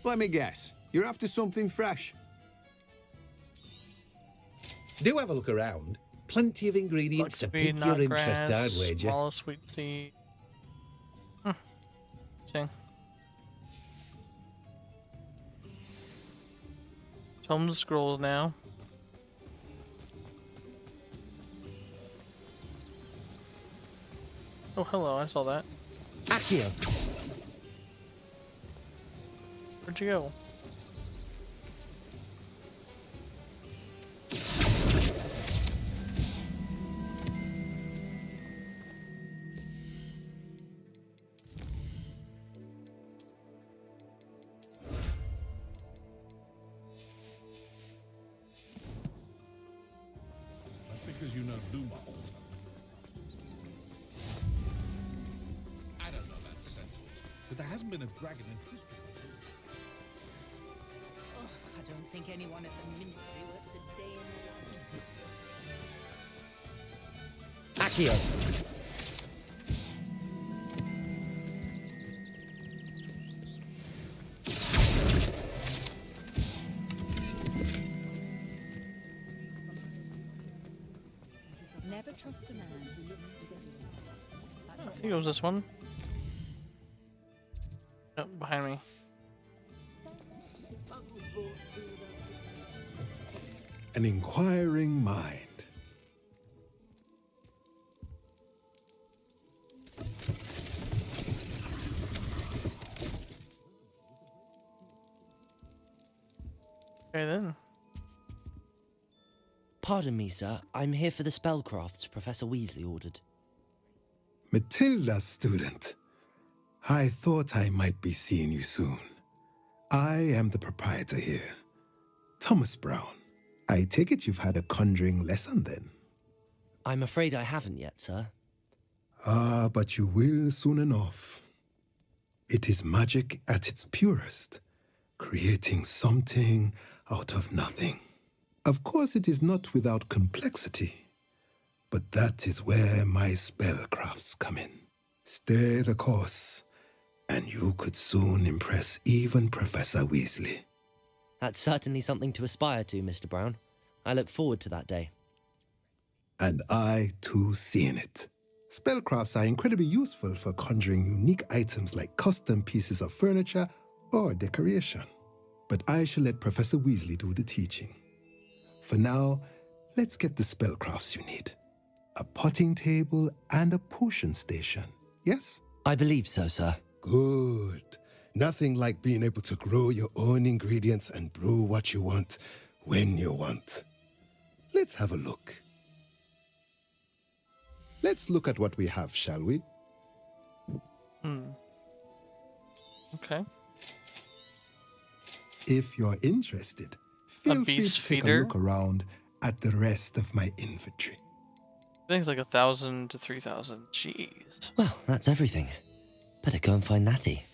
Let me guess. You're after something fresh. Do have a look around. Plenty of ingredients to pique your interest, I'd wager. Small sweet seed. Interesting. Tome the scrolls now. Oh, hello, I saw that. Accio. Where'd you go? That's because you know Luma. I don't know about centaurs, but there hasn't been a dragon in history. I don't think anyone at the Ministry works a day in the life. Accio. Never trust a man who looks to get I think it was this one. Oh, behind me. An inquiring mind. Okay then. Pardon me, sir. I'm here for the spellcrafts Professor Weasley ordered. Matilda, student. I thought I might be seeing you soon. I am the proprietor here, Thomas Brown. I take it you've had a conjuring lesson then? I'm afraid I haven't yet, sir. Ah, but you will soon enough. It is magic at its purest, creating something out of nothing. Of course, it is not without complexity, but that is where my spellcrafts come in. Stay the course, and you could soon impress even Professor Weasley. That's certainly something to aspire to, Mr. Brown. I look forward to that day. And I, too, see in it. Spellcrafts are incredibly useful for conjuring unique items like custom pieces of furniture or decoration. But I shall let Professor Weasley do the teaching. For now, let's get the spellcrafts you need. A potting table and a potion station, yes? I believe so, sir. Good. Nothing like being able to grow your own ingredients and brew what you want when you want. Let's have a look. Let's look at what we have, shall we? Okay. If you're interested, feel free beast to take feeder. a look around at the rest of my inventory. think it's like 1,000 to 3,000. Jeez. Well, that's everything. Better go and find Natty.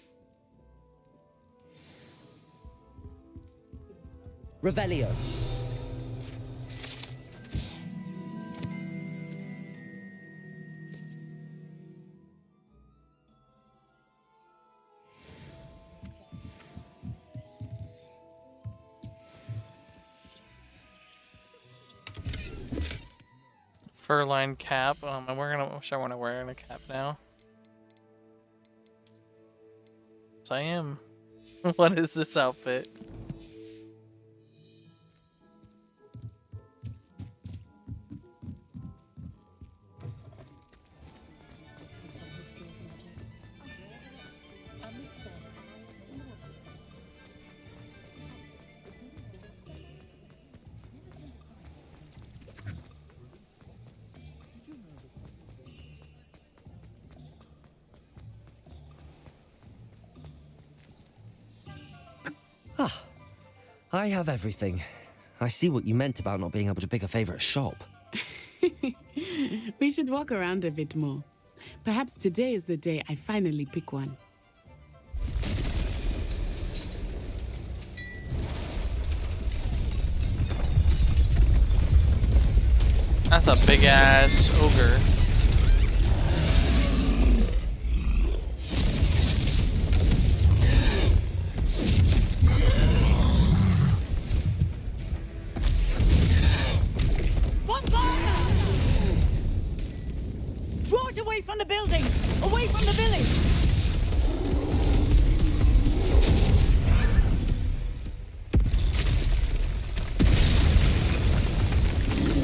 Revelio. Fur-lined cap. I'm wearing a. Wish I want to wear a cap now. Yes, I am. What is this outfit? Ah, I have everything. I see what you meant about not being able to pick a favorite shop. We should walk around a bit more. Perhaps today is the day I finally pick one. That's a big ass ogre. Draw it away from the building! Away from the village!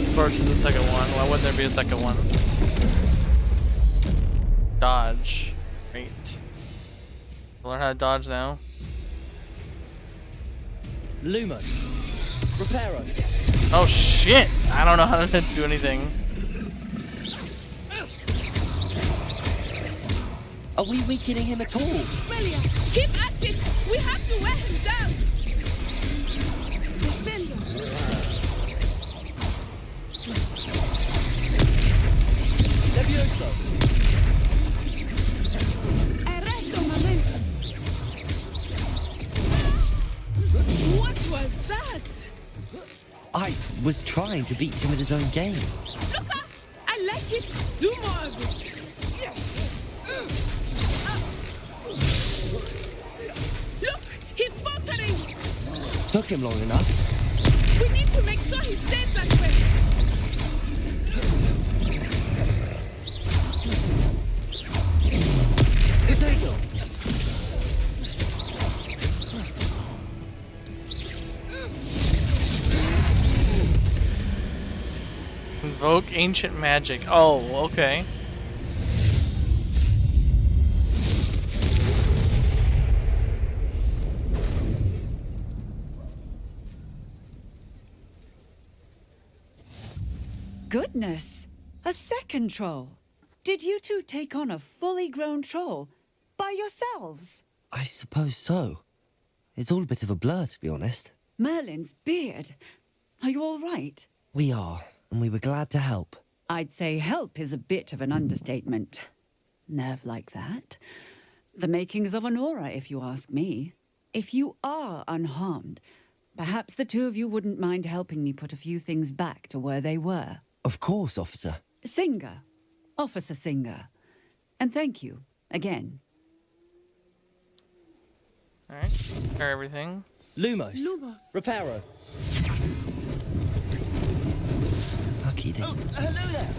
Of course, it's the second one. Why wouldn't there be a second one? Dodge. Great. Learn how to dodge now. Lumos. Reparo. Oh shit! I don't know how to do anything. Are we weakening him at all? Melia, keep at it! We have to wear him down! Defender! Levioso! Arresto momento! What was that? I was trying to beat him at his own game. Luca! I like it! Do more of it! Look! He's faltering! Took him long enough. We need to make sure he stays that way! Disabled! Invoke ancient magic. Oh, okay. Goodness! A second troll! Did you two take on a fully grown troll? By yourselves? I suppose so. It's all a bit of a blur, to be honest. Merlin's beard. Are you all right? We are, and we were glad to help. I'd say help is a bit of an understatement. Nerve like that. The makings of an aura, if you ask me. If you are unharmed, perhaps the two of you wouldn't mind helping me put a few things back to where they were. Of course, officer. Singer. Officer Singer. And thank you, again. Alright, prepare everything. Lumos. Lumos. Reparo. Lucky they... Oh, hello there.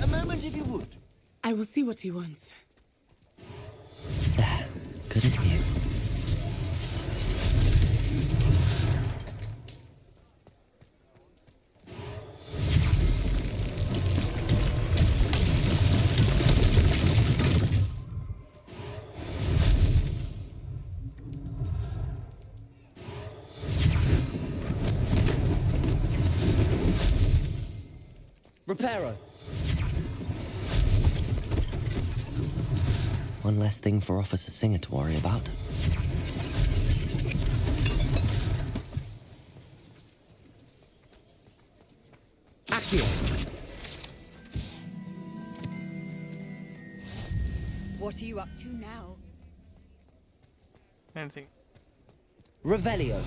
A moment if you would. I will see what he wants. There. Good as new. Reparo. One less thing for Officer Singer to worry about. Accio. What are you up to now? Anything. Revelio.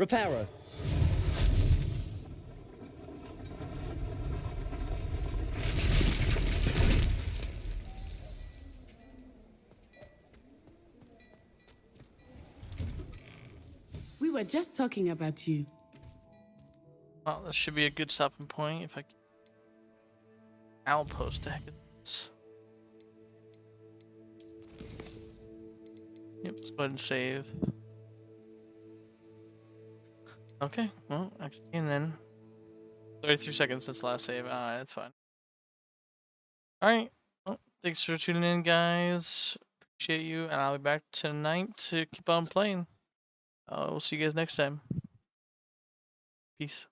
Reparo. We were just talking about you. Well, this should be a good stopping point if I can. Outpost to heck of this. Yep, let's go ahead and save. Okay, well, and then 33 seconds since last save. Alright, that's fine. Alright, well, thanks for tuning in, guys. Appreciate you, and I'll be back tonight to keep on playing. We'll see you guys next time. Peace.